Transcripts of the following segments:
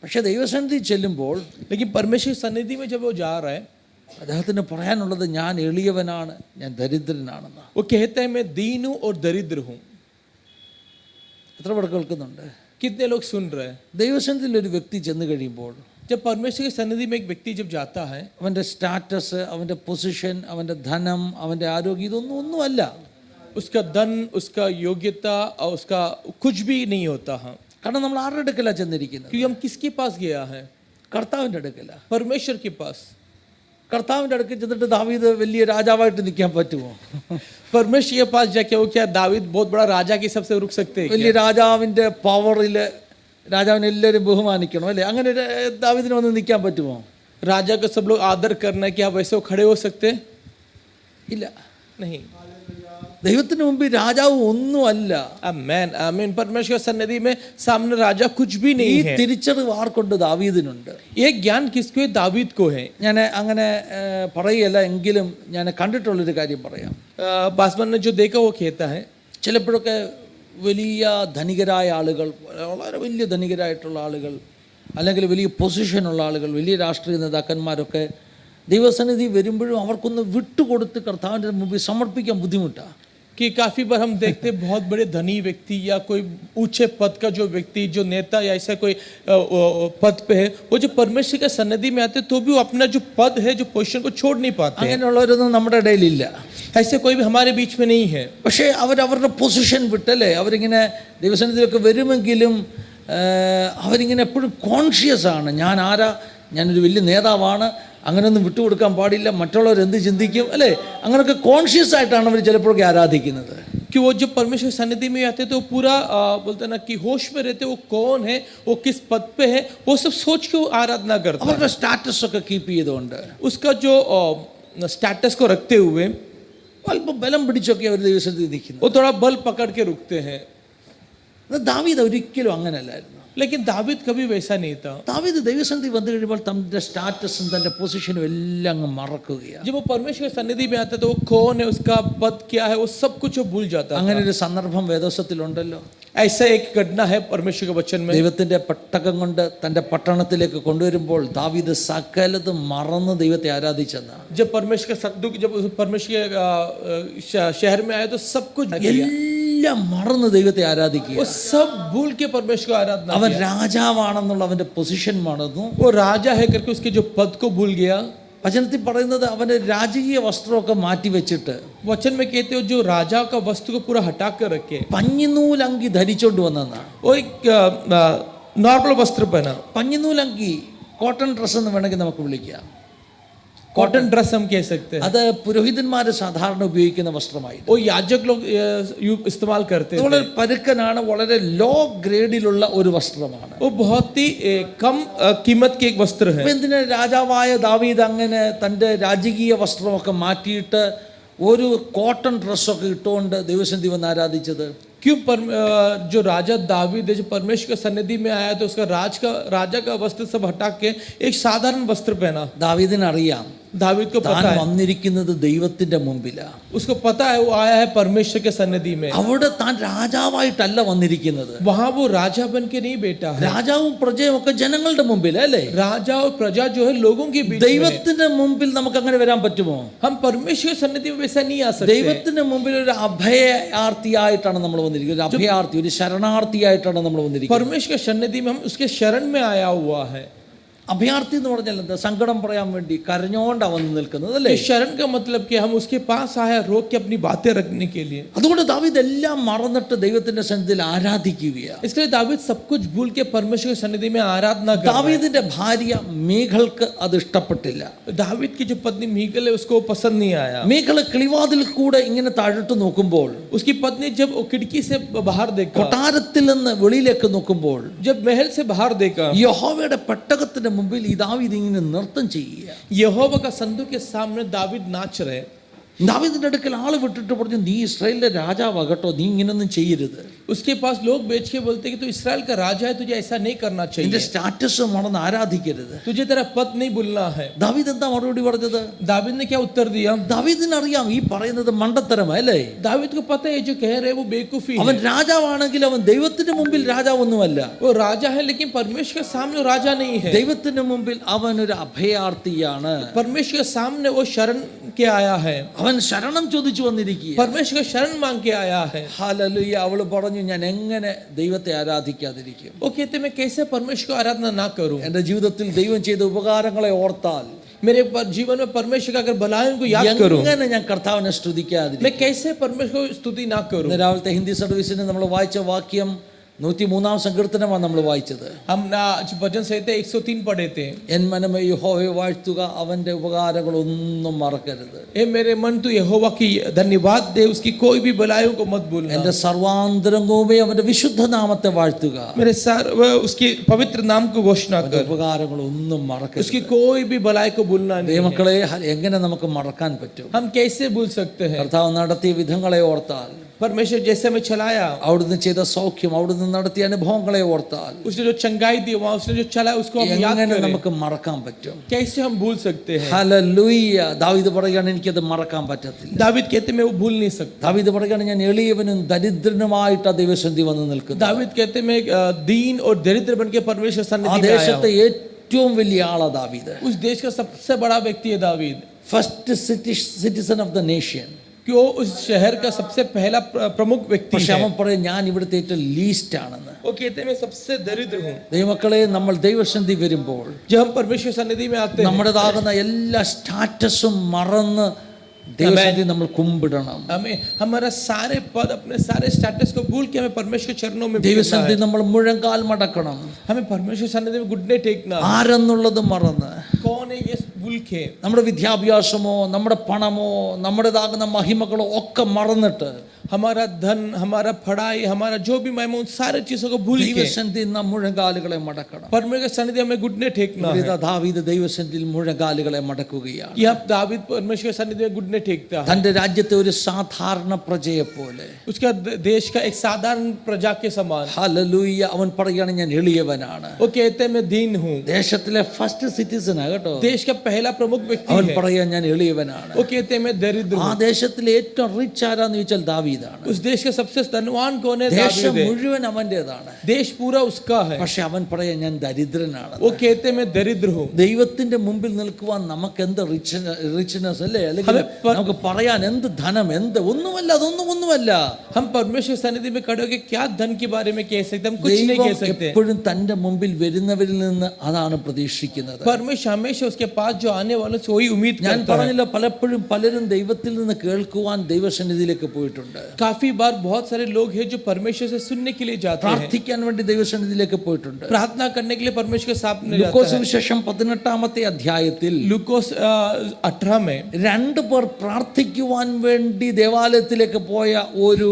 പക്ഷെ ദൈവസന്നിധി ചെല്ലുമ്പോൾ लेकिन परमेश्वर की सन्निधि में जब वो जा रहा है, അദ്ദേഹത്തിന് പറയാനുള്ളത് ഞാൻ എളിയവനാണ്, ഞാൻ ദരിദ്രനാണെന്ന്. वो कहता है मैं दीन हूँ और दरिद्र हूँ. എത്ര പേർ കേൾക്കുന്നുണ്ട്? कितने लोग सुन रहे हैं? ദൈവസന്നിധിയിൽ ഒരു വ്യക്തി ചെന്ന് കഴിയുമ്പോൾ जब परमेश्वर की सन्निधि में एक व्यक्ति जब जाता है, അവൻ്റെ സ്റ്റാറ്റസ്, അവൻ്റെ പൊസിഷൻ, അവൻ്റെ ധനം, അവൻ്റെ ആരോഗ്യം, ഒന്നുമല്ല. उसका धन, उसका योग्यता और उसका कुछ भी नहीं होता है. കാരണം നമ്മൾ ആരുടെ അടുക്കലാണ് ചെന്നിരിക്കുന്നത്? क्योंकि हम किसके पास गया है? കർത്താവിൻ്റെ അടുക്കല. परमेश्वर के पास. കർത്താവിൻ്റെ അടുക്കൽ ചെന്നിട്ട് ദാവീദ് വലിയ രാജാവായിട്ട് നിൽക്കാൻ പറ്റുമോ? परमेश्वर के पास जाके वो क्या दावीद बहुत बड़ा राजा के सबसे रुक सकते हैं? വലിയ രാജാവിൻ്റെ പവറിൽ രാജാവിനെ എല്ലാവരും ബഹുമാനിക്കണം അല്ലേ? അങ്ങനെ ദാവീദിന് വന്ന് നിൽക്കാൻ പറ്റുമോ? राजा का सब लोग आदर करना है, क्या वैसे वो खड़े हो सकते? ഇല്ല. नहीं. ദൈവത്തിന് മുമ്പിൽ രാജാവ് ഒന്നുമല്ല. आमीन आमीन. परमेश्वर सन्निधि में सामने राजा कुछ भी ഈ नहीं है. തിരിച്ചറിവ് ആർക്കുണ്ട്? ദാവീദിനുണ്ട്. ये ज्ञान किसको है? दावीद को है. ഞാൻ അങ്ങനെ പറയുകയല്ല, എങ്കിലും ഞാൻ കണ്ടിട്ടുള്ളൊരു കാര്യം പറയാം. पासवान ने जो देखा वो कहता है, ചിലപ്പോഴൊക്കെ വലിയ ധനികരായ ആളുകൾ, വളരെ വലിയ ധനികരായിട്ടുള്ള ആളുകൾ, അല്ലെങ്കിൽ വലിയ പൊസിഷനുള്ള ആളുകൾ, വലിയ രാഷ്ട്രീയ നേതാക്കന്മാരൊക്കെ ദൈവസന്നിധി വരുമ്പോഴും അവർക്കൊന്ന് വിട്ടുകൊടുത്ത് കർത്താവിൻ്റെ മുമ്പിൽ സമർപ്പിക്കാൻ ബുദ്ധിമുട്ടാണ്. कि काफ़ी बार हम देखते हैं बहुत बड़े धनी व्यक्ति या कोई ऊंचे पद का जो व्यक्ति, जो नेता या ऐसा कोई पद पे है, वो जो परमेश्वर के सन्निधि में आते तो भी वो अपना जो पद है, जो पोजीशन को छोड़ नहीं पाते. അങ്ങനെയുള്ളവരൊന്നും നമ്മുടെ ഇടയിലില്ല. ऐसे कोई भी हमारे बीच में नहीं है. പക്ഷേ അവരവരുടെ പൊസിഷൻ വിട്ടല്ലേ അവരിങ്ങനെ ദൈവസന്നിധിയിലൊക്കെ വരുമെങ്കിലും അവരിങ്ങനെ എപ്പോഴും കോൺഷ്യസ് ആണ്. ഞാൻ ആരാ, ഞാനൊരു വലിയ നേതാവാണ്, അങ്ങനെയൊന്നും വിട്ടുകൊടുക്കാൻ പാടില്ല, മറ്റുള്ളവർ എന്ത് ചിന്തിക്കും അല്ലേ? അങ്ങനെയൊക്കെ കോൺഷ്യസ് ആയിട്ടാണ് അവർ ചിലപ്പോഴൊക്കെ ആരാധിക്കുന്നത്. कि वो जब परमेश्वर सन्निधि में आते तो पूरा बोलते ना कि होश में रहते, वो कौन है, वो किस पद पे है, वो सब सोच के वो आराधना करते हैं. അവരുടെ സ്റ്റാറ്റസ് ഒക്കെ കീപ്പ് ചെയ്തുകൊണ്ട്, उसका जो स्टेटस को रखते हुए അല്പം ബലം പിടിച്ചൊക്കെ അവർ ദൈവസന്നിധിയിൽ നിൽക്കുന്നു. वो थोड़ा बल पकड़ के रुकते हैं. ദാവീദ് ഒരിക്കലും അങ്ങനെയല്ലായിരുന്നു. लेकिन दावीद कभी वैसा नहीं था. ദാവീദ് ദൈവസന്നിധി വന്നു കഴിയുമ്പോൾ തന്റെ സ്റ്റാറ്റസും തന്റെ പൊസിഷനും എല്ലാം അങ്ങ് മറക്കുകയാണ്. जब वो परमेश्वर की सन्निधि में आता तो वो कौन है, उसका पद क्या है, वो सब कुछ वो भूल जाता. അങ്ങനെ ഒരു സന്ദർഭം വേദോസത്തിലുണ്ടല്ലോ. ऐसा एक घटना है परमेश्वर के वचन में. ദൈവത്തിന്റെ പെട്ടകം കൊണ്ട് തന്റെ പട്ടണത്തിലേക്ക് കൊണ്ടുവരുമ്പോൾ ദാവീദ് സകലതും മറന്ന് ദൈവത്തെ ആരാധിച്ചെന്നാണ്. जब परमेश्वर का संदूक जब परमेश्वर के शहर में आया तो सब कुछ എല്ലാം മറന്ന് ദൈവത്തെ ആരാധിക്കുക. वो सब भूल के परमेश्वर को आराधना. അവൻ രാജാവാണെന്നുള്ള അവന്റെ പൊസിഷൻ മറന്നു. वो राजा है करके उसके जो पद को भूल गया. വചനത്തിൽ പറയുന്നത് അവന്റെ രാജകീയ വസ്ത്രമൊക്കെ മാറ്റി വെച്ചിട്ട്, वचन में कहते हो जो राजा का वस्तु को पूरा हटा कर रखे, പഞ്ഞിനൂലങ്കി ധരിച്ചോണ്ട് വന്നെന്നാണ്. वो एक नॉर्मल वस्त्र पहना. പഞ്ഞിനൂലങ്കി, കോട്ടൺ ഡ്രസ് എന്ന് വേണമെങ്കിൽ നമുക്ക് വിളിക്കാം. कॉटन ड्रेस हम कह सकते हैं. അത് പുരോഹിതന്മാര് സാധാരണ ഉപയോഗിക്കുന്ന വസ്ത്രമായി. वो याजक लोग इस्तेमाल करते हैं. വളരെ പരുക്കനാണ്, വളരെ ലോ ഗ്രേഡിലുള്ള ഒരു വസ്ത്രമാണ്. वो बहुत ही कम कीमत के एक वस्त्र है. എന്തിനാ രാജാവായ ദാവീദ് അങ്ങനെ തൻ്റെ രാജകീയ വസ്ത്രമൊക്കെ മാറ്റിയിട്ട് ഒരു കോട്ടൺ ഡ്രസ്സൊക്കെ ഇട്ടുകൊണ്ട് ദൈവസന്നിധി വന്ന് ആരാധിച്ചത്? क्यों जो राजा दावीद है, जो परमेश्वर के सन्निधि में आया तो उसका राजा का वस्त्र सब हटा के एक साधारण वस्त्र पहना. ദാവീദിന് അറിയാം दावीद को താൻ पता है, വന്നിരിക്കുന്നത് ദൈവത്തിന്റെ മുമ്പിലാണ്. उसको पता है वो आया है परमेश्वर के सन्निधि में. അവിടെ താൻ രാജാവായിട്ടല്ല വന്നിരിക്കുന്നത്. वहां वो राजा बन के नहीं बैठा है. രാജാവും പ്രജയും ഒക്കെ ജനങ്ങളുടെ മുമ്പിൽ അല്ലേ? राजा और प्रजा जो है लोगों के बीच में. ദൈവത്തിന്റെ മുമ്പിൽ നമുക്ക് അങ്ങനെ വരാൻ പറ്റുമോ? हम परमेश्वर की सन्निधि में वैसा नहीं आ सकते. ദൈവത്തിന്റെ മുമ്പിൽ ഒരു അഭയാർത്ഥിയായിട്ടാണ് നമ്മൾ വന്നിരിക്കുന്നത്. ഒരു അഭയാർത്ഥി, ഒരു ശരണാർത്ഥിയായിട്ടാണ് നമ്മൾ വന്നിരിക്കുന്നത്. परमेश्वर की सन्निधि में हम उसके शरण में आया हुआ है. അഭയാർത്ഥി എന്ന് പറഞ്ഞാൽ എന്താ? സങ്കടം പറയാൻ വേണ്ടി കരഞ്ഞോണ്ടാണ് വന്ന് നിൽക്കുന്നത് അല്ലേ? शरण का मतलब कि हम उसके पास आया रोक के अपनी बातें रखने के लिए. അതുകൊണ്ട് ദാവീദ് എല്ലാം മറന്നിട്ട് ദൈവത്തിന്റെ സന്നിധിയിൽ ആരാധിക്കുകയാണ്. इसलिए दावीद सब कुछ भूल के परमेश्वर की सन्निधि में आराधना कर. ദാവീദിന്റെ ഭാര്യ മീഖൾക്ക് അത് ഇഷ്ടപ്പെട്ടില്ല. दावीद की जो पत्नी मीकल है उसको पसंद नहीं आया. മീഖൾ കിളിവാതിൽ കൂടെ ഇങ്ങനെ താഴോട്ട് നോക്കുമ്പോൾ, उसकी पत्नी जब वो खिड़की से बाहर देखा, കൊട്ടാരത്തിൽ നിന്ന് വെളിയിലേക്ക് നോക്കുമ്പോൾ, जब महल से बाहर देखा, യഹോവയുടെ പെട്ടകത്തിന്റെ മുമ്പിൽ ഈ ദാവീദ് ഇങ്ങനെ നൃത്തം ചെയ്യുക. यहोवा का संदूक के सामने दावीद नाच रहे. ദാവീദിന്റെ അടുക്കൽ ആള് വിട്ടിട്ട് പറഞ്ഞു, നീ ഇസ്രായേലിന്റെ രാജാവാകട്ടോ, നീ ഇങ്ങനൊന്നും ചെയ്യരുത്. उसके पास लोग बेच के बोलते कि तू इस्राएल का राजा है, तुझे ऐसा नहीं करना നിന്റെ चाहिए, സ്റ്റാറ്റസ് മറന്ന് ആരാധിക്കരുത്. तुझे तेरा पद नहीं भूलना है. ദാവീദ് എന്താ മറുപടി പറഞ്ഞത്? दावीद ने क्या उत्तर दिया? ദാവീദിന് അറിയാം ഈ പറയുന്നത് മണ്ടത്തരം അല്ലേ. दावीद को पता है जो कह रहे हैं वो बेवकूफी അവൻ है. രാജാവാണെങ്കിൽ അവൻ ദൈവത്തിന്റെ മുമ്പിൽ രാജാവൊന്നുമല്ല. वो राजा है लेकिन परमेश्वर के सामने वो राजा नहीं है. ദൈവത്തിന്റെ മുമ്പിൽ അവൻ ഒരു അഭയാർത്ഥിയാണ്. परमेश्वर के सामने वो शरण के आया है, അവൻ ശരണം ചോദിച്ചു വന്നിരിക്കുക. परमेश्वर का शरण मांग के आया है. ഹല്ലേലൂയ. അവള് പറഞ്ഞു, ഞാൻ എങ്ങനെ ദൈവത്തെ ആരാധിക്കാതിരിക്കും? वो कहते मैं कैसे परमेश्वर को आराधना ना करूं? എൻ്റെ ജീവിതത്തിൽ ദൈവം ചെയ്ത ഉപകാരങ്ങളെ ഓർത്താൽ मेरे जीवन में परमेश्वर का अगर भलाइयों को याद करूं, എങ്ങനെ ഞാൻ കർത്താവിനെ സ്തുതിക്കാതിരിക്കും? मैं कैसे परमेश्वर को स्तुति ना करूं? ഇന്ന് രാവിലത്തെ ഹിന്ദി സർവീസിന് നമ്മൾ വായിച്ച വാക്യം 103 സങ്കീർത്തനമാണ് നമ്മൾ വായിച്ചത്. हम आज भजन संहिता 103 पढ़े थे. എൻ മനമേ യഹോവയെ വാഴ്ത്തുക, അവന്റെ ഉപകാരങ്ങളൊന്നും മറക്കരുത്. ए मेरे मन तू यहोवा की धन्यवाद दे, उसकी कोई भी भलाइयों को मत भूलना. എന്റെ സർവാന്തരംഗവുമേ അവന്റെ വിശുദ്ധ നാമത്തെ വാഴ്ത്തുക. मेरे सर्व उसके पवित्र नाम को घोषणा അവന്റെ कर, ഉപകാരങ്ങളൊന്നും മറക്കരുത്. उसकी कोई भी भलाई को भूलना नहीं. ദൈവമക്കളെ, എങ്ങനെ നമുക്ക് മറക്കാൻ പറ്റും? हम कैसे भूल सकते हैं? കർത്താവ് നടത്തിയ വിധങ്ങളെ ഓർത്താൽ, परमेश्वर जैसे हमें चलाया, അവിടുന്ന് ചെയ്ത സൗഖ്യം, അവിടുന്ന് നടത്തിയ അനുഭവങ്ങളെ ഓർത്താൽ उसने जो चंगाई दी, वहां उसने जो चला, उसको हम याद എങ്ങനെ करें. നമുക്ക് മറക്കാൻ പറ്റും? कैसे हम भूल सकते हैं? ഹല്ലേലൂയ. ദാവീദ് പറയുകയാണ്, എനിക്കത് മറക്കാൻ പറ്റത്തില്ല. दावीद कहते मैं वो भूल नहीं सकता. ദാവീദ് പറയുകയാണ്, ഞാൻ എളിയവനും ദരിദ്രനുമായിട്ട് ദൈവസന്നിധി വന്ന് നിൽക്കുന്നു. दावीद कहते मैं दीन और दरिद्र बन के परमेश्वर ആ सन्निधि में आया ദേശത്തെ हूं. ഏറ്റവും വലിയ ആളാ ദാവീദ്. उस देश का सबसे बड़ा व्यक्ति है David, first citizen of the nation. कि वो उस शहर का सबसे पहला प्रमुख व्यक्ति പക്ഷെ है. അവൻ പറയും, ഞാൻ ഇവിടുത്തെ ഏറ്റവും ലീസ്റ്റ് ആണെന്ന്. वो कहते हैं मैं सबसे दरिद्र हूँ. ദൈവമക്കളെ, നമ്മൾ ദൈവസന്നിധി വരുമ്പോൾ जब हम परमेश्वर सन्निधि में आते हैं, നമ്മുടേതാകുന്ന എല്ലാ സ്റ്റാറ്റസും മറന്ന് ദൈവസന്നിധി നമ്മൾ കുമ്പിടണം. हमें हमारा सारे पद, अपने सारे स्टेटस को भूल के हमें परमेश्वर के चरणों में ദൈവസന്നിധി നമ്മൾ മുഴങ്കാൽ മടക്കണം. हमें परमेश्वर सन्निधि में घुटने टेकना. ആരെന്നുള്ളത് മറന്ന്, कौन है ये भूल के, നമ്മുടെ വിദ്യാഭ്യാസമോ നമ്മുടെ പണമോ നമ്മുടേതാകുന്ന മഹിമകളോ ഒക്കെ മറന്നിട്ട് हमारा धन, हमारा पढ़ाई, हमारा जो भी महिमा, उन सारी चीजों को भूल के ദൈവസന്നിധി നാം മുഴങ്കാലുകളെ മടക്കണം. परमेश्वर के सन्निधि हमें घुटने टेकना है. ദാവീദ് ദൈവസന്നിധിയിൽ മുഴങ്കാലുകളെ മടക്കുകയാണ്. यह दावीद परमेश्वर के सन्निधि में घुटने टेकता है. തന്റെ രാജ്യത്തെ ഒരു സാധാരണ പ്രജയെ പോലെ, उसका देश का एक साधारण प्रजा के समान. ഹല്ലേലൂയ. അവൻ പറയുകയാണ്, ഞാൻ എളിയവനാണ്. वो कहते हैं मैं दीन हूँ. ദേശത്തിലെ ഫസ്റ്റ് സിറ്റിസനാ കേട്ടോ. देश का पहला प्रमुख व्यक्ति അവൻ है. പറയാൻ, ഞാൻ എളിയവനാണ്. वो कहते हैं मैं दरिद्र ആ हूँ. ദേശത്തിലെ ഏറ്റവും റിച്ച് ആരാന്ന് ചോദിച്ചാൽ ദാവീദാണ്. उस देश का सबसे धनवान कौन है? ദേശം दावीद है. മുഴുവൻ അവന്റേതാണ്. देश पूरा उसका है. പക്ഷെ അവൻ പറയാൻ, ഞാൻ ദരിദ്രനാണ്. वो कहते हैं मैं दरिद्र हूँ. ദൈവത്തിന്റെ മുമ്പിൽ നിൽക്കുവാൻ നമുക്ക് എന്ത് റിച്ച്നെസ് അല്ലേ, അല്ലെങ്കിൽ നമുക്ക് പറയാൻ എന്ത് ധനം, എന്ത് ഒന്നുമല്ല, അതൊന്നുമല്ല. हम परमेश्वर सन्निधि में खड़े होकर क्या धन के बारे में कह सकते हैं? हम कुछ नहीं कह सकते. എപ്പോഴും തന്റെ മുമ്പിൽ വരുന്നവരിൽ നിന്ന് അതാണ് പ്രതീക്ഷിക്കുന്നത്. परमेश्वर हमेशा उसके पास जो आने वालों से वही उम्मीद ഞാൻ करता है. പറഞ്ഞില്ല, പലപ്പോഴും പലരും ദൈവത്തിൽ നിന്ന് കേൾക്കുവാൻ ദൈവസന്നിധിയിലേക്ക് പോയിട്ടുണ്ട്. काफी बार बहुत सारे लोग हैं जो परमेश्वर से सुनने के लिए जाते हैं, പ്രാർത്ഥിക്കാൻ വേണ്ടി ദൈവസന്നിധിയിലേക്ക് പോയിട്ടുണ്ട്. प्रार्थना करने के लिए परमेश्वर के सामने जाता ലൂക്കോസ് है. സുവിശേഷം 18-ാമത്തെ അധ്യായത്തിൽ लूकोस 18 में 2 പേർ പ്രാർത്ഥിക്കുവാൻ വേണ്ടി ദേവാലയത്തിലേക്ക് പോയ ഒരു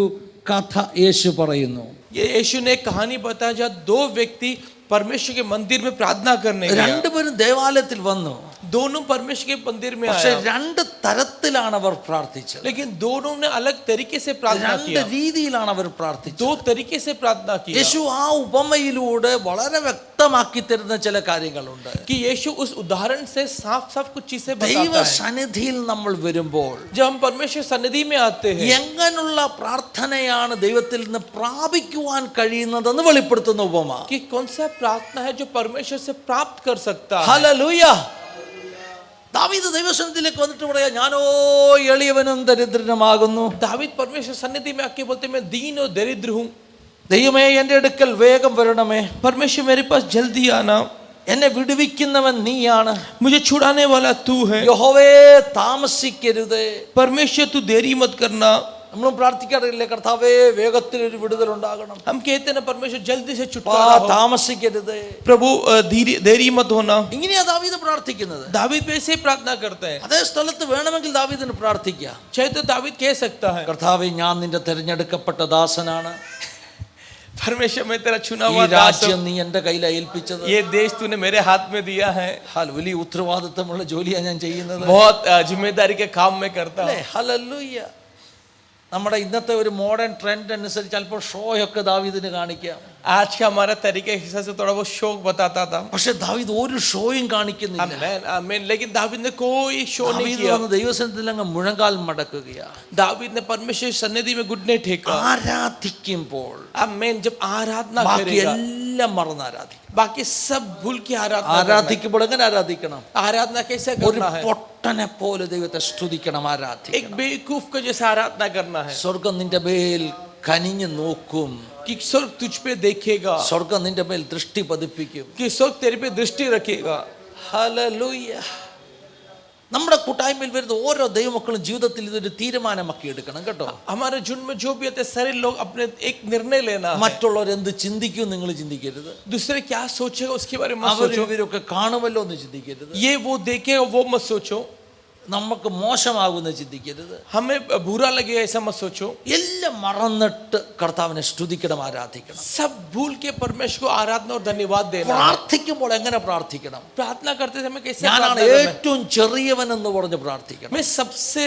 കഥ യേശു പറയുന്നു. ये यीशु ने एक कहानी बताया जहाँ 2 व्यक्ति परमेश्वर के मंदिर में प्रार्थना करने गए. രണ്ടുപേരും ദേവാലയത്തിൽ വന്നു. दोनों परमेश्वर के मंदिर में പക്ഷെ आए, 2 തരത്തിലാണ് അവർ പ്രാർത്ഥിച്ചത്. लेकिन दोनों ने अलग तरीके से प्रार्थना 2 किया. രീതിയിലാണ് അവർ പ്രാർത്ഥിച്ചത്. 2 तरीके से प्रार्थना किया. യേശു ആ ഉപമയിലൂടെ വളരെ വ്യക്തമാക്കി തരുന്ന ചില കാര്യങ്ങളുണ്ട്. कि यीशु उस उदाहरण से साफ साफ कुछ चीजें ദൈവ बताता है. സന്നിധിയിൽ നമ്മൾ വരുമ്പോൾ जब हम परमेश्वर सन्निधि में आते हैं, എങ്ങനെയുള്ള പ്രാർത്ഥനയാണ് ദൈവത്തിൽ നിന്ന് പ്രാപിക്കുവാൻ കഴിയുന്നതെന്ന് വെളിപ്പെടുത്തുന്ന ഉപമ. कि कौन सा प्रार्थना है जो परमेश्वर से प्राप्त कर सकता है. ഹല്ലേലൂയ. ദാവീദ് ദൈവസന്നിധിയിലേക്ക് വന്നിട്ട് പറയാ, ഞാനോ എളിയവനും ദരിദ്രനുമാകുന്നു. दावीद परमेश्वर सन्निधि में आके बोलते मैं दीन और दरिद्र हूँ. ദൈവമേ, എൻ്റെ അടുക്കൽ വേഗം വരണമേ. परमेश्वर मेरे पास जल्दी आना. എന്നെ വിടുവിക്കുന്നവൻ നീയാണ്. मुझे छुड़ाने वाला तू है. യഹോവേ, താമസിക്കരുതേ. परमेश्वर तू देरी मत करना. നമ്മൾ പ്രാർത്ഥിക്കാറില്ലേ, കർത്താവേ വേഗത്തിൽ ഒരു വിടുതൽ ഉണ്ടാകണം. हम कहते हैं ना परमेश्वर जल्दी से छुटकारा हो. താമസിക്കരുതേ. प्रभु देरी मत होना. ഇങ്ങനെയാ ദാവീദ് പ്രാർത്ഥിക്കുന്നത്. दावीद वैसे ही प्रार्थना करते हैं. അതേ സ്ഥലത്ത് വേണമെങ്കിൽ ദാവീദിന് പ്രാർത്ഥിക്കാം. चाहे तो दावीद कह सकता है, കർത്താവേ, ഞാൻ നിന്റെ തിരഞ്ഞെടുക്കപ്പെട്ട ദാസനാണ്. परमेश्वर मैं तेरा चुना ഈ हुआ दास हूं। രാജ്യം നീ എൻ്റെ കയ്യിൽ ഏൽപ്പിച്ചത്. ये देश तूने मेरे हाथ में दिया है। വലിയ ഉത്തരവാദിത്തമുള്ള ജോലിയാണ് ഞാൻ ചെയ്യുന്നത്. बहुत जिम्मेदारी के काम मैं करता हूँ। ഹല്ലേലൂയ. നമ്മുടെ ഇന്നത്തെ ഒരു മോഡേൺ ട്രെൻഡ് അനുസരിച്ച് ചിലപ്പോൾ ഷോയൊക്കെ ദാവീദിന് കാണിക്കാം. आज का हमारा तरीके के हिसाब से थोड़ा बहुत शौक बताता था। പക്ഷെ ദാവീദ് ഒരു ഷോയും കാണിക്കുന്നില്ല. आमीन आमीन। लेकिन दावीद ने कोई शो नहीं ദാവീദ് किया। വന്ന് ദൈവസന്നിധിയിൽ അങ്ങ് മുഴങ്കാൽ മടക്കുകയാ. दावीद ने परमेश्वर की सन्निधि में घुटने टेका। ആരാധിക്കുമ്പോൾ आमीन। जब आराधना ബാക്കി करेगा എല്ലാം മറന്ന് ആരാധിക്കും. बाकी सब भूल के आराधना करना है। ആരാധിക്കുമ്പോൾ എങ്ങനെ ആരാധിക്കണം? आराधना कैसे ഒരു करना है? പൊട്ടനെ പോലെ ദൈവത്തെ സ്തുതിക്കണം, एक ആരാധിക്കണം. बेवकूफ को जैसे आराधना करना है സ്വർഗം നിന്റെ മേൽ കനിഞ്ഞു നോക്കും. कि स्वर्ग तुझ पे देखेगा, സ്വർഗം നിന്റെ മേൽ ദൃഷ്ടി പതിപ്പിക്കും. कि स्वर्ग तेरे पे दृष्टि रखेगा। ഹല്ലേലൂയ. നമ്മുടെ കൂട്ടായ്മയിൽ വരുന്ന ഓരോ ദൈവമക്കളും ജീവിതത്തിൽ ഇതൊരു തീരുമാനമാക്കി എടുക്കണം കേട്ടോ. हमारे झुंड में जो भी आते हैं सारे लोग अपने एक निर्णय लेना है। മറ്റുള്ളവർ എന്ത് ചിന്തിക്കും നിങ്ങൾ ചിന്തിക്കരുത്. दूसरे क्या सोचेगा उसके बारे में मत അവർ सोचो। ഇവരൊക്കെ കാണുമല്ലോ എന്ന് ചിന്തിക്കരുത്. ये वो देखेगा वो मत सोचो। നമുക്ക് മോശമാകുന്ന ചിന്തിക്കരുത്. हमें बुरा लगेगा ऐसा मत सोचो। എല്ലാം മറന്നിട്ട് കർത്താവിനെ സ്തുതിക്കണം, ആരാധിക്കണം. सब भूल के परमेश्वर को आराधना और धन्यवाद देना है। പ്രാർത്ഥിക്കുമ്പോൾ എങ്ങനെ പ്രാർത്ഥിക്കണം? प्रार्थना करते समय कैसे ഞാനാണ് प्रार्थना करना है? ഏറ്റവും ചെറിയവൻ എന്ന് പറഞ്ഞ് പ്രാർത്ഥിക്കണം. मैं सबसे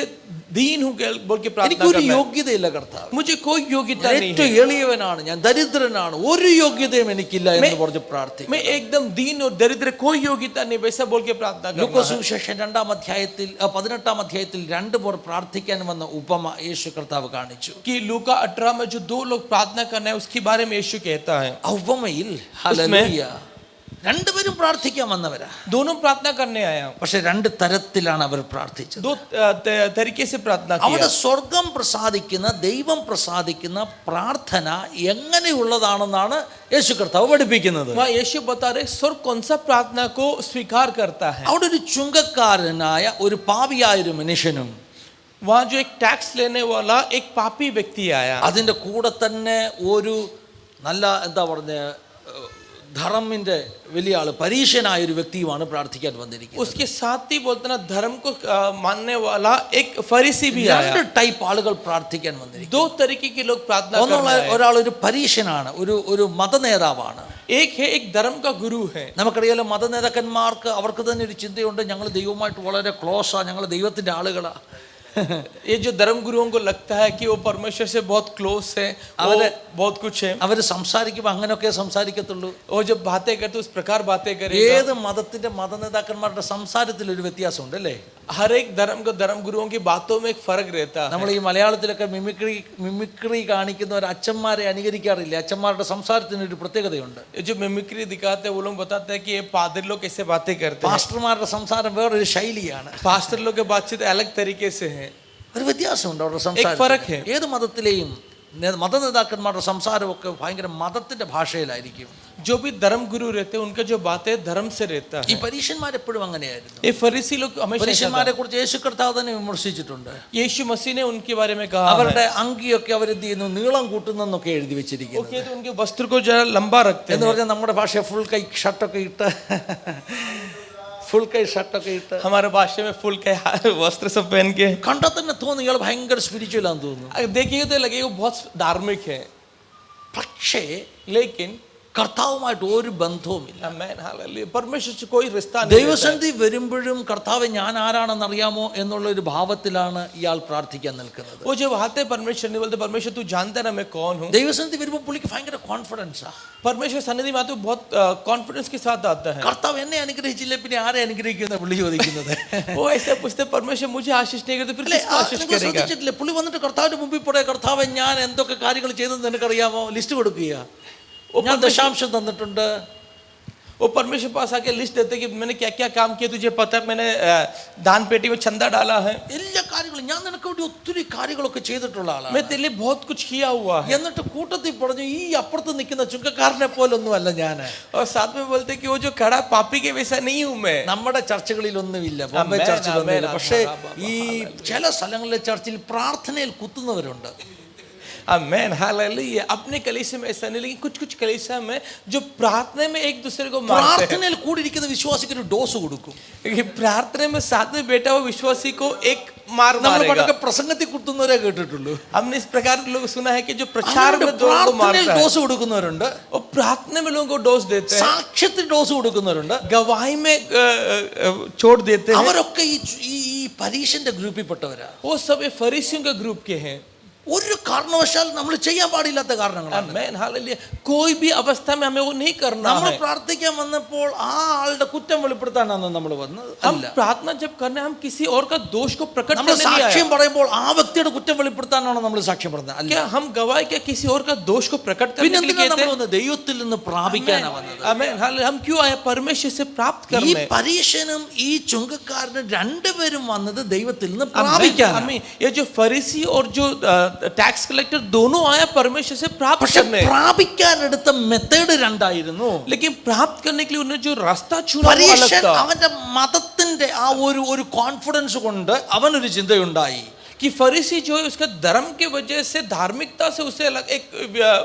दीन हूँ बोल के प्रार्थना എനിക്കൊരു करना है। യോഗ്യതയില്ല കർത്താവ്. मुझे कोई योग्यता नहीं ഏറ്റവും है। എളിയവനാണ് ഞാൻ, ദരിദ്രനാണ്, ഒരു യോഗ്യതയും എനിക്കില്ല എന്ന് പറഞ്ഞ് പ്രാർത്ഥിക്കണം. मैं एकदम दीन और दरिद्र, कोई योग्यता नहीं, वैसा बोल के प्रार्थना करना है। ലൂക്കോസ് സുവിശേഷം 2-ാം അധ്യായത്തിൽ 18-ാം അധ്യായത്തിൽ 2 പേർ പ്രാർത്ഥിക്കാൻ വന്ന ഉപമ യേശു കർത്താവ് കാണിച്ചു. कि लूका 18 में जो 2 लोग प्रार्थना करना है उसके बारे में यीशु कहता है। ആ ഉപമയിൽ ഹല്ലേലൂയ രണ്ടുപേരും പ്രാർത്ഥിക്കാൻ വന്നവരാ. दोनों प्रार्थना करने आया, പക്ഷെ 2 തരത്തിലാണ് അവർ പ്രാർത്ഥിച്ചത്. 2 तरीके से प्रार्थना അവിടെ किया। സ്വർഗം പ്രസാദിക്കുന്ന, ദൈവം പ്രസാദിക്കുന്ന പ്രാർത്ഥന എങ്ങനെയുള്ളതാണെന്നാണ് യേശു കർത്താവ് പഠിപ്പിക്കുന്നത്. वहाँ यीशु बता रहे स्वर्ग कौन सा प्रार्थना को स्वीकार करता है। അവിടെ ഒരു ചുങ്കക്കാരനായ ഒരു പാപിയായ ഒരു മനുഷ്യനും वहाँ जो एक टैक्स लेने वाला एक पापी व्यक्ति आया, അതിൻ്റെ കൂടെ തന്നെ ഒരു നല്ല എന്താ പറഞ്ഞ ധർമ്മിന്റെ വലിയ ആള് പരീശനായ ഒരു വ്യക്തിയുമാണ് പ്രാർത്ഥിക്കാൻ വന്നിരിക്കുന്നത്. उसके साथ ही बोलते ना धर्म को मानने वाला एक फरीसी भी आया। 2 ടൈപ്പ് ആളുകൾ പ്രാർത്ഥിക്കാൻ വന്നിരിക്കുന്നു. 2 तरीके के लोग प्रार्थना कर रहे हैं। ഒരാൾ ഒരു പരീശനാണ്, ഒരു മതനേതാവാണ്. एक है एक धर्म का गुरु है। നമുക്കറിയാലോ മതനേതാക്കന്മാർക്ക് അവർക്ക് തന്നെ ഒരു ചിന്തയുണ്ട്, ഞങ്ങൾ ദൈവവുമായിട്ട് വളരെ ക്ലോസാണ്, ഞങ്ങൾ ദൈവത്തിന്റെ ആളുകളാ. ये जो धर्म गुरुओं को लगता है कि वो परमेश्वर से बहुत क्लोज है, वो बहुत कुछ है। അവർ സംസാരിക്കുമ്പോൾ അങ്ങനെയൊക്കെ സംസാരിക്കത്തുള്ളൂ. वो जब बातें करते उस प्रकार बातें करेगा। ഏത് മതത്തിന്റെ മതനേതാക്കന്മാരുടെ സംസാരത്തിൽ ഒരു വ്യത്യാസമുണ്ട് അല്ലേ? हर एक धर्म को धर्म गुरुओं की बातों में एक फर्क रहता है। നമ്മൾ ഈ മലയാളത്തിലൊക്കെ മിമിക്രി കാണിക്കുന്ന ഒരു അച്ഛന്മാരെ അനുകരിക്കാറില്ല. അച്ഛന്മാരുടെ സംസാരത്തിന് ഒരു പ്രത്യേകതയുണ്ട്. ये जो मिमिक्री दिखाते हैं वो लोग बताते हैं कि ये पादरी लोग कैसे बातें करते हैं। പാസ്റ്റർമാരുടെ സംസാരം വേറൊരു ശൈലിയാണ്. पास्टर लोग की बातचीत अलग तरीके से है। ഒരു വ്യത്യാസമുണ്ട് അവരുടെ एक फर्क है। സംസാരം. ഏത് മതത്തിലെയും മതനേതാക്കന്മാരുടെ സംസാരമൊക്കെ ഭയങ്കര മതത്തിന്റെ ഭാഷയിലായിരിക്കും. जो भी धर्म गुरु रहते हैं उनका जो बातें धर्म से रहता ഈ है। പരീശന്മാരെപ്പോഴും അങ്ങനെയായിരുന്നു. ये फरीसी लोग हमेशा ऐसा പരീശന്മാരെ था। കുറിച്ച് യേശു കർത്താവ് തന്നെ വിമർശിച്ചിട്ടുണ്ട്. यीशु मसीह ने उनके बारे में कहा അവരുടെ है। അങ്കിയൊക്കെ അവരെന്ത് ചെയ്യുന്നു, നീളം കൂട്ടുന്നൊക്കെ എഴുതി वो വെച്ചിരിക്കുന്നു. कहते हैं उनके वस्त्र को जरा लंबा रखते എന്ന് हैं। പറഞ്ഞാൽ നമ്മുടെ ഭാഷ ഫുൾ കൈ ഷർട്ടൊക്കെ ഇട്ട് ഫുൾ കൈ ഷർട്ടൊക്കെ ഇട്ട് हमारे भाषा में फुल के वस्त्र सब पहन के കണ്ടാൽ തന്നെ തോന്നുന്നു ഇയാൾ ഭയങ്കര സ്പിരിച്വൽ ആണെന്ന് തോന്നുന്നു. अगर देखिएगा तो लगेगा वो बहुत धार्मिक है, പക്ഷേ लेकिन കർത്താവുമായിട്ട് ഒരു ബന്ധവുമില്ല. आमीन हालेलुया, परमेश्वर से कोई रिश्ता नहीं रहता है। ദൈവസന്നിധി വരുമ്പോഴും കർത്താവ് ഞാൻ ആരാണെന്ന് അറിയാമോ എന്നുള്ള ഒരു ഭാവത്തിലാണ് ഇയാൾ പ്രാർത്ഥിക്കാൻ നിൽക്കുന്നത്. वो जब आते परमेश्वर नहीं बोलते परमेश्वर तू जानता है ना मैं कौन हूँ। ദൈവസന്നിധി വരുമ്പോൾ പുള്ളിക്ക് ഭയങ്കര കോൺഫിഡൻസാ. परमेश्वर सन्निधि में आते बहुत कॉन्फिडेंस के साथ आता है। കർത്താവ് എന്നെ അനുഗ്രഹിച്ചില്ലേ പിന്നെ ആരെ അനുഗ്രഹിക്കുന്ന പുള്ളി ചോദിക്കുന്നത്. वो ऐसे पूछते परमेश्वर मुझे आशीष नहीं करते फिर അല്ലേ? किसको आशीष നിങ്ങൾ करेगा। ശ്രദ്ധിച്ചിട്ടില്ലേ? പുള്ളി വന്നിട്ട് കർത്താവിന്റെ മുമ്പിൽ പോടെ കർത്താവ് ഞാൻ എന്തൊക്കെ കാര്യങ്ങൾ ചെയ്തെന്ന് നിനക്കറിയാമോ ലിസ്റ്റ് കൊടുക്കുക. ഞാൻ ദശാംശം തന്നിട്ടുണ്ട്. वो परमेश्वर पास आके लिस्ट देते कि मैंने क्या क्या काम किया तुझे पता है, मैंने दान पेटी में चंदा डाला है, എല്ലാ കാര്യങ്ങളും ഞാൻ നിനക്ക് വേണ്ടി ഒത്തിരി കാര്യങ്ങളൊക്കെ ചെയ്തിട്ടുള്ള ആളാണ്. मैं तेरे लिए बहुत कुछ किया हुआ है। എന്നിട്ട് കൂട്ടത്തിൽ പറഞ്ഞു ഈ അപ്പുറത്ത് നിൽക്കുന്ന ചുങ്കക്കാരനെ പോലൊന്നും അല്ല ഞാൻ. और साथ में बोलते कि वो जो खड़ा पापी के वैसा नहीं हूं मैं। നമ്മുടെ ചർച്ചകളിലൊന്നുമില്ല, ബോംബെ അമേൻ, ചർച്ചിലൊന്നുമില്ല. അമേൻ, പക്ഷേ അമേൻ, ഈ ചില സ്ഥലങ്ങളിലെ ചർച്ചിൽ പ്രാർത്ഥനയിൽ കുത്തുന്നവരുണ്ട്. आमीन हालेलुया। अपने कलीसिया में ऐसा नहीं, लेकिन कुछ कुछ कलीसिया में जो प्रार्थना में एक दूसरे को मारते हैं। പ്രാർത്ഥനയിൽ കൂടിയിരിക്കുന്ന വിശ്വാസിക്ക് ഒരു ഡോസ് കൊടുക്കും. प्रार्थना में साथ में बैठा हुआ विश्वासी को एक मार നമ്മൾ मारेगा। പണ്ടൊക്കെ പ്രസംഗത്തിൽ കുത്തുന്നവരെ കേട്ടിട്ടുള്ളൂ. हमने इस प्रकार लोग सुना है कि जो प्रचार में लोगों को പ്രാർത്ഥനയിൽ मारता है ഡോസ് കൊടുക്കുന്നവരുണ്ട്, और प्रार्थना में लोगों को डोज देते हैं, സാക്ഷ്യത്തിൽ ഡോസ് കൊടുക്കുന്നവരുണ്ട്. गवाही में छोड़ देते हैं। അവരൊക്കെ ഈ പരീക്ഷന്റെ ഗ്രൂപ്പിൽപ്പെട്ടവരാ. वो सब ये फरीसियों के ग्रुप के हैं। ഒരു കാരണവശാൽ നമ്മൾ ചെയ്യാൻ പാടില്ലാത്ത കാരണങ്ങളാണ്. आमीन हालेलुया। कोई भी अवस्था में हमें वो नहीं करना നമ്മൾ है। പ്രാർത്ഥിക്കാൻ വന്നപ്പോൾ ആ ആളുടെ കുറ്റം വെളിപ്പെടുത്താനാണ് നമ്മൾ വന്നത്. हम അല്ല, प्रार्थना जब करने हम किसी और का दोष को प्रकट നമ്മൾ करने नहीं സാക്ഷ്യം आए। പറയുമ്പോൾ ആ വ്യക്തിയുടെ കുറ്റം വെളിപ്പെടുത്താനാണ് നമ്മൾ സാക്ഷ്യം പറയുന്നത്. അല്ല, क्या हम गवाही क्या किसी और का दोष को प्रकट करने പിന്നെ के लिए എന്തിനാ कहते നമ്മൾ हैं? വന്നത്? ദൈവത്തിൽ നിന്ന് പ്രാപിക്കാനാണ് വന്നത്. आमीन हालेलुया। हम क्यों आए? परमेश्वर से प्राप्त ഈ करने। പരീക്ഷനും ഈ ചുങ്കക്കാരനും രണ്ടുപേരും വന്നത് ദൈവത്തിൽ നിന്ന് आमीन പ്രാപിക്കാനാണ്. आमीन। ये जो फरीसी और जो टैक्स कलेक्टर दोनों आया परमेश्वर से प्राप्त പക്ഷെ करने, പ്രാപിക്കാൻ എടുത്ത മെത്തേഡ് രണ്ടായിരുന്നു. लेकिन प्राप्त करने के लिए उन्हें जो रास्ता चुना वो अलग പരീക്ഷൻ था। അവന്റെ മതത്തിന്റെ ആ ഒരു കോൺഫിഡൻസ് കൊണ്ട് അവനൊരു ചിന്തയുണ്ടായി. कि फरीसी जो है उसका धर्म के वजह से धार्मिकता से उसे अलग एक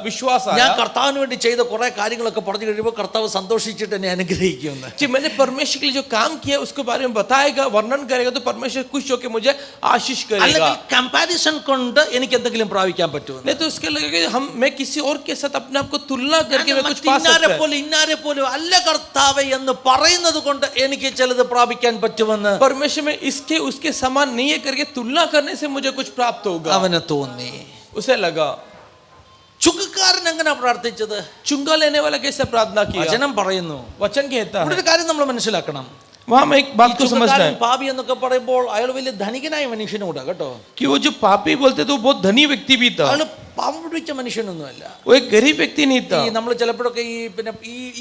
विश्वास ഞാൻ आया കർത്താവിന് വേണ്ടി ചെയ്ത കുറെ കാര്യങ്ങളൊക്കെ പറഞ്ഞു കഴിയുമ്പോൾ കർത്താവ് സന്തോഷിച്ചിട്ട് എന്നെ അനുഗ്രഹിക്കുമെന്ന്. कि मैंने परमेश्वर के लिए जो काम किया उसके बारे में बताएगा, वर्णन करेगा, तो परमेश्वर खुश होकर मुझे आशीष करेगा। അല്ലെങ്കിൽ കമ്പാരിസൺ കൊണ്ട് എനിക്ക് എന്തെങ്കിലും പ്രാപിക്കാൻ പറ്റുമെന്ന്. नहीं तो उसके लगेगा कि मैं किसी और के साथ अपने आप को तुलना करके मैं कुछ पा ഇന്നാരെ सकता പോലെ ഇന്നാരെ പോലും അല്ല കർത്താവേ എന്ന് പറയുന്നത് കൊണ്ട് എനിക്ക് ചിലത് പ്രാപിക്കാൻ പറ്റുമെന്ന് परमेश्वर में इसके उसके समान नहीं है करके तुलना करने से मुझे कुछ प्राप्त होगा। അവന് തോന്നി. उसे लगा। ചുങ്കക്കാരൻ എങ്ങനെ പ്രാർത്ഥിച്ചത്? चुंगा लेने वाला कैसे प्रार्थना किया? വചനം പറയുന്നു. वचन कहता ഇവിടെ है, ഒരു കാര്യം നമ്മൾ മനസ്സിലാക്കണം. वहां में एक बात को समझना ചുങ്കക്കാരൻ है പാപി എന്നൊക്കെ പറയുമ്പോൾ അയാൾ വലിയ ധനികനായ മനുഷ്യനും കൂടാ കേട്ടോ. कि वो जो पापी बोलते थे वो बहुत धनी व्यक्ति भी था, അയാൾ പാവം പിടിച്ച മനുഷ്യനൊന്നുമല്ല. वो एक गरीब व्यक्ति नहीं था। ഈ നമ്മൾ ചിലപ്പോഴൊക്കെ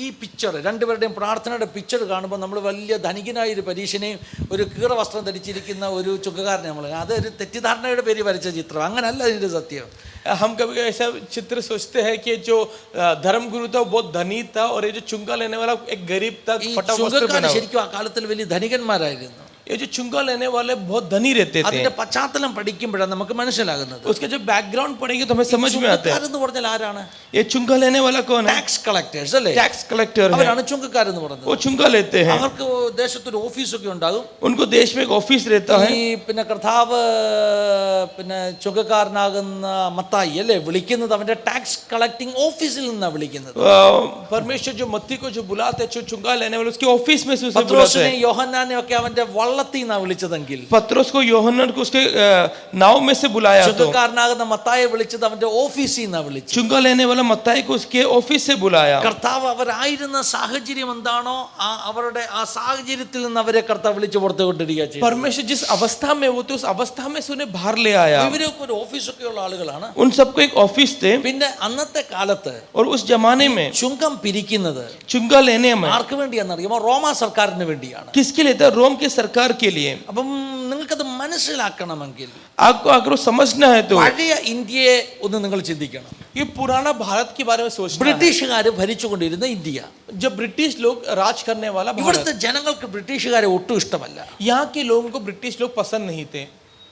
ഈ പിക്ചർ രണ്ടുപേരുടെയും പ്രാർത്ഥനയുടെ പിക്ചർ കാണുമ്പോൾ നമ്മൾ വലിയ ധനികനായ ഒരു പരീക്ഷനെയും ഒരു കീറ വസ്ത്രം ധരിച്ചിരിക്കുന്ന ഒരു ചുങ്കക്കാരനെ നമ്മൾ അതൊരു തെറ്റിദ്ധാരണയുടെ പേര് വരച്ച ചിത്രം. അങ്ങനല്ല ഇതിന്റെ സത്യം. हम कभी ऐसा चित्र सोचते हैं कि जो धर्म गुरु था वो बहुत धनी था और ये जो चुंगा लेने वाला एक गरीब था, ഈ फटा वस्त्र ചുങ്കക്കാർ पहना हुआ। ശരിക്കും ആ കാലത്തിൽ വലിയ ധനികന്മാരായിരുന്നു. ये जो चुंगा लेने वाले बहुत धनी रहते थे। അതിന്റെ പശ്ചാത്തലം പഠിക്കുമ്പോഴാണ് നമുക്ക് മനസ്സിലാകുന്നത്. उसके जो बैकग्राउंड पढ़ेंगे तो हमें समझ में आता है ചുങ്കക്കാരെന്ന് പറഞ്ഞാൽ ആരാണ്? ये चुंगा लेने वाला कौन है? ടാക്സ് കളക്ടേഴ്സ് അല്ലേ? टैक्स कलेक्टर है, അവരാണ് ചുങ്കക്കാരെന്ന് പറഞ്ഞത്. वो चुंगा लेते हैं। അവർക്ക് ദേശത്തൊരു ഓഫീസൊക്കെ ഉണ്ടാകും. उनको देश में एक ऑफिस रहता है। ഈ പിന്നെ കർത്താവ് പിന്നെ ചുങ്കക്കാരനാകുന്ന മത്തായി അല്ലേ വിളിക്കുന്നത് അവന്റെ ടാക്സ് കളക്ടിങ് ഓഫീസിൽ നിന്നാണ് വിളിക്കുന്നത്. परमेश्वर जो मत्ती को जो बुलाते हैं, जो चुंगा लेने वाले उसके ऑफिस में से उसे बुलाते പത്രോസിനെ हैं। യോഹന്നാനെ ഒക്കെ അവന്റെ വള്ളത്തിൽ നിന്നാണ് വിളിച്ചതെങ്കിൽ पत्रोस को യോഹന്നാൻ को उसके नाव में से बुलाया, तो ചുങ്കക്കാരനാകുന്ന മത്തായെ വിളിച്ചത് അവന്റെ ഓഫീസിൽ നിന്നാണ് വിളിച്ചത്. चुंगा लेने वाला मत्ताई को उसके ऑफिस से बुलाया। കർത്താവ് അവരായിരുന്ന സാഹചര്യം എന്താണോ അവരുടെ ആ സാഹചര്യത്തിൽ നിന്ന് അവരെ കർത്താവ് വിളിച്ചു പുറത്തു കൊണ്ടിരിക്കുക ചെയ്തു. परमेश्वर जिस अवस्था में वो तो उस अवस्था में से उन्हें बाहर ले आया। ഇവരൊക്കെ ഒരു ഓഫീസൊക്കെ ഉള്ള ആളുകളാണ്. उन सबको एक ऑफिस थे। പിന്നെ അന്നത്തെ കാലത്ത് और उस जमाने में ചുങ്കം പിരിക്കുന്നത് चुंगा लेने में ആർക്ക് വേണ്ടിയാണെന്നറിയാമോ? റോമാ സർക്കാരിന് വേണ്ടിയാണ്. किसके लिए था? रोम के सरकार के लिए। അപ്പം നിങ്ങൾക്കത് മനസ്സിലാക്കണമെങ്കിൽ आपको अगर वो समझना है तो പഴയ ഇന്ത്യയെ ഒന്ന് നിങ്ങൾ ചിന്തിക്കണം. ये पुराना भारत के बारे में सोचना है। ബ്രിട്ടീഷുകാർ ഭരിച്ചുകൊണ്ടിരുന്ന ഇന്ത്യ. जब ब्रिटिश लोग राज करने वाला भारत, ഇവിടുത്തെ ജനങ്ങൾക്ക് ബ്രിട്ടീഷുകാരെ ഒട്ടും ഇഷ്ടമല്ല. यहाँ के लोगों को ब्रिटिश लोग पसंद नहीं थे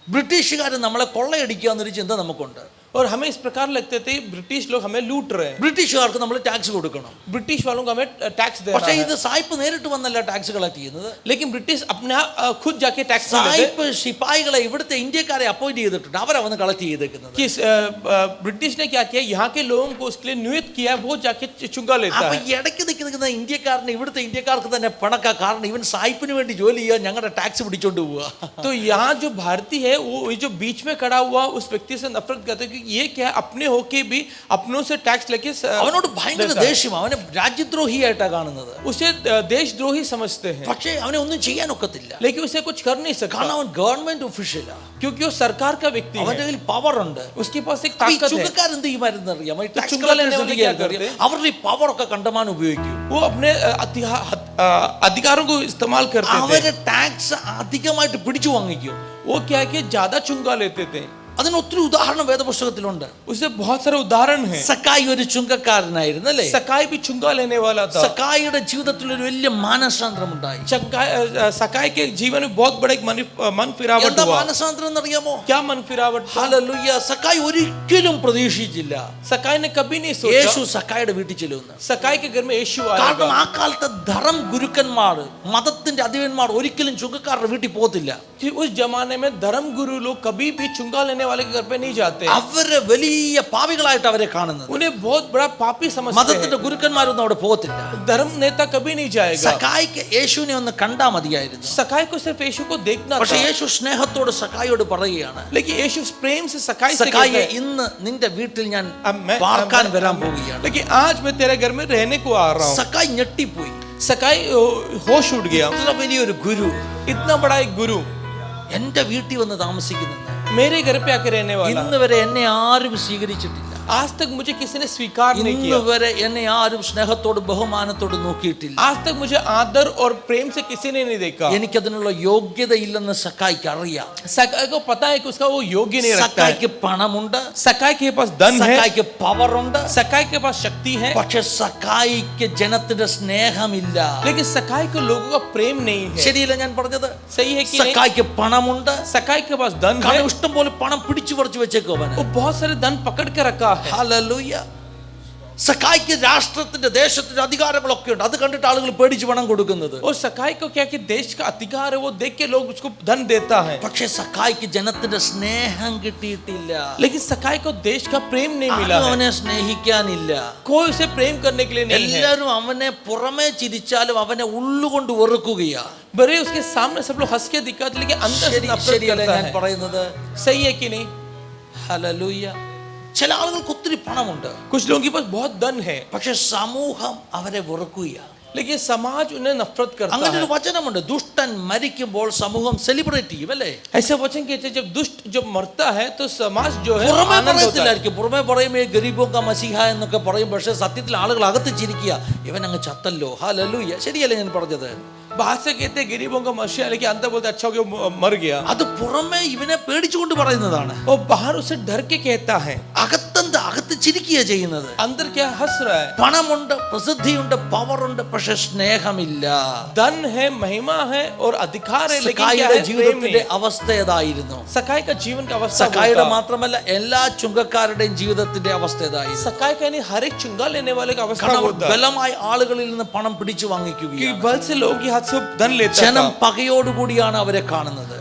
ബ്രിട്ടീഷുകാർ നമ്മളെ കൊള്ളയടിക്കുക എന്നൊരു ചിന്ത നമുക്കുണ്ട്. और हमें इस प्रकार लगते थे ब्रिटिश लोग हमें लूट रहे हैं, ബ്രിട്ടീഷുകാർക്ക് നമ്മൾ ടാക്സ് കൊടുക്കണം. ब्रिटिश वालों को हमें टैक्स देना പക്ഷേ है। ഇത് സായിപ്പ് നേരിട്ട് വന്നല്ല ടാക്സ് കളക്ട് ചെയ്യുന്നത്. लेकिन ब्रिटिश अपने खुद जाके टैक्स नहीं लेते। സായിപ്പ് ശിപ്പായികളെ ഇവിടുത്തെ ഇന്ത്യക്കാരെ അപ്പോയിന്റ് ചെയ്തിട്ടുണ്ട്. അവരവന്ന് കളക്ട് ചെയ്തേക്കുന്നത്. कि ब्रिटिश ने क्या किया, यहाँ के लोगों को उसके लिए नियुक्त किया, वो जाके चुंगा लेता അപ്പൊ है। ഈ ഇടയ്ക്ക് നിൽക്കുന്ന ഇന്ത്യക്കാരന് ഇവിടുത്തെ ഇന്ത്യക്കാർക്ക് തന്നെ പണക്കാ. കാരണം ഇവൻ സായിപ്പിന് വേണ്ടി ജോലി ചെയ്യാൻ ഞങ്ങളുടെ ടാക്സ് പിടിച്ചോണ്ട് പോവുക. तो यहाँ जो भारतीय है वो जो बीच में खड़ा हुआ उस व्यक्ति से नफरत करते हैं, क्योंकि ये क्या है, अपने होके भी अपनों से टैक्स लेके അവനോട് ഭയങ്കര ദേഷ്യം. അവനെ രാജ്യദ്രോഹിയായിട്ടാണ് കാണുന്നത്. उसे देशद्रोही समझते हैं, പക്ഷേ അവനെ ഒന്നും ചെയ്യാനൊക്കത്തില്ല. लेकिन उसे कुछ कर नहीं सकता കാരണം അവൻ ഗവൺമെന്റ് ഒഫീഷ്യലാ. क्योंकि वो सरकार का व्यक्ति അവന്റെ है, കയ്യിൽ പവർ ഉണ്ട്. उसके पास एक ഈ ताकत है। ചുങ്കക്കാരെന്ത് ചെയ്യുമായിരുന്നു അറിയാമോ? ഈ ടാക്സ് ചുങ്ക ലേനെ വാലെ ക്യാ കളക്ടേഴ്സ് करते? അവരുടെ ഈ പവർ ഒക്കെ കണ്ടമാനം ഉപയോഗിക്കും. वो अपने अधिकारों को इस्तेमाल करते थे। അവര് ടാക്സ് അധികമായിട്ട് പിടിച്ചു വാങ്ങിക്കും. वो क्या है कि ज्यादा चुंगा लेते थे। അതിന് ഒത്തിരി ഉദാഹരണം വേദപുസ്തകത്തിലുണ്ട്. उससे बहुत सारे उदाहरण हैं. സക്കായി ഒരു ചുങ്കക്കാരനായിരുന്നു അല്ലേ? सकाई भी चुंगा लेने वाला था. സക്കായിയുടെ ജീവിതത്തിൽ ഒരു വലിയ മാനസാന്തരം ഉണ്ടായി. सकाई के जीवन में बहुत बड़ा एक मन फिरावट എന്താ हुआ. മാനസാന്തരം എന്നറിയാമോ? क्या मन फिरावट था? ഹല്ലേലൂയ. സക്കായി ഒരിക്കലും പ്രതീക്ഷിച്ചില്ല सकाई ने कभी नहीं सोचा യേശു സക്കായിയുടെ വീട്ടിൽ ചെല്ലുമെന്ന്. सकाई के घर में यीशु കാരണം आएगा. ആ കാലത്തെ ധർമ്മ ഗുരുക്കന്മാർ, മതത്തിന്റെ അധിപന്മാർ ഒരിക്കലും ചുങ്കക്കാരുടെ വീട്ടിൽ പോകത്തില്ല. कि उस जमाने में धर्म गुरु लोग कभी भी चुंगा लेने वाले के घर पे नहीं जाते. അവരെ വലിയ പാപികളായിട്ട് അവരെ കാണുന്നത്. उन्हें बहुत बड़ा पापी समझते മതത്തിന്റെ ഗുരുക്കന്മാരൊന്നും അവിടെ പോകത്തില്ല. हैं. धर्म नेता कभी नहीं जाएगा. സക്കായിക്ക് യേശുവിനെ ഒന്ന് കണ്ടാ മതിയായിരുന്നു. सकाई को सिर्फ यीशु को देखना പക്ഷെ था. യേശു സ്നേഹത്തോട് സക്കായിയോട് പറയുകയാണ്, लेकिन यीशु प्रेम से सकाई से സക്കായി कहता है, ഇന്ന് നിന്റെ വീട്ടിൽ ഞാൻ अब मैं പാർക്കാൻ വരാൻ പോവുകയാണ്. लेकिन आज मैं तेरे घर में रहने को आ रहा हूँ. സക്കായി ഞെട്ടിപ്പോയി. सकाई होश उड़ गया. ഇത്ര വലിയൊരു ഗുരു इतना बड़ा एक गुरु എന്റെ വീട്ടിൽ വന്ന് താമസിക്കുന്നു. मेरे घर पे आकर रहने वाला. ഇന്ന് വരെ എന്നെ ആരും സ്വീകരിച്ചിട്ടില്ല. आज तक मुझे किसी ने स्वीकार नहीं ഇന്ന് किया. വരെ എന്നെ ആരും സ്നേഹത്തോടും ബഹുമാനത്തോടും നോക്കിയിട്ടില്ല. आज तक मुझे आदर और प्रेम से किसी ने नहीं देखा. എനിക്കതിനുള്ള യോഗ്യതയില്ലെന്ന് സക്കായിക്ക് അറിയാം. सकाई को पता है कि उसका वो योग्य नहीं रखता है. സക്കായിക്ക് പണമുണ്ട്, सकाई के पास धन है, സക്കായിക്ക് പവറുണ്ട്, सकाई के पास शक्ति है, പക്ഷെ സക്കായിക്ക് ജനത്തിന്റെ സ്നേഹമില്ല. लेकिन सकाई को लोगों का प्रेम नहीं है. ശരിയല്ല ഞാൻ പറഞ്ഞത്? सही है कि नहीं? സക്കായിക്ക് പണമുണ്ട്, सकाई के पास धन है, കാരണം ഇഷ്ടം പോലെ പണം പിടിച്ചു പറിച്ചു വെച്ചേക്കോ അവന്. वो बहुत सारे धन पकड़ के रखा है. ഹല്ലേലൂയ. സക്കായിക്ക് രാഷ്ട്രത്തിന്റെ ദേശത്തിന്റെ അധികാരങ്ങളൊക്കെ ഉണ്ട്. അത് കണ്ടിട്ട് ആളുകൾ പേടിച്ച് പണം കൊടുക്കുന്നത്. और सकाई को क्या कि देश का अधिकार है, वो देख के लोग उसको धन देता है. പക്ഷെ സക്കായിക്ക് ജനത്തിന്റെ സ്നേഹം കിട്ടിയിട്ടില്ല. लेकिन सकाई को देश का प्रेम नहीं मिला ആരും है. അവനെ സ്നേഹിക്കാനില്ല. कोई उसे प्रेम करने के लिए नहीं है. എല്ലാവരും അവനെ പുറമേ ചിരിച്ചാലും അവനെ ഉള്ളുകൊണ്ട് വെറുക്കുകയാ. बड़े उसके सामने सब लोग हंस के दिखाते, लेकिन अंदर से नफरत ശരിയല്ല करता ഞാൻ है. പറയുന്നത്? सही है कि नहीं? ഹല്ലേലൂയ. ചില ആളുകൾക്ക് ഒത്തിരി പണമുണ്ട്, कुछ लोगों के पास बहुत धन है, പക്ഷെ സമൂഹം അവരെ വെറുക്കുകയാ. लेकिन समाज उन्हें नफरत करता അങ്ങനെ है. ഒരു വചനമുണ്ട്, ദുഷ്ടൻ മരിക്കുമ്പോൾ സമൂഹം സെലിബ്രേറ്റ് ചെയ്യും അല്ലേ? ऐसे वचन कहते हैं, जब दुष्ट जब मरता है तो समाज जो है പുറമേ आनंद होता है. പറയത്തില്ലായിരിക്കും. പുറമേ പറയും ഈ ഗരീബോങ്ക മസിഹ എന്നൊക്കെ പറയും, പക്ഷെ സത്യത്തിൽ ആളുകൾ അകത്ത് ചിരിക്കുക, ഇവൻ അങ്ങ് ചത്തല്ലോ. ഹല്ലേലൂയ. ശരിയല്ലേ ഞാൻ പറഞ്ഞത്? बाहर से कहते हैं गरीबों का मसीहा, लेकिन अंदर बोलते अच्छा हो गया, मर गया. അത് പുറമേ ഇവനെ പേടിച്ചുകൊണ്ട് പറയുന്നതാണ്. और बाहर उसे डर के कहता है, അകത്തെന്ത്? അകത്ത് ചിരിക്കുക ചെയ്യുന്നത്. अंदर क्या हंस रहा है. പണമുണ്ട്, പ്രസിദ്ധിയുണ്ട്, പവറുണ്ട്, പക്ഷെ സ്നേഹമില്ല. धन है, महिमा है और अधिकार है, लेकिन क्या സക്കായിയുടെ है? प्रेम ജീവിതത്തിന്റെ नहीं. അവസ്ഥ ഏതായിരുന്നു? सकाई का जीवन का अवस्था സക്കായിയുടെ होता. മാത്രമല്ല എല്ലാ ചുങ്കക്കാരുടെയും ജീവിതത്തിന്റെ അവസ്ഥ ഏതായിരുന്നു? सकाई का नहीं, हर एक चुंगा लेने वाले का अवस्था കാരണം होता है. ബലമായ ആളുകളിൽ നിന്ന് പണം പിടിച്ചു कि വാങ്ങിക്കുകയാണ്. बल से लोगों के हाथ से धन लेता ജനം था. പകയോടുകൂടിയാണ് അവരെ കാണുന്നത്.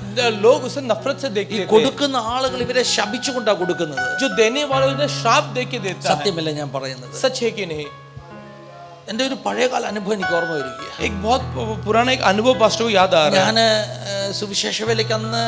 लोग उसे नफरत से देखते थे. കൊടുക്കുന്ന ആളുകൾ ഇവരെ ശപിച്ചുകൊണ്ടാ കൊടുക്കുന്നത്. जो देने वाले उन्हें श्राप दे के देता है. സത്യമല്ല ഞാൻ പറയുന്നത്? सच है कि नहीं? എൻ്റെ ഒരു പഴയകാല അനുഭവം എനിക്ക് ഓർമ്മ വരികയാണ്. एक बहुत पुराना एक अनुभव पास्टर को याद आ रहा है. ഞാൻ സുവിശേഷ വേലയ്ക്ക് അന്ന്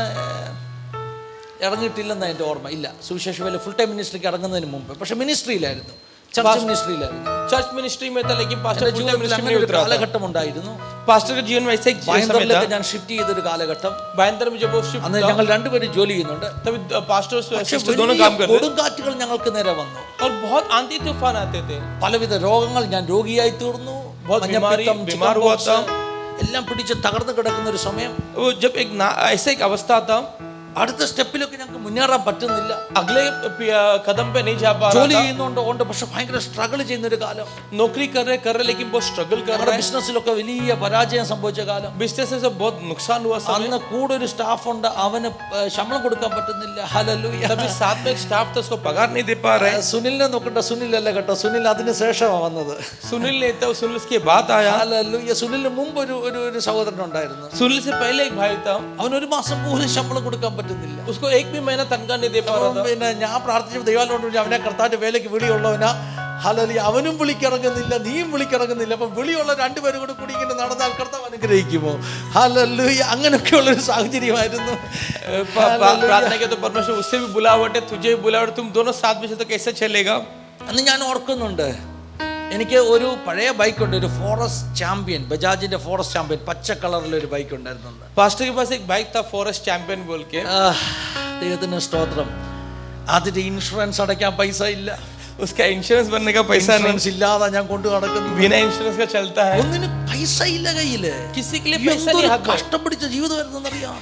ഇറങ്ങിയിട്ടില്ലെന്ന് എൻ്റെ ഓർമ്മ ഇല്ല. സുവിശേഷ വേല ഫുൾ ടൈം മിനിസ്ട്രിക്ക് ഇറങ്ങുന്നതിന് മുമ്പ്, പക്ഷെ മിനിസ്ട്രിയിലായിരുന്നു, ചർച്ച് മിനിസ്ട്രിയിലായിരുന്നു. चर्च मिनिस्ट्री में था, लेकिन पास्टर എൻ്റെ फुल टाइम ജീവിതത്തിൽ मिनिस्ट्री അങ്ങനെ में ഒരു उतरा था. കാലഘട്ടം ഉണ്ടായിരുന്നു. पास्टर के जीवन में ऐसा एक समय था. ഭയങ്കരത്തിലേക്ക് ഞാൻ ഷിഫ്റ്റ് ചെയ്തൊരു കാലഘട്ടം. भयंतर में जब वो शिफ्ट അന്ന് था, ഞങ്ങൾ രണ്ടുപേരും ജോലി ചെയ്യുന്നുണ്ട്. तभी पास्टर और പക്ഷെ सिस्टर दोनों വലിയ काम कर रहे थे. കൊടുങ്കാറ്റുകൾ ഞങ്ങൾക്ക് നേരെ വന്നു. और बहुत आंधी तूफान आते थे. പലവിധ രോഗങ്ങൾ, ഞാൻ രോഗിയായി തീർന്നു. बहुत മഞ്ഞപ്പിത്തം, बीमार ചിക്കൻ हुआ പോക്സ് था. എല്ലാം പിടിച്ച് തകർന്നു കിടക്കുന്ന ഒരു സമയം. वो जब एक ऐसा एक अवस्था था, അടുത്ത സ്റ്റെപ്പിലൊക്കെ ഞങ്ങൾക്ക് മുന്നേറാൻ പറ്റുന്നില്ല. अगले कदम पे नहीं जा पा रहा ജോലി था. ചെയ്യുന്നുണ്ട്, പക്ഷെ ഭയങ്കര സ്ട്രഗിൾ ചെയ്യുന്ന ഒരു കാലം. नौकरी कर रहे लेकिन बहुत स्ट्रगल कर ഞങ്ങളുടെ रहे हैं. ബിസിനസ്സിലൊക്കെ വലിയ പരാജയം സംഭവിച്ച കാലം. बिजनेस से बहुत नुकसान हुआ समय. അന്ന് കൂടെ ഒരു സ്റ്റാഫ് ഉണ്ട്, അവന് ശമ്പളം കൊടുക്കാൻ പറ്റുന്നില്ല. ഹല്ലേലൂയ. तभी साथ में एक स्टाफ था, उसको पगार नहीं दे पा रहे. സുനിലിനെ നോക്കണ്ട, സുനിലല്ല കേട്ടോ, സുനിൽ അതിന് ശേഷമാണ് വന്നത്. सुनील ने था, सुनील उसके बाद आया. ഹല്ലേലൂയ. സുനിലിന് മുമ്പ് ഒരു സഹോദരൻ ഉണ്ടായിരുന്നു. सुनील से पहले एक भाई था, അവന് ഒരു മാസം പോലും ശമ്പളം കൊടുക്കാൻ പറ്റുന്നില്ല. उसको एक भी महीना तनख्वाह नहीं दे पा रहा था. പിന്നെ ഞാൻ പ്രാർത്ഥിച്ച ദൈവാലോണ്ട് അവനെ കർത്താവിന്റെ വേലയ്ക്ക് വിളിയുള്ളവനാ. ഹല്ലേലൂയ. അവനും വിളിക്കിറങ്ങുന്നില്ല, നീയും വിളിക്കിറങ്ങുന്നില്ല. അപ്പൊ വിളിയുള്ള രണ്ടുപേരും കൂടി ഇങ്ങനെ നടന്നാൽ കർത്താവ് അനുഗ്രഹിക്കുമോ? ഹല്ലേലൂയ. അങ്ങനെയൊക്കെയുള്ള ഒരു സാഹചര്യമായിരുന്നു. प्रार्थना किया तो परमेश्वर उससे भी बुलावट है, तुझे भी बुलावट, तुम दोनों साथ में से तो कैसे चलेगा? അന്ന് ഞാൻ ഓർക്കുന്നുണ്ട്, എനിക്ക് ഒരു പഴയ ബൈക്കുണ്ട്, ഒരു ഫോറസ്റ്റ് ചാമ്പ്യൻ, ബജാജിന്റെ ഫോറസ്റ്റ് ചാമ്പ്യൻ, പച്ച കളറിലൊരു ബൈക്ക് ഉണ്ടായിരുന്നു. पास्टर के पास एक बाइक था, फॉरेस्ट चैंपियन बोल के. ദൈവത്തിന് സ്തോത്രം. അതിന്റെ ഇൻഷുറൻസ് അടയ്ക്കാൻ പൈസ ഇല്ല. उसका इंश्योरेंस बनने का पैसा नहीं, ഇൻഷുറൻസ് ഇല്ലാതെ ഞാൻ കൊണ്ടു നടക്കുന്നു. बिना इंश्योरेंस का चलता है. ഒന്നിനും പൈസ ഇല്ല കയ്യില്. किसी के लिए पैसा नहीं हाथ में. കഷ്ടം പിടിച്ച ജീവിതമായിരുന്നറിയാം.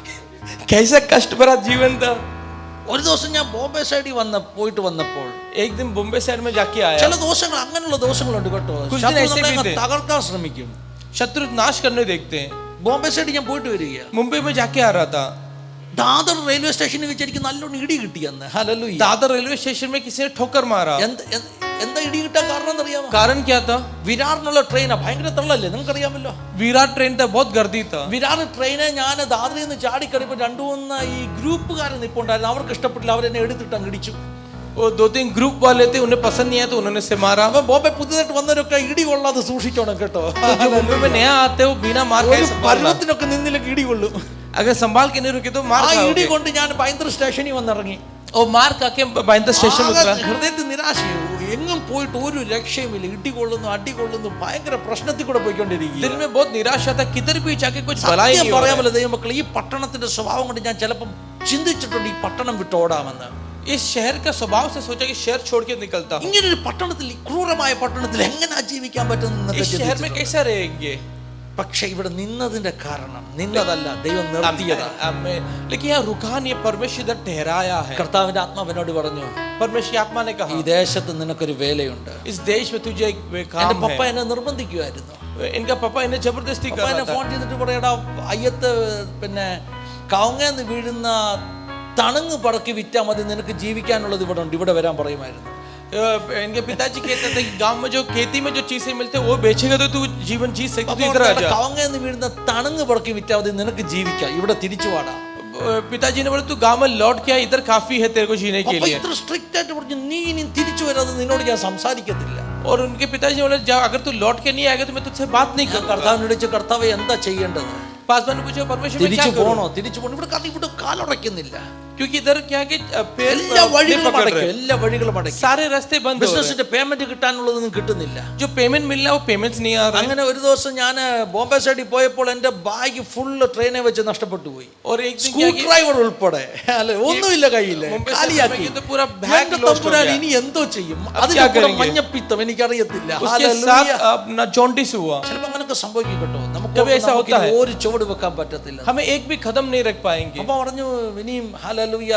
कैसा कष्ट भरा जीवन था. ഒരു ദിവസം ഞാൻ ബോംബെ സൈഡിൽ പോയിട്ട് വന്നപ്പോൾ एक दिन बॉम्बे साइड में जाके आया, ചില ദിവസങ്ങൾ അങ്ങനെയുള്ള ദിവസങ്ങളുണ്ട് കേട്ടോ. കുछ ശത്രു दिन ऐसे നമ്മളെ भी थे. തകർക്കാൻ ശ്രമിക്കും. शत्रु नाश करने देखते हैं. ബോംബെ സൈഡിൽ ഞാൻ പോയിട്ട് വരിക. मुंबई में जाके आ रहा था, ദാദർ റെയിൽവേ സ്റ്റേഷനിൽ വെച്ച് എനിക്ക് നല്ലോണം ഇടി കിട്ടിയെന്ന്. ഹല്ലേലൂയ. दादर रेलवे स्टेशन में किसी ने ठोकर मारा. എന്താ ഇടി കിട്ടാൻ കാരണം എന്നറിയാമോ? कारण क्या था? വിരാറിനുള്ള ട്രെയിനാ, ഭയങ്കര തള്ളല്ലേ, നിങ്ങൾക്കറിയാമല്ലോ. विराट ट्रेन था, बहुत गर्दी था. വിരാർ ട്രെയിനെ ഞാൻ ദാദറിൽ നിന്ന് ചാടിക്കറിയപ്പോൾ 2-3 ഈ ഗ്രൂപ്പുകാരൻ നിൽപ്പുണ്ടായിരുന്നു. അവർക്ക് ഇഷ്ടപ്പെട്ടില്ല, അവരെന്നെ എടുത്തിട്ട് അങ്ങ് ഇടിച്ചു. वो 2-3 ग्रुप वाले थे, उन्हें पसंद नहीं आया तो उन्होंने से मारा. അപ്പൊ ബോംബെ പുതുതായിട്ട് വന്നവരൊക്കെ ഇടി കൊള്ളാതെ സൂക്ഷിച്ചോണം കേട്ടോ. जो मुंबई में नया आते हो बिना मार ഒരു के संभालना. പർവ്വതത്തിനൊക്കെ നിന്നിലേക്ക് ഇടി കൊള്ളും. अगर संभाल के नहीं रुके तो मार ആ ഇടി खाओगे. കൊണ്ട് ഞാൻ ബൈന്ദർ സ്റ്റേഷനിൽ വന്നിറങ്ങി. और मार खा के बाइंदर स्टेशन में उतरा. ഹൃദയത്തിൽ നിരാശയോ, എങ്ങും പോയിട്ട് ഒരു രക്ഷയുമില്ല. ഇടി കൊള്ളുന്നു, അടി കൊള്ളുന്നു, ഭയങ്കര പ്രശ്നത്തിൽ കൂടെ പോയിക്കൊണ്ടിരിക്കുക. दिल में बहुत निराशा था, किधर भी जाके कुछ भलाई नहीं हो रहा है. പറയാമല്ലോ ദൈവമക്കളെ, ഈ പട്ടണത്തിന്റെ സ്വഭാവം കൊണ്ട് ഞാൻ ചിലപ്പം ചിന്തിച്ചിട്ടുണ്ട് ഈ പട്ടണം വിട്ടോടാമെന്ന്. इस शहर का स्वभाव से सोचा कि शहर छोड़ के निकलता हूँ. ഇങ്ങനൊരു പട്ടണത്തിൽ, ഈ ക്രൂരമായ പട്ടണത്തിൽ എങ്ങനെ ജീവിക്കാൻ പറ്റുന്ന इस शहर में कैसा रहेंगे? പക്ഷെ ഇവിടെ നിന്നതിന്റെ കാരണം നിന്നതല്ല, ദൈവം നിർത്തിയതാണ്. लेकिन यहाँ रुका नहीं, परमेश्वर इधर ठहराया है. കർത്താവിന്റെ ആത്മാവിനോട് പറഞ്ഞു, परमेश्वर की आत्मा ने ഈ कहा, ദേശത്ത് നിനക്കൊരു വേലയുണ്ട്. इस देश में तुझे एक എന്റെ काम പപ്പ है. എന്നെ നിർബന്ധിക്കുമായിരുന്നു. इनका पापा इन्हें जबरदस्ती कर എന്നെ रहा था. ഫോൺ ചെയ്തിട്ട് പറയടാ, അയ്യത്ത് പിന്നെ കവുങ്ങേന്ന് വീഴുന്ന തണുങ്ങ് പറക്കി വിറ്റാ മതി, നിനക്ക് ജീവിക്കാനുള്ളത് ഇവിടെ ഉണ്ട്, ഇവിടെ വരാൻ പറയുമായിരുന്നു. इनके पिताजी कहते थे कि गांव में जो खेती में जो चीजें मिलते हैं वो बेचेगा तो तू जीवन जी सकती, तू इधर आ जा. കവുങ്ങേന്ന് വീഴുന്ന തണുങ്ങ് പറക്കി വിറ്റാ മതി, നിനക്ക് ജീവിക്കാം, ഇവിടെ തിരിച്ചു വാടാ. पिताजी ने बोला तू गांव में लौट के आ, इधर काफी है तेरे को जीने के അപ്പൊ लिए. ഇത്ര സ്ട്രിക്റ്റ് ആയിട്ട് പറഞ്ഞു, നീ ഇനി തിരിച്ചു വരാതെ നിന്നോട് ഞാൻ സംസാരിക്കത്തില്ല. और उनके पिताजी ने बोला जा, अगर तू लौट के नहीं आएगा तो मैं तुझसे बात नहीं ഞാൻ करूंगा. കർത്താവിനോട് ചോദിച്ചു, കർത്താവേ എന്താ ചെയ്യേണ്ടത്? पासवान ने पूछा परमेश्वर मैं क्या തിരിച്ചു करूं? പോണോ? തിരിച്ചു പോകണം. ഇവിടെ കാരണം ഇവിടെ കാലുടയ്ക്കുന്നില്ല. क्योंकि इधर क्या कि पैर എല്ലാ नहीं വഴികളും पकड़ അടയ്ക്കും, रहे. എല്ലാ വഴികളും അടയ്ക്കും. सारे रास्ते बंद हो रहे हैं. ബിസിനസിന്റെ പേയ്മെന്റ് കിട്ടാനുള്ളതൊന്നും കിട്ടുന്നില്ല. जो पेमेंट मिलना है वो पेमेंट्स नहीं आ रहे. അങ്ങനെ ഒരു ദിവസം ഞാൻ ബോംബെ സൈഡിൽ പോയപ്പോൾ എന്റെ ബാഗ് ഫുള്ള് ട്രെയിനെ വെച്ച് നഷ്ടപ്പെട്ടു പോയി. और एक दिन സ്ക്രൂ क्या कि ഡ്രൈവർ ഉൾപ്പെടെ അല്ലെ, ഒന്നുമില്ല കയ്യില്, മുംബൈ കാലിയാക്കി. से पूरा बैग എന്റെ lost हो തമ്പുരാൻ, गया. ഇനി എന്തോ ചെയ്യും? अब അതിന് क्या കൂടെ करेंगे? മഞ്ഞപ്പിത്തം, എനിക്കറിയത്തില്ല. उसके साथ अपना जॉन्डिस हुआ. ചിലപ്പോൾ അങ്ങനൊക്കെ സംഭവിക്കും കേട്ടോ. कभी ऐसा होता है. ഒരു ചുവട് വെക്കാൻ പറ്റത്തില്ല. हमें एक भी कदम नहीं रख पाएंगे. അപ്പൊ പറഞ്ഞു, ഇനിയും ഹല്ലേലൂയ,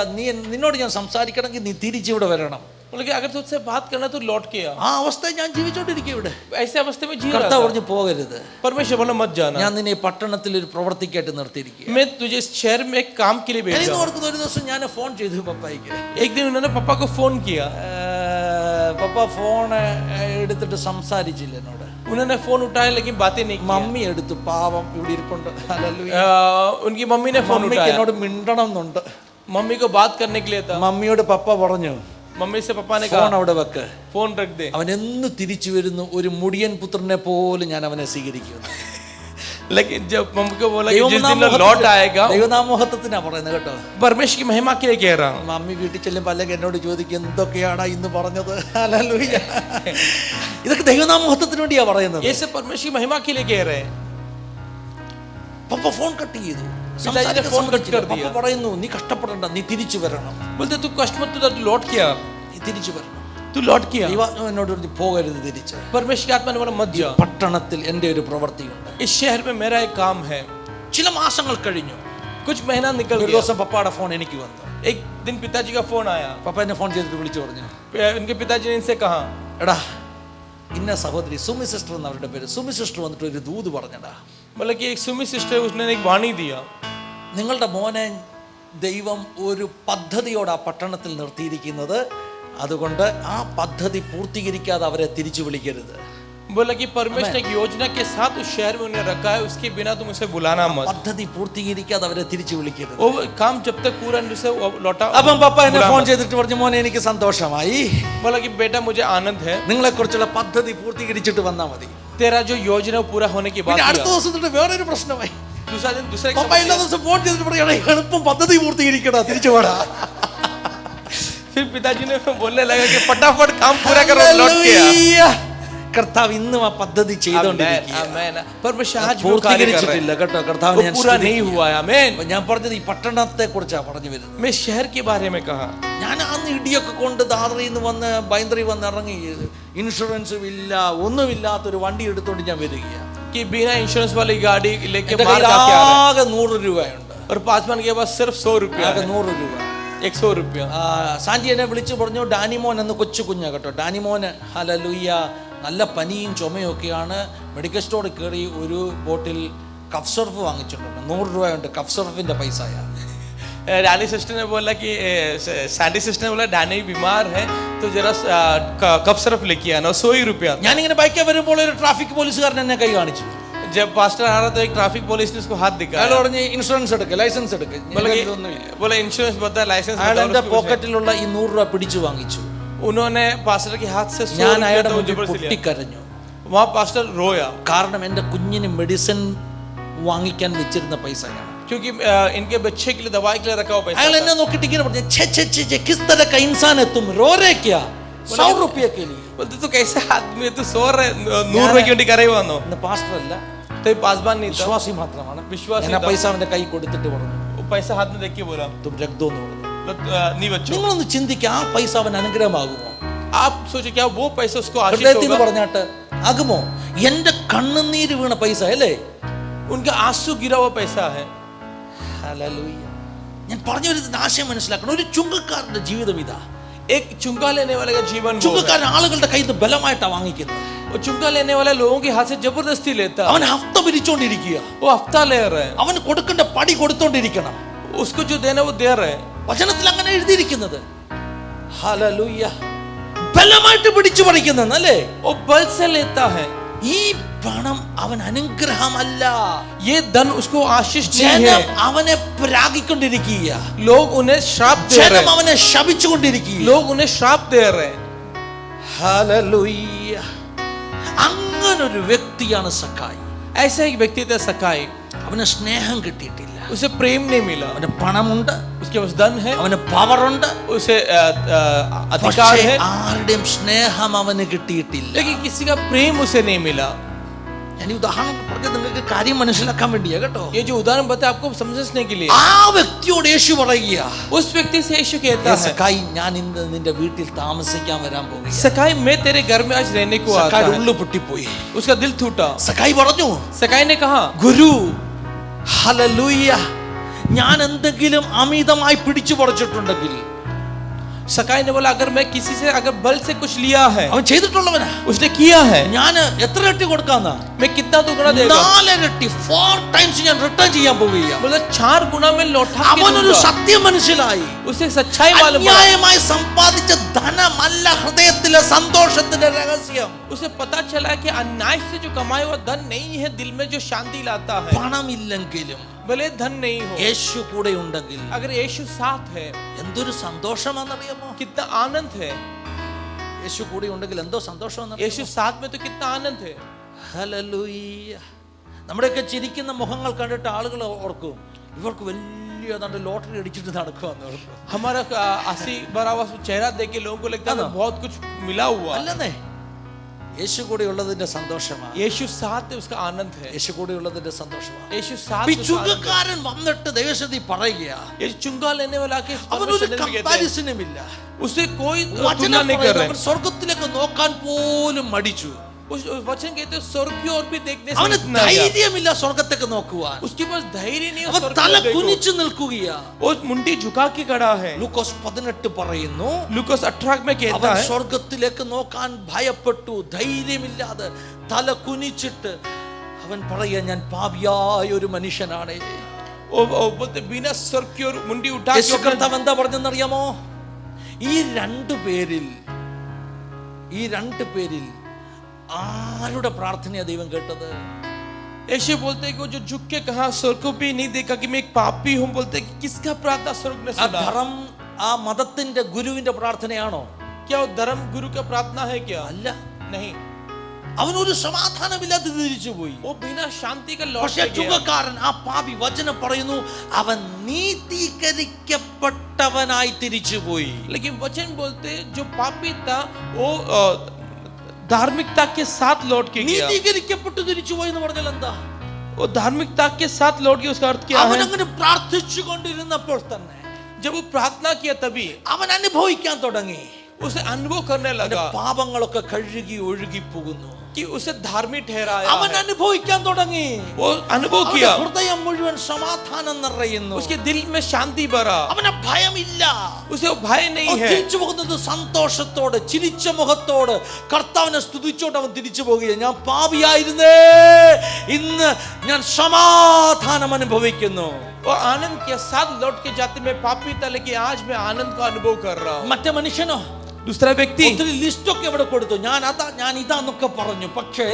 നിന്നോട് ഞാൻ സംസാരിക്കണമെങ്കിൽ നീ തിരിച്ചിവിടെ വരണം. लेकिन अगर तुझसे बात करना तो लौट के आ. ആ അവസ്ഥയിൽ ഞാൻ ജീവിച്ചോണ്ടിരിക്കും ഇവിടെ. ऐसे अवस्था में जी रहा കർത്താവ് था. പറഞ്ഞു പോകരുത്, परमेश्वर बोला मत जाना. ഞാൻ നിന്നെ ഈ പട്ടണത്തിൽ ഒരു പ്രവർത്തിക്കായിട്ട് നിർത്തിയിരിക്കുക. मैं तुझे इस शहर में एक काम के लिए भेजा എനിക്ക് हूं. ഓർക്കുന്ന ഒരു ദിവസം ഞാൻ ഫോൺ ചെയ്തു പപ്പായിക്ക്. एक दिन उन्होंने पापा को फोन किया. പപ്പ ഫോൺ എടുത്തിട്ട് സംസാരിച്ചില്ല എന്നോട്. उन्होंने फोन उठाया लेकिन बातें नहीं की. മമ്മി എടുത്തു, പാവം ഇവിടെ ഇരിപ്പുണ്ട്. ഹല്ലേലൂയ. उनकी मम्मी ने फोन മമ്മിക്ക് उठाया. എന്നോട് മിണ്ടണം എന്നുണ്ട്. मम्मी को बात करने के लिए था. മമ്മിയോട് പപ്പ പറഞ്ഞു, मम्मी से पापा ने ഫോൺ कहा അവിടെ വെക്ക്, फोन रख दे. അവൻ എന്ന് തിരിച്ചു വരുന്നു, ഒരു മുടിയൻ പുത്രനെ പോലും ഞാൻ അവനെ സ്വീകരിക്കുന്നു. लेकिन जब मम्मी को बोला कि जिस दिन वो लौट आएगा, ദൈവനാമോഹത്വത്തിനാ പറയുന്നത് കേട്ടോ. परमेश्वर की महिमा के लिए कह रहा हूँ. മമ്മി വീട്ടിൽ ചെല്ലുമ്പോൾ അല്ലെങ്കിൽ എന്നോട് ചോദിക്കും, എന്തൊക്കെയാടാ ഇന്ന് പറഞ്ഞത്? ഹല്ലേലൂയ. ഇതൊക്കെ ദൈവനാമോഹത്വത്തിന് വേണ്ടിയാ പറയുന്നത്. ये सब परमेश्वर की महिमा के लिए कह रहे हैं. പപ്പ ഫോൺ കട്ട് ചെയ്തു. പിതാജിനെ ഫോൺ കട്ട് कर दिया. പപ്പ പറയുന്നു, നീ കഷ്ടപ്പെടണ്ട, നീ തിരിച്ചു വരണം, बोलते तू कष्ट मत, तू लौट के आ. നീ തിരിച്ചു വരണം. तू लौट के आ. ദൈവാത്മാവ് എന്നോട് പറഞ്ഞു, പോകരുത് തിരിച്ച്. परमेश्वर की आत्मा ने बोला मत जा. പട്ടണത്തിൽ എൻ്റെ ഒരു പ്രവൃത്തിയുണ്ട്. इस शहर में मेरा एक काम है. ചില മാസങ്ങൾ കഴിഞ്ഞു. कुछ महीना निकल ഒരു गया. ദിവസം പപ്പയുടെ ഫോൺ എനിക്ക് വന്നു. एक दिन पिताजी का फोन आया. പപ്പ എന്നെ ഫോൺ ചെയ്തിട്ട് വിളിച്ചു പറഞ്ഞു, उनके पिताजी ने इनसे कहा, എടാ ഇന്ന സഹോദരി സുമി സിസ്റ്റർ എന്ന് അവരുടെ പേര്, സുമി സിസ്റ്റർ വന്നിട്ട് ഒരു ദൂത് പറഞ്ഞടാ. मतलब कि एक सुमी सिस्टर उसने एक वाणी दिया. നിങ്ങളുടെ മോനെ ദൈവം ഒരു പദ്ധതിയോടെ ആ പട്ടണത്തിൽ നിർത്തിയിരിക്കുന്നത്, അതുകൊണ്ട് ആ പദ്ധതി പൂർത്തീകരിക്കാതെ അവരെ തിരിച്ചു വിളിക്കരുത്. बोला कि परमेश्वर ने एक योजना के साथ उस शहर में उन्हें रखा है, उसके बिना तुम उसे बुलाना मत. പദ്ധതി പൂർത്തീകരിക്കാതെ അവരെ തിരിച്ചു വിളിക്കരുത്. वो काम जब तक पूरा नहीं उसे लौटा. അപ്പം പപ്പ എന്നെ ഫോൺ ചെയ്തിട്ട് പറഞ്ഞു, മോനെ എനിക്ക് സന്തോഷമായി, बोला कि बेटा मुझे आनंद है, നിങ്ങളെ കുറിച്ചുള്ള പദ്ധതി പൂർത്തീകരിച്ചിട്ട് വന്നാൽ മതി. तेरा जो योजना पूरा होने के बाद. പിന്നെ അടുത്ത ദിവസം തൊട്ട് വേറൊരു പ്രശ്നമായി. दूसरा दिन दूसरा एक പപ്പ എല്ലാ ദിവസം ഫോൺ ചെയ്തിട്ട് പറയണേ, എളുപ്പം പദ്ധതി പൂർത്തീകരിക്കടാ, തിരിച്ചു പോടാ. फिर पिताजी ने बोलने लगा कि फटाफट काम पूरा करो, लौट के आ. ഹല്ലേലൂയ. കർത്താവ് ഇന്നും ആ പദ്ധതി ചെയ്തുകൊണ്ടിരിക്കുക. आमेन. परमेश्वर आज भी वो कार्य कर रहा പൂർത്തീകരിച്ചിട്ടില്ല കേട്ടോ. है. കർത്താവ് वो पूरा नहीं हुआ है. आमेन. ഞാൻ പറഞ്ഞത് ഈ പട്ടണത്തെ കുറിച്ചാണ് പറഞ്ഞു വരുന്നത്. मैं शहर के बारे में कहा. ഞാൻ അന്ന് ഇടിയൊക്കെ കൊണ്ട് ദാദറിൽ നിന്ന് വന്ന് ബൈന്ദറി വന്ന് ഇറങ്ങി, ഇൻഷുറൻസും ഇല്ല, ഒന്നുമില്ലാത്തൊരു വണ്ടി എടുത്തോണ്ട് ഞാൻ വരികയാണ്. कि बिना इंश्योरेंस वाली गाड़ी लेके എന്റെ मार കയ്യിൽ खा के आ रहा है. ആകെ 100 രൂപയുണ്ട്. और पासवान के पास सिर्फ 100 रुपया ആകെ है. 100 രൂപ. 100 रुपया। സാന്റി എന്നെ വിളിച്ചു പറഞ്ഞു, ഡാനിമോൻ എന്ന് കൊച്ചു കുഞ്ഞാ കേട്ടോ, ഡാനിമോന് ഹല്ലേലൂയ നല്ല പനിയും ചുമയൊക്കെയാണ്. മെഡിക്കൽ സ്റ്റോറിൽ കയറി ഒരു ബോട്ടിൽ കഫ് സർഫ് വാങ്ങിച്ചിട്ടുണ്ട്, 100 രൂപയുണ്ട് കഫ് സർഫിൻ്റെ പൈസയാ. डैनी सिस्टर ने बोला कि सैंडी सिस्टर ने बोला डैनी बीमार है तो जरा कफ सिर्फ लेके आना, 100 रुपया। ഞാനിങ്ങനെ ബൈക്കിൽ വരുമ്പോൾ ഒരു ട്രാഫിക് പോലീസുകാരൻ എന്നെ കൈ കാണിച്ചു. जब पास्टर आ रहा तो एक ट्रैफिक पुलिस ने उसको हाथ दिखाया, അയാൾ പറഞ്ഞ് ഇൻഷുറൻസ് എടുക്കുക, ലൈസൻസ് എടുക്കുക. बोला इंश्योरेंस बता, लाइसेंस അയാൾ बता। എൻ്റെ പോക്കറ്റിലുള്ള ഈ 100 രൂപ പിടിച്ചു വാങ്ങിച്ചു. उन्होंने पास्टर के हाथ से 100 ഞാൻ रुपया അയാളുടെ तो മുന്നിൽ जबरदस्ती लिया। പൊട്ടിക്കരഞ്ഞു. वहाँ पास्टर रोया, കാരണം എൻ്റെ കുഞ്ഞിന് മെഡിസിൻ വാങ്ങിക്കാൻ വെച്ചിരുന്ന പൈസയാണ്. क्योंकि इनके बच्चे के लिए दवाई के लिए रखा हुआ അയാൾ पैसा എന്നെ നോക്കിയിട്ട് ഇങ്ങനെ പറഞ്ഞു, ഛെ ഛെ ഛെ ഛെ കിസ് तरह का इंसान है तुम, रो रहे क्या 100 रुपये के लिए. बोलते तो कैसे आदमी है, तू 100 रुपए क्यों करेगा वहाँ? ഇന്ന് പാസ്റ്റർ അല്ല, तो ये पासबान नहीं था, വിശ്വാസി മാത്രമാണ്. विश्वासी ഞാൻ ആ था। പൈസ അവന്റെ കൈ കൊടുത്തിട്ട് പറഞ്ഞു, वो पैसा हाथ में देख के बोला തും രക്തം എന്ന് പറഞ്ഞു. नहीं बच्चों, നിങ്ങളൊന്ന് ചിന്തിക്കുക, ആ പൈസ അവൻ അനുഗ്രഹമാകുമോ? आप सोचो क्या वो पैसा उसको आशीष ഹൃദയത്തിൽ നിന്ന് होगा? പറഞ്ഞാട്ട് ആകുമോ? എന്റെ കണ്ണുനീര് വീണ പൈസ അല്ലേ? उनका आंसू गिरा हुआ पैसा है। ഹല്ലേലൂയ. ഞാൻ പറഞ്ഞു വരുന്നത് ആശയം മനസ്സിലാക്കണം. ഒരു ചുങ്കക്കാരന്റെ ജീവിതം ഇതാ. एक चुंगा लेने वाले का जीवन वो है। ചുങ്കക്കാരൻ ആളുകളുടെ കയ്യിൽ നിന്ന് ബലമായിട്ടാണ് വാങ്ങിക്കുന്നത്. वो चुंगा लेने वाला लोगों के हाथ से जबरदस्ती लेता है। അവൻ ഹഫ്ത പിരിച്ചോണ്ടിരിക്കുക. वो हफ्ता ले रहा है, അവന് കൊടുക്കേണ്ട പടി കൊടുത്തോണ്ടിരിക്കണം. उसको जो देना वो दे रहे हैं। വചനത്തിൽ അങ്ങനെ എഴുതിയിരിക്കുന്നത്. ഹല്ലേലൂയ. ബലമായിട്ട് പിടിച്ചു പറിക്കുന്നല്ലേ? वो बल से लेता है। ഈ പണം അവൻ അനുഗ്രഹമല്ല, ये धन उसको आशीष नहीं ജനം है। അവനെ പ്രാഗിക്കൊണ്ടിരിക്കുക, लोग उन्हें श्राप दे रहे ജനം हैं, അവനെ ശപിച്ചുകൊണ്ടിരിക്കുക. लोग उन्हें श्राप दे रहे हैं। ഹല്ലേലൂയ. അങ്ങനൊരു വ്യക്തിയാണ് സക്കായി. ऐसा एक व्यक्ति था सकाई, അവന് സ്നേഹം കിട്ടിയിട്ടില്ല. उसे प्रेम नहीं मिला। അവന് പണമുണ്ട്, उसके पास धन है, അവന് പവറുണ്ട്, उसे अधिकार പക്ഷേ है, ആരുടെയും സ്നേഹം അവന് കിട്ടിയിട്ടില്ല. लेकिन किसी का प्रेम उसे नहीं मिला। ഞാൻ ഈ ഉദാഹരണം പറഞ്ഞത് നിങ്ങൾക്ക് കാര്യം മനസ്സിലാക്കാൻ വേണ്ടിയാ കേട്ടോ. ये जो उदाहरण बताया आपको समझने के लिए, ആ വ്യക്തിയോട് യേശു പറയുക, उस व्यक्ति से यीशु कहता है, സക്കായി ഞാൻ ഇന്ന് നിന്റെ വീട്ടിൽ താമസിക്കാൻ വരാൻ പോകുക. सकाई मैं तेरे घर में आज रहने को आता സക്കായുടെ है। ഉള്ളു പൊട്ടിപ്പോയി. उसका दिल टूटा। സക്കായി പറഞ്ഞു, सकाई ने कहा, ഗുരു ഹല്ലേലൂയ, ഞാൻ എന്തെങ്കിലും അമിതമായി പിടിച്ചു പറിച്ചിട്ടുണ്ടെങ്കിൽ, सकाई ने बोला अगर मैं किसी से अगर बल से कुछ लिया है, അവൻ ചെയ്തിട്ടുള്ളവനാ, उसने किया है, ഞാൻ എത്ര ഇരട്ടി കൊടുക്കാന്നാ? मैं कितना दुगना देगा? 4 ഇരട്ടി, 4 ടൈംസ് ഞാൻ റിട്ടേൺ ചെയ്യാൻ പോവുകയാ. बोला 4 गुना में लौटा के അവനൊരു दूंगा। സത്യം മനസ്സിലായി. उसे सच्चाई मालूम पड़ा। അന്യായമായി സമ്പാദിച്ച ധനമല്ല ഹൃദയത്തിലെ സന്തോഷത്തിന്റെ രഹസ്യം. उसे पता चला कि अन्याय से जो कमाया हुआ धन नहीं है दिल में जो शांति लाता है। പണമില്ലെങ്കിലും भले धन नहीं हो, യേശു കൂടെ ഉണ്ടെങ്കിൽ अगर यीशु साथ है എന്തൊരു സന്തോഷമാണെന്നറിയാമോ? कितना आनंद है। യേശു കൂടെ ഉണ്ടെങ്കിൽ എന്തോ സന്തോഷമാണെന്നറിയാമോ? यीशु साथ में तो कितना आनंद है। ഹല്ലേലൂയ. നമ്മുടെയൊക്കെ ചിരിക്കുന്ന മുഖങ്ങൾ കണ്ടിട്ട് ആളുകൾ ഓർക്കും, ഇവർക്ക് വലിയ ഏതാണ്ട് ലോട്ടറി അടിച്ചിട്ട് നടക്കുവാന്ന് ഓർക്കും. हमारा 80 बराबर चेहरा देख के लोगों को लगता है बहुत कुछ मिला हुआ है। അല്ലെന്നേ, യേശു കൂടെ ഉള്ളതിന്റെ സന്തോഷമാണ്. यीशु साथ है, उसका आनंद है। യേശു കൂടെ ഉള്ളതിന്റെ സന്തോഷമാണ്. यीशु साथ ഈ उसका आनंद है। ചുങ്കക്കാരൻ വന്നിട്ട് ദൈവശക്തി പറയുക, ये चुंगा लेने वाला के അവനൊരു കമ്പാരിസനുമില്ല. उसे कोई तुलना വചനം नहीं कर പറയുന്നു, रहे। അവൻ സ്വർഗത്തിലേക്ക് നോക്കാൻ പോലും മടിച്ചു. उस वचन कहते हैं स्वर्ग की ओर भी देखने से അവന് इतना गया। ധൈര്യമില്ല സ്വർഗത്തേക്ക് നോക്കുവാൻ. उसके पास धैर्य नहीं है അവൻ स्वर्ग തല को देखो। കുനിച്ചു നിൽക്കുകയാ. वो मुंडी झुका के खड़ा है। ലൂക്കോസ് 18 പറയുന്നു, लूकास 18 में कहता അവൻ है സ്വർഗത്തിലേക്ക് നോക്കാൻ ഭയപ്പെട്ടു, ധൈര്യമില്ലാതെ തല കുനിച്ചിട്ട് അവൻ പറയാ, ഞാൻ പാപിയായ ഒരു മനുഷ്യനാണ്. वो बोलते बिना स्वर्ग की ओर मुंडी उठा യേശു के കർത്താവ് എന്താ പറഞ്ഞെന്നറിയാമോ? ഈ രണ്ടു പേരിൽ ആരുടെ പ്രാർത്ഥനയാ ദൈവം കേട്ടത്? यीशु बोलते हैं कि वो जो झुक के कहा स्वर्ग को भी नहीं देखा कि मैं एक पापी हूं, बोलते हैं कि किसका प्रार्थना स्वर्ग ने ആ सुना? ധർമ്മ ആ മതത്തിന്റെ ഗുരുവിന്റെ പ്രാർത്ഥനയാണോ? क्या वो धर्म गुरु का प्रार्थना है क्या? അല്ല. नहीं, അവനൊരു സമാധാനമില്ലാതെ തിരിച്ചുപോയി. वो बिना शांति का लौट പക്ഷേ के गया। ചുങ്കക്കാരൻ, ആ പാപി, വചനം പറയുന്നു, അവൻ നീതീകരിക്കപ്പെട്ടവനായി തിരിച്ചുപോയി. लेकिन वचन बोलते जो पापी था वो धार्मिकता के साथ लौट के गया। നീതീകരിക്കപ്പെട്ടു തിരിച്ചുപോയി എന്ന് പറഞ്ഞാൽ എന്താ? वो धार्मिकता के साथ लौट गया, उसका अर्थ क्या അവൻ है? അങ്ങനെ പ്രാർത്ഥിച്ചു കൊണ്ടിരുന്നപ്പോൾ തന്നെ जब वो प्रार्थना किया तभी അവൻ അനുഭവിക്കാൻ തുടങ്ങി. उसे अनुभव करने അവന്റെ लगा। പാപങ്ങളൊക്കെ കഴുകി ഒഴുകി പോകുന്നു. कि उसे धार्मिक ठहराया അവൻ है। അനുഭവിക്കാൻ തുടങ്ങി. वो अनुभव അവന്റെ किया, ഹൃദയം മുഴുവൻ സമാധാനം നിറയുന്നു. उसके दिल में शांति भरा, അവന് ഭയമില്ല. उसे वो भय नहीं അവൻ है। തിരിച്ചു പോകുന്നത് സന്തോഷത്തോടെ ചിരിച്ച മുഖത്തോടെ കർത്താവിനെ സ്തുതിച്ചോണ്ട് അവൻ തിരിച്ചു പോകുകയാണ്. ഞാൻ പാപിയായിരുന്നേ, ഇന്ന് ഞാൻ സമാധാനം അനുഭവിക്കുന്നു. वो आनंद के साथ लौट के जाते, मैं पापी था लेकिन आज मैं आनंद का अनुभव कर रहा हूँ। മറ്റേ മനുഷ്യനോ दूसरा व्यक्ति ഒത്തിരി ലിസ്റ്റൊക്കെ അവിടെ കൊടുത്തു, ഞാൻ ഇതാന്നൊക്കെ പറഞ്ഞു. പക്ഷേ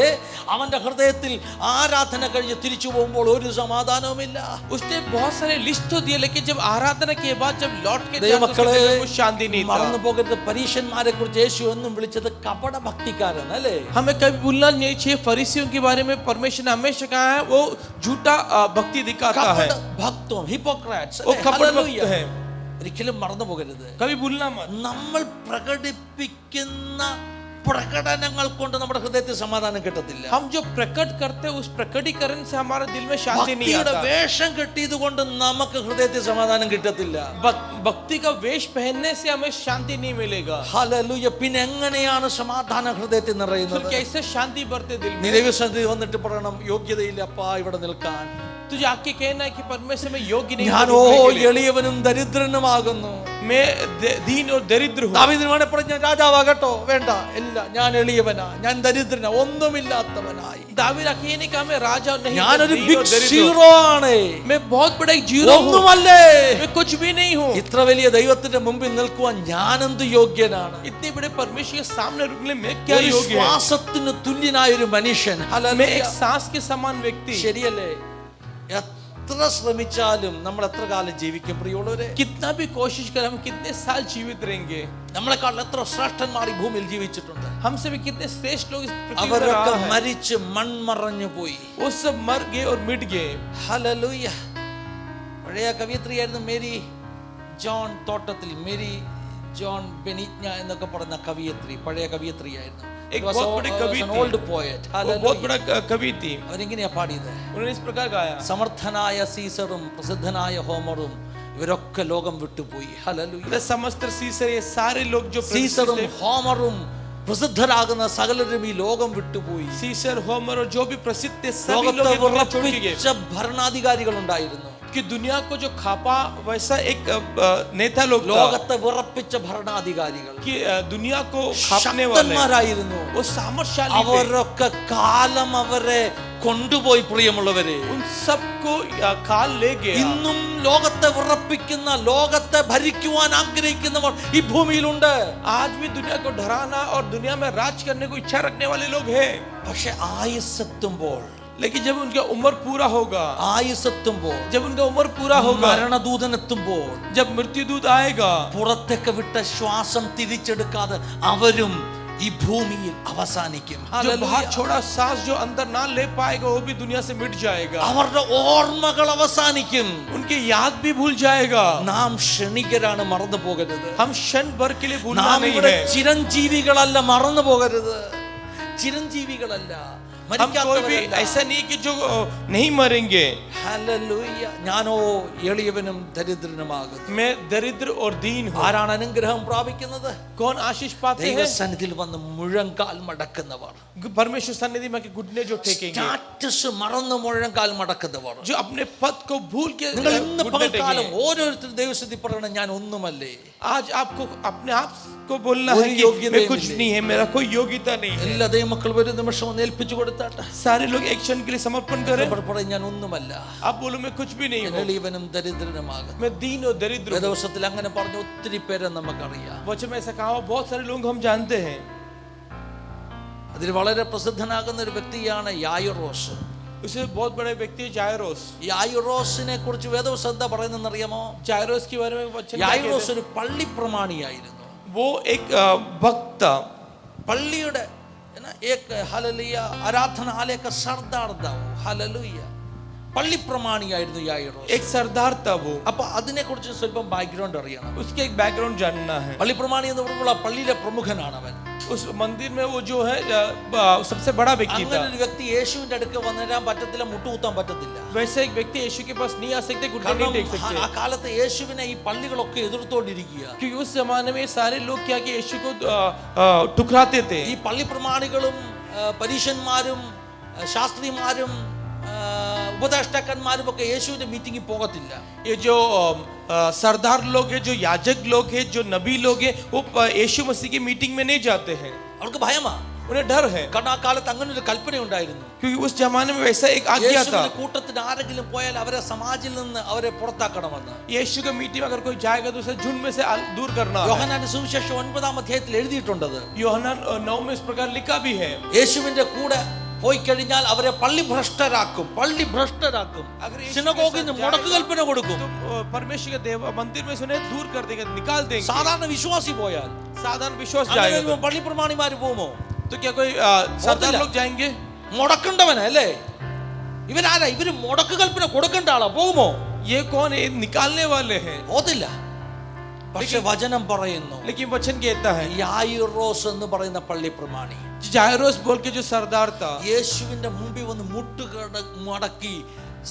അവന്റെ ഹൃദയത്തിൽ ആരാധന കഴിഞ്ഞ് തിരിച്ചു പോകുമ്പോൾ ഒരു സമാധാനവുമില്ല. उसने बहुत सारे लिस्ट तो दिए, लेकिन जब आराधना के बाद जब लौट के ദൈവമക്കളെ, कुछ शांति नहीं था। മറന്നു പോകരുത്, പരീശന്മാരെ കുറിച്ച് യേശു എന്നും വിളിച്ചത് കപട ഭക്തിക്കാരൻ അല്ലേ? हमें कभी भूलना नहीं चाहिए, फरीसियों के बारे में परमेश्वर ने हमेशा कहा है वो झूठा भक्ति दिखाता है, കപട ഭക്തം, ഹിപ്പോക്രാറ്റ്സ്. वो कपट भक्त है। ഒരിക്കലും മറന്നു പോകരുത്. कभी भूलना मत। നമ്മൾ പ്രകടിപ്പിക്കുന്ന പ്രകടനങ്ങൾ കൊണ്ട് നമ്മുടെ ഹൃദയത്തിൽ സമാധാനം കിട്ടത്തില്ല. हम जो प्रकट करते हैं उस प्रकटीकरण से हमारे दिल में शांति नहीं ഭക്തിയുടെ आता। വേഷം കെട്ടിയത് കൊണ്ട് നമുക്ക് ഹൃദയത്തിൽ സമാധാനം കിട്ടത്തില്ല. भक्ति का वेश पहनने से हमें शांति नहीं मिलेगा। ഹല്ലേലൂയ. പിന്നെ എങ്ങനെയാണ് സമാധാനം ഹൃദയത്തിൽ फिर നിറയുന്നത്? कैसे शांति बढ़ते दिल നീ में? ദൈവസന്നിധി വന്നിട്ട് പറയണം, യോഗ്യതയില്ല അപ്പാ ഇവിടെ നിൽക്കാൻ. तुझे आके कहना है कि परमेश्वर में योग्य नहीं ഞാനോ हूँ, എളിയവനും ദരിദ്രനുമാകുന്നു. मैं दीन और दरिद्र हूँ। ദാവീദിന് വേണേ പറഞ്ഞു, ഞാൻ രാജാവാകട്ടോ? വേണ്ട, ഇല്ല, ഞാൻ എളിയവനാ, ഞാൻ ദരിദ്രനാ, ഒന്നുമില്ലാത്തവനായി. दावीद आके ये नहीं कहा मैं राजा नहीं, ഞാനൊരു दीन ബിഗ് और दरिद्र हूँ। സീറോ ആണ്, मैं बहुत बड़ा एक जीरो हूँ, ഒന്നുമല്ലേ. मैं कुछ भी नहीं हूँ। ഇത്ര വലിയ ദൈവത്തിന്റെ മുമ്പിൽ നിൽക്കുവാൻ ഞാനെന്ത് യോഗ്യനാണ്? इतने बड़े परमेश्वर के सामने रुकने में क्या ഒരു योग्य है? ശ്വാസത്തിന് തുല്യനായ ഒരു മനുഷ്യൻ. मैं एक सांस के समान व्यक्ति। ശരിയല്ലേ? എത്ര ശ്രമിച്ചാലും നമ്മൾ എത്ര കാലം ജീവിക്കും പ്രിയമുള്ളവരെ? कितना भी कोशिश करें, हम कितने साल जीवित रहेंगे? നമ്മളെക്കാൾ എത്ര ശ്രേഷ്ഠന്മാർ ഈ ഭൂമിയിൽ ജീവിച്ചിട്ടുണ്ട്. हमसे भी कितने श्रेष्ठ लोग इस पृथ्वी पर അവരൊക്കെ रहा है। മരിച്ച് മൺമറഞ്ഞു പോയി. वो सब मर गए और मिट गए। ഹല്ലേലൂയ. പഴയ കവിയത്രിയായിരുന്നു മേരി ജോൺ തോട്ടത്തിൽ, മേരി ജോൺ ബെനിജ്ഞ എന്നൊക്കെ പറയുന്ന കവിയത്രി, പഴയ കവിയത്രിയായിരുന്നു. एक बहुत बड़ी कवि थी। Old poet. वो बहुत बड़ा कवि थी। അവരെങ്ങനെയാ പാടിയത്? उन्होंने इस प्रकार गाया, സമർത്ഥനായ സീസറും പ്രസിദ്ധനായ ഹോമറും ഇവരൊക്കെ ലോകം വിട്ടുപോയി. ഹല്ലേലൂയ. समस्त सीसर, ये सारे लोग जो സീസറും ഹോമറും പ്രസിദ്ധരാകുന്ന സകലരും ഈ ലോകം വിട്ടുപോയി. सीसर होमर और जो भी प्रसिद्ध थे सभी ലോകത്തെ लोग ये दुनिया छोड़ के गए। വിറപ്പിച്ച ഭരണാധികാരികൾ ഉണ്ടായിരുന്നു. कि दुनिया को जो खापा वैसा एक नेता लोग था, ലോകത്തെ വിറപ്പിച്ച ഭരണാധികാരികൾ कि दुनिया को खापने वाले ശക്തന്മാരായിരുന്നു. वो सामर्थशाली थे। അവരൊക്കെ കാലം അവരെ കൊണ്ടുപോയി പ്രിയമുള്ളവരെ. उन सबको काल ले गया। ഇന്നും ലോകത്തെ വിറപ്പിക്കുന്ന, ലോകത്തെ ഭരിക്കുവാൻ ആഗ്രഹിക്കുന്നവർ ഈ ഭൂമിയിലുണ്ട്. आज भी दुनिया को डराना और दुनिया में राज करने को इच्छा रखने वाले लोग हैं। പക്ഷെ ആയുസ്സെത്തുമ്പോൾ, लेकिन जब उनका उम्र पूरा होगा, ആയുസ്സെത്തുമ്പോൾ, जब उनका उम्र पूरा होगा, മരണദൂതനെത്തുമ്പോൾ, जब मृत्युदूत आएगा, പുറത്തേക്ക് വിട്ട ശ്വാസം തിരിച്ചെടുക്കാതെ അവരും ഈ ഭൂമിയിൽ അവസാനിക്കും. जो बाहर छोड़ा सांस जो अंदर ना ले पाएगा वो भी दुनिया से मिट जाएगा। അവരുടെ ഓർമ്മകൾ അവസാനിക്കും. उनकी याद भी भूल जाएगा। നാം ക്ഷണികരാണ്, മറന്നു പോകരുത്. हम क्षण भर के लिए भूलना നാം नहीं ഇവിടെ है। ചിരഞ്ജീവികളല്ല, മറന്നു പോകരുത്. ചിരഞ്ജീവികളല്ല, हम कोई भी മരിക്കാത്തവരല്ല. ऐसा नहीं कि जो नहीं मरेंगे। ഹല്ലേലൂയ. ഞാനോ എളിയവനും ദരിദ്രനുമാകുന്നു. मैं दरिद्र और दीन हूँ। ആരാണ് അനുഗ്രഹം പ്രാപിക്കുന്നത്? कौन आशीष पाते हैं? ദൈവസന്നിധിയിൽ വന്ന് മുഴങ്കാൽ മടക്കുന്നവർ, परमेश्वर सन्निधि में के घुटने जो टेकेंगे, സ്റ്റാറ്റസ് മറന്ന് മുഴങ്കാൽ മടക്കുന്നവർ. जो अपने पद को भूल के നിങ്ങൾ ഇന്ന് घुटने പകൽക്കാലം टेकेंगे। ഓരോരുത്തരും ദൈവസന്നിധി പറയണം, ഞാൻ ഒന്നുമല്ലേ. आज आपको अपने आप को बोलना कोई है कि योग्यता मैं नहीं कुछ मिली। नहीं है, मेरा कोई योग्यता नहीं है। എല്ലാ ദൈവമക്കളും ഒരു നിമിഷം ഒന്ന് ഏൽപ്പിച്ചു കൊടുത്താട്ടെ. सारे लोग एक क्षण के लिए समर्पण करें। അവർ പറയും, ഞാൻ ഒന്നുമല്ല, आप बोलो मैं कुछ भी नहीं ഞാൻ हूँ, എളിയവനും ദരിദ്രനുമാകുന്നു. मैं दीन और दरिद्र हूँ। വേദവസത്തിൽ അങ്ങനെ പറഞ്ഞ ഒത്തിരി പേരെ നമുക്കറിയാം. वचन में ऐसा कहा हुआ बहुत सारे लोग हम जानते हैं। അതിൽ വളരെ പ്രസിദ്ധനാകുന്ന ഒരു വ്യക്തിയാണ് യായിറോസ്. उसे बहुत बड़े व्यक्ति है जायरोस। യായിറോസിനെ കുറിച്ച് വേദവസം എന്താ പറയുന്നതെന്ന് അറിയാമോ? जायरोस के बारे में वचन क्या യായിറോസ് कहते ഒരു പള്ളി പ്രമാണിയായിരുന്നു. हैं? वो एक भक्त था। പള്ളിയുടെ ഹല്ലേലൂയ ആരാധനാലയ സർദാർ था. ഹല്ലേലൂയ. പള്ളി പ്രമാണിയായിരുന്നു യായിറോസ്. एक सरदार था वो। അപ്പൊ അതിനെ കുറിച്ച് സ്വല്പം ബാക്ക്ഗ്രൗണ്ട് അറിയണം. उसके एक बैकग्राउंड जानना है। പള്ളി പ്രമാണി എന്ന് പറയുമ്പോൾ ആ പള്ളിയിലെ പ്രമുഖനാണ് അവൻ. उस मंदिर में वो जो है सबसे बड़ा व्यक्ति അങ്ങനെ था। ഒരു വ്യക്തി യേശുവിന്റെ അടുക്ക വന്നിരാൻ പറ്റത്തില്ല, മുട്ടുകുത്താൻ പറ്റത്തില്ല. वैसे एक व्यक्ति यीशु के पास नहीं आ सकते, घुटने കാരണം नहीं टेक सकते, ആ കാലത്ത് യേശുവിനെ ഈ പള്ളികളൊക്കെ എതിർത്തോണ്ടിരിക്കുക. क्योंकि उस जमाने में सारे लोग क्या कि यीशु को ठुकराते थे। ഈ പള്ളി പ്രമാണികളും പരീശന്മാരും ശാസ്ത്രിമാരും ഉപദേഷ്ടാക്കന്മാരും ഒക്കെ യേശുവിന്റെ മീറ്റിംഗിൽ പോകത്തില്ല. ये जो सरदार लोग हैं, जो याजक लोग हैं, जो नबी लोग हैं, वो यीशु मसीह की मीटिंग में नहीं जाते हैं. അവർക്ക് ഭയമാ. उन्हें डर है, കാരണം ആ കാലത്ത് അങ്ങനെ ഒരു കൽപ്പന ഉണ്ടായിരുന്നു. क्योंकि उस जमाने में वैसा एक आज्ञा था. യേശുവിന്റെ കൂട്ടത്തിന് ആരെങ്കിലും പോയാൽ അവരെ സമാജിൽ നിന്ന് അവരെ പുറത്താക്കണമെന്ന്. यीशु की मीटिंग में अगर कोई जाएगा तो उसे झुंड में से दूर करना है. യോഹന്നാന്റെ സുവിശേഷം 9-ാം അധ്യായത്തിൽ എഴുതിയിട്ടുണ്ടത്. യോഹന്നാൻ 9 में इस प्रकार लिखा भी है. യേശുവിന്റെ കൂടെ പോയി കഴിഞ്ഞാൽ അവരെ പള്ളി ഭ്രഷ്ടരാക്കും. സിനഗോഗിൽ നിന്ന് മുടക്ക് കൽപ്പന കൊടുക്കും. परमेश्वर के देव मंदिर में से उन्हें दूर कर देंगे, निकाल देंगे. സാധാരണ വിശ്വാസി പോയാൽ, साधारण विश्वास जाएगा. പള്ളി പ്രമാണിമാര് പോകുമോ? तो क्या कोई सरदार लोग जाएंगे? മുടക്കണ്ടവനാ അല്ലേ? ഇവരാരാ? ഇവര് മുടക്ക് കൽപ്പന കൊടുക്കേണ്ട ആളാ. പോകുമോ? ये कौन है? निकालने वाले हैं. പോത്തില്ല. പക്ഷെ വചനം പറയുന്നു, लेकिन वचन कहता है യായിറോസ് എന്ന് പറയുന്ന പള്ളി പ്രമാണി, जायरोस बोल के जो सरदार था, യേശുവിന്റെ മുമ്പിൽ വന്ന് മുട്ടുകട മടക്കി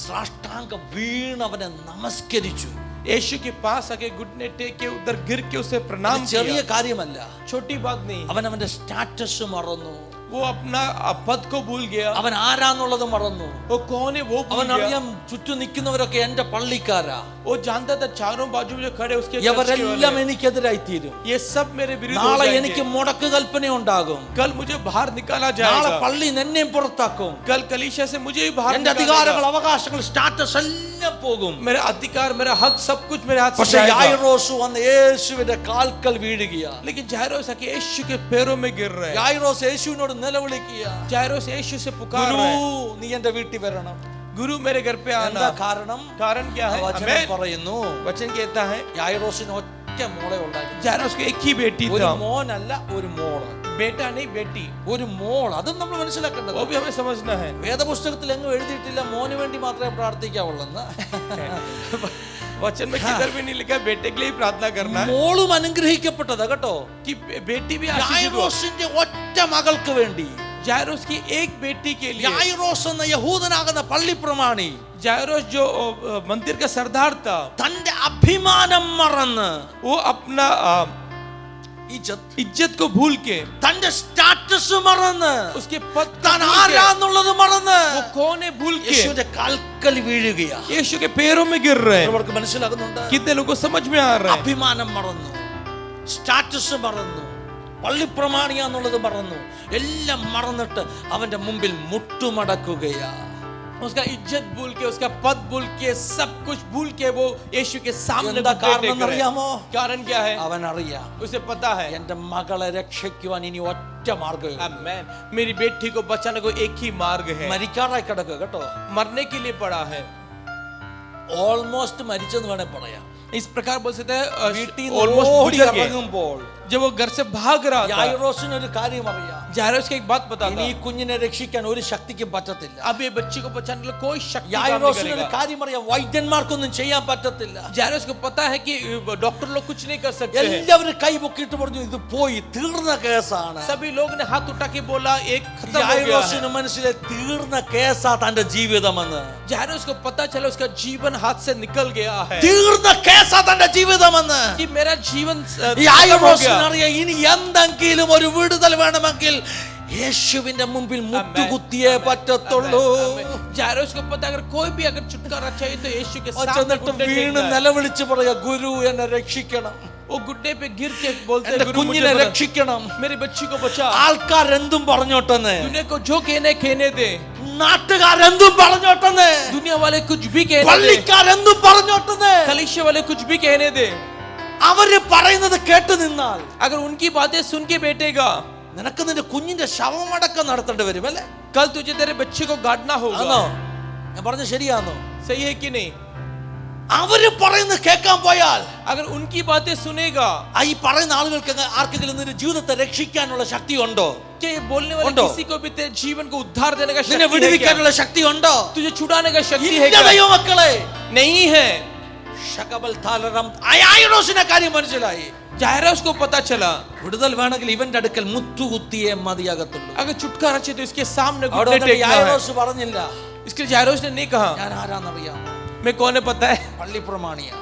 സാഷ്ടാംഗം വീണവനെ നമസ്കരിച്ചു. यीशु के पास आके घुटने टेक के उधर गिर के उसे प्रणाम किया. ചെറിയ കാര്യമല്ല, छोटी बात नहीं. അവൻ അവന്റെ സ്റ്റാറ്റസ് മറന്നു. वो अपना पद को भूल गया. അവൻ ആരാന്നുള്ളത് മറന്നു. वो कौन है वो भूल അവൻ गया. അറിയാം ചുറ്റും നിൽക്കുന്നവരൊക്കെ എന്റെ പള്ളിക്കാരാ. वो जानता था चारों बाजू में जो खड़े उसके ഇവരെല്ലാം എനിക്കെതിരായി തീരും. ये सब मेरे विरुद्ध हो നാളെ जाएंगे. എനിക്ക് മുടക്ക് കൽപ്പന ഉണ്ടാകും. कल मुझे बाहर निकाला നാളെ जाएगा. പള്ളി എന്നെയും പുറത്താക്കും. कल कलीसिया से मुझे भी बाहर എന്റെ निकाला അധികാരങ്ങൾ जाएगा. അവകാശങ്ങൾ സ്റ്റാറ്റസ് എല്ലാം പോകും. मेरा अधिकार, मेरा हक, सब कुछ मेरे हाथ से പക്ഷെ जाएगा. യായിറോസ് വന്ന് യേശുവിന്റെ കാൽക്കൽ വീഴുകയാ. लेकिन जायरोस आके यीशु के पैरों में गिर रहे हैं. യായിറോസ് യേശുവിനോട് നിലവിളിക്കുക, जायरोस यीशु से पुकार ഗുരു रहे हैं, നീ എന്റെ വീട്ടിൽ വരണം. गुरु मेरे घर पे എന്താ आना. കാരണം? कारण क्या है? വചനം आमीन. പറയുന്നു, वचन कहता है യായിറോസിന് ഒറ്റ മോളെ ഉണ്ടായിരുന്നു. जायरोस को एक ही बेटी ഒരു था. മോനല്ല, ഒരു മോള്. बेटा नहीं बेटी. ഒരു മോൾ. അതും നമ്മൾ മനസ്സിലാക്കേണ്ടത്. वो भी हमें समझना है. വേദപുസ്തകത്തിൽ എങ്ങും എഴുതിയിട്ടില്ല മോന് വേണ്ടി മാത്രമേ പ്രാർത്ഥിക്കാവുള്ളെന്ന്. वचन में किधर भी नहीं लिखा बेटे के लिए ही प्रार्थना करना है. മോളും അനുഗ്രഹിക്കപ്പെട്ടതാ കേട്ടോ. कि बेटी भी आशीषित हो. യായിറോസിന്റെ ഒറ്റ മകൾക്ക് വേണ്ടി, जायरोस की एक बेटी के लिए, യായിറോസ് എന്ന യഹൂദനാകുന്ന പള്ളി പ്രമാണി, जायरोस जो मंदिर का सरदार था, തന്റെ അഭിമാനം മറന്ന്, वो अपना ഇജ്ജത്ത്, इज्जत को भूल के, തന്റെ സ്റ്റാറ്റസ് മറന്ന്, उसके पद को താൻ भूल के, ആരാന്നുള്ളത് മറന്ന് वो कौन है भूल के യേശുവിന്റെ കാൽക്കൽ വീഴുകയാ. यीशु के पैरों में गिर रहे हैं. അവർക്ക് മനസ്സിലാകുന്നുണ്ട്? कितने लोगों को समझ में आ रहा है? അഭിമാനം മറന്നു, സ്റ്റാറ്റസ് മറന്നു, പള്ളി പ്രമാണിയാന്നുള്ളത് മറന്നു, എല്ലാം മറന്നിട്ട് അവന്റെ മുമ്പിൽ മുട്ടുമടക്കുകയാ. उसका इज्जत भूल के, उसका पद भूल के, सब कुछ भूल के वो यीशु के सामने എന്താ घुटने കാരണം टेक रहे हैं. അറിയാമോ? कारण क्या है? അവൻ അറിയാം, उसे पता है. എന്റെ മകളെ രക്ഷിക്കുവാൻ ഇനി ഒറ്റ മാർഗ്ഗമേ ഉള്ളൂ. आमीन. मेरी बेटी को बचाने को एक ही मार्ग है. മരിക്കാറായി കിടക്കുക കേട്ടോ. मरने के लिए पड़ा है. ഓൾമോസ്റ്റ് മരിച്ചെന്ന് വേണേ പറയാം. इस प्रकार बोल सकते हैं വീട്ടിൽ ऑलमोस्ट ഓടി गुजर गए. ഇറങ്ങുമ്പോൾ जब वो घर से भाग रहा था, യായിറോസിന് ഒരു കാര്യം അറിയാം, जायरोस को एक बात बता ഇനി था, ഈ കുഞ്ഞിനെ രക്ഷിക്കാൻ ഒരു ശക്തിക്കും പറ്റത്തില്ല. अब ये बच्चे को बचाने के लिए कोई शक्ति काम नहीं യായിറോസിന് ഒരു करेगा. കാര്യം അറിയാം, വൈദ്യന്മാർക്കൊന്നും ചെയ്യാൻ പറ്റത്തില്ല. जायरोस को पता है कि डॉक्टर लोग कुछ नहीं कर सकते हैं. എല്ലാവരും കൈ പൊക്കിയിട്ട് പറഞ്ഞു ഇത് പോയി തീർന്ന കേസാണ്. सभी लोग ने हाथ उठा के बोला एक खत्म हो गया है. യായിറോസിന് മനസ്സിലെ തീർന്ന കേസാ തന്റെ ജീവിതമെന്ന്. जायरोस को पता चला उसका जीवन हाथ से निकल गया है, തീർന്ന കേസാ തന്റെ ജീവിതമെന്ന്. कि मेरा जीवन खत्म हो യായിറോസിന് गया. അറിയാം ഇനി എന്തെങ്കിലും ഒരു വിടുതൽ വേണമെങ്കിൽ യേശുവിന്റെ മുമ്പിൽ മുട്ടുകുത്തിയേ പറ്റത്തുള്ളൂ. जायरोस को पता अगर कोई भी अगर छुटकारा चाहिए तो यीशु के सामने ചെന്നിട്ട് घुटने വീണ് टेकना है. നിലവിളിച്ച് പറയാ ഗുരു എന്നെ രക്ഷിക്കണം, वो घुटने पे गिर के बोलते എന്റെ हैं गुरु मुझे കുഞ്ഞിനെ बचा, രക്ഷിക്കണം. मेरी बच्ची को बचा. ആൾക്കാരെന്തും പറഞ്ഞോട്ടെന്ന്, दुनिया को जो कहने दे, നാട്ടുകാരെന്തും പറഞ്ഞോട്ടെന്ന്, दुनिया वाले कुछ भी कहने दे, പള്ളിക്കാരെന്തും പറഞ്ഞോട്ടെന്ന്, कलीसिया वाले कुछ भी कहने दे, അവര് പറയുന്നത് കേട്ട് നിന്നാൽ अगर उनकी बातें सुन के बैठेगा, നിനക്ക് നിന്റെ കുഞ്ഞിന്റെ ശവമടക്കം നടത്തേണ്ടി വരും അല്ലേ? कल तुझे तेरे बच्चे को गाड़ना होगा. ആണോ? ഞാൻ പറഞ്ഞ ശരിയാണോ? सही है कि नहीं? അവര് പറയുന്നത് കേൾക്കാൻ പോയാൽ, अगर उनकी बातें सुनेगा, ഈ പറയുന്ന ആളുകൾക്ക് ആർക്കെങ്കിലും നിന്റെ ജീവിതത്തെ രക്ഷിക്കാനുള്ള ശക്തി ഉണ്ടോ? क्या ये बोलने वाले उंडो? किसी को भी तेरे जीवन को उद्धार देने का നിന്നെ शक्ति है क्या? വിടുവിക്കാനുള്ള ശക്തി ഉണ്ടോ? तुझे छुड़ाने का शक्ति है ഇല്ല क्या? ദൈവമക്കളെ, नहीं है. ശകബൽ താലറം യായിറോസിന്റെ കാര്യം മനസ്സിലായി. जायरोस को पता चला വിടുതൽ വേണമെങ്കിൽ ഇവന്റെ അടുക്കൽ മുത്തുകുത്തിയേ മതിയാകത്തുള്ളൂ. अगर छुटकारा चाहिए तो इसके सामने അവിടെ घुटने टेकना है. യായിറോസ് പറഞ്ഞില്ല इसके लिए जायरोस ने नहीं कहा ഞാൻ ആരാന്നറിയാമോ, मैं कौन है पता है? പള്ളി പ്രമാണിയാ.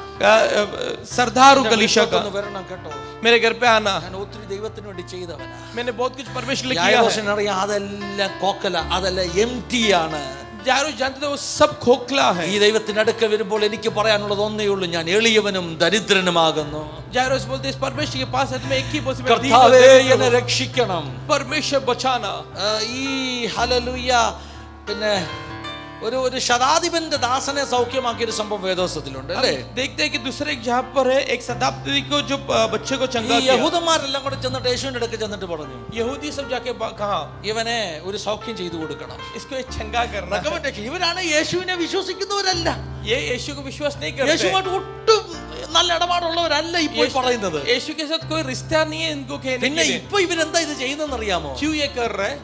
सरदार हूँ कलीसिया का. ഒന്ന് വരണം കേട്ടോ. मेरे घर पे आना. ഞാൻ ഒത്തിരി ദൈവത്തിന് വേണ്ടി ചെയ്തവനാ. मैंने बहुत कुछ परमेश्वर लिए किया है. യായിറോസിന് അറിയാം അതെല്ലാം കോക്കല, അതെല്ലാം എംപ്റ്റി ആണ്. यारो जानते थे वो सब खोखला है. ഈ ദൈവത്തിന്റെ അടുക്കൽ വരുമ്പോൾ എനിക്ക് പറയാനുള്ളത് ഒന്നേ ഉള്ളൂ, ഞാൻ എളിയവനും ദരിദ്രനുമാകുന്നു. जायरोस बोलते इस परमेश्वर के पास है तो मैं एक ही बोल सकता हूं, കർത്താവേ എന്നെ രക്ഷിക്കണം. परमेश्वर बचाना. ഈ ഹല്ലേലൂയ. പിന്നെ ഒരു ശതാധിപന്റെ ദാസനെ സൗഖ്യമാക്കിയ ഒരു സംഭവം വേദോസത്തിലുണ്ട് അല്ലേ? देखते हैं कि दूसरे एक जहां पर है एक शताब्दी को जो बच्चे को चंगा किया. യഹൂദന്മാരെല്ലാം കൂടെ ചെന്നിട്ട് യേശുവിന്റെ അടുക്കൽ ചെന്നിട്ട് പറഞ്ഞു, यहूदी सब जाके कहा ഇവനെ ഒരു സൗഖ്യം ചെയ്തു കൊടുക്കണം. इसको एक चंगा करना. ഇവരാണ് യേശുവിനെ വിശ്വസിക്കുന്നവരല്ല, ये यीशु को विश्वास नहीं करते. യേശുവായിട്ട് ഒട്ടും നല്ല ഇടപാടുള്ളവരല്ല ഇപ്പോൾ പറയുന്നത്. यीशु के साथ कोई रिश्ता नहीं है इनको कहने പിന്നെ के लिए. ഇപ്പൊ ഇവരെന്താ ഇത് ചെയ്യുന്നതെന്ന് അറിയാമോ? क्यों ये कर रहे हैं?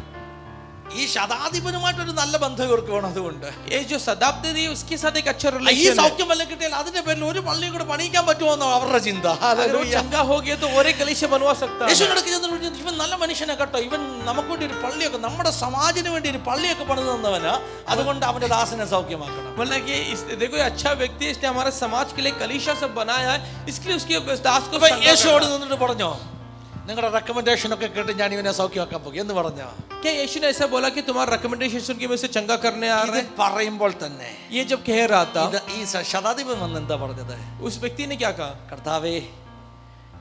ഈ ശതാധിപനുമായിട്ടൊരു നല്ല ബന്ധം ഇവർക്ക് വേണം. അതുകൊണ്ട് ये जो शताब्दी थी उसके साथ एक अच्छा ഈ रिलेशन है. സൗഖ്യം വല്ലതും കിട്ടിയാൽ അതിന്റെ പേരിൽ ഒരു പള്ളിയും കൂടെ പണിയിക്കാൻ പറ്റുമോ അവരുടെ ചിന്ത. अगर वो चंगा हो गया तो और एक कलीसिया बनवा सकता है. യേശുവിനടുക്ക് ചെന്നിട്ട് ഇവൻ നല്ല മനുഷ്യനെ കേട്ടോ, ഇവൻ നമുക്ക് വേണ്ടി ഒരു പള്ളിയൊക്കെ, നമ്മുടെ സമാജിന് വേണ്ടി ഒരു പള്ളിയൊക്കെ പണിത് തന്നവനാ, അതുകൊണ്ട് അവന്റെ ദാസനെ സൗഖ്യമാക്കണം. मतलब कि देखो ये अच्छा व्यक्ति है, इसने हमारे समाज के लिए कलीसिया सब बनाया है, इसके लिए उसके दास को യേശുവോട് നിന്നിട്ട് പറഞ്ഞോ, നിങ്ങളുടെ റെക്കമെൻഡേഷൻ ഒക്കെ കേട്ട് ഞാൻ ഇവനെ സൗഖ്യമാക്കാൻ പോകും എന്ന് പറഞ്ഞോ? क्या यीशु ने ऐसा बोला कि तुम्हारा रिकमेंडेशन सुन के मैं इसे चंगा करने आ रहा है? പറയുമ്പോൾ തന്നെ ये जब कह रहा था ഈ ശതാധിപൻ വന്ന് എന്താ പറഞ്ഞത്? उस व्यक्ति ने क्या कहा? കർത്താവേ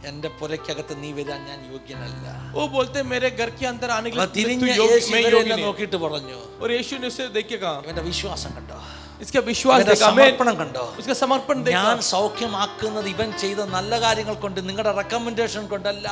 എന്റെ പുരയ്ക്കകത്ത് നീ വരാൻ ഞാൻ യോഗ്യനല്ല. वो बोलते मेरे घर के अंदर आने के लिए തിരിഞ്ഞ मैं യേശു योग्य ഇവരെല്ലാം नहीं. നോക്കിയിട്ട് പറഞ്ഞു, और यीशु ने उसे देख के कहा, ഇവന്റെ വിശ്വാസം കണ്ടോ, इसका विश्वास ഇവന്റെ देखा, സമർപ്പണം കണ്ടോ, उसका समर्पण देखा. ഞാൻ സൗഖ്യമാക്കുന്നത് ഇവൻ ചെയ്ത നല്ല കാര്യങ്ങൾ കൊണ്ട്, നിങ്ങളുടെ റെക്കമെൻഡേഷൻ കൊണ്ടല്ല,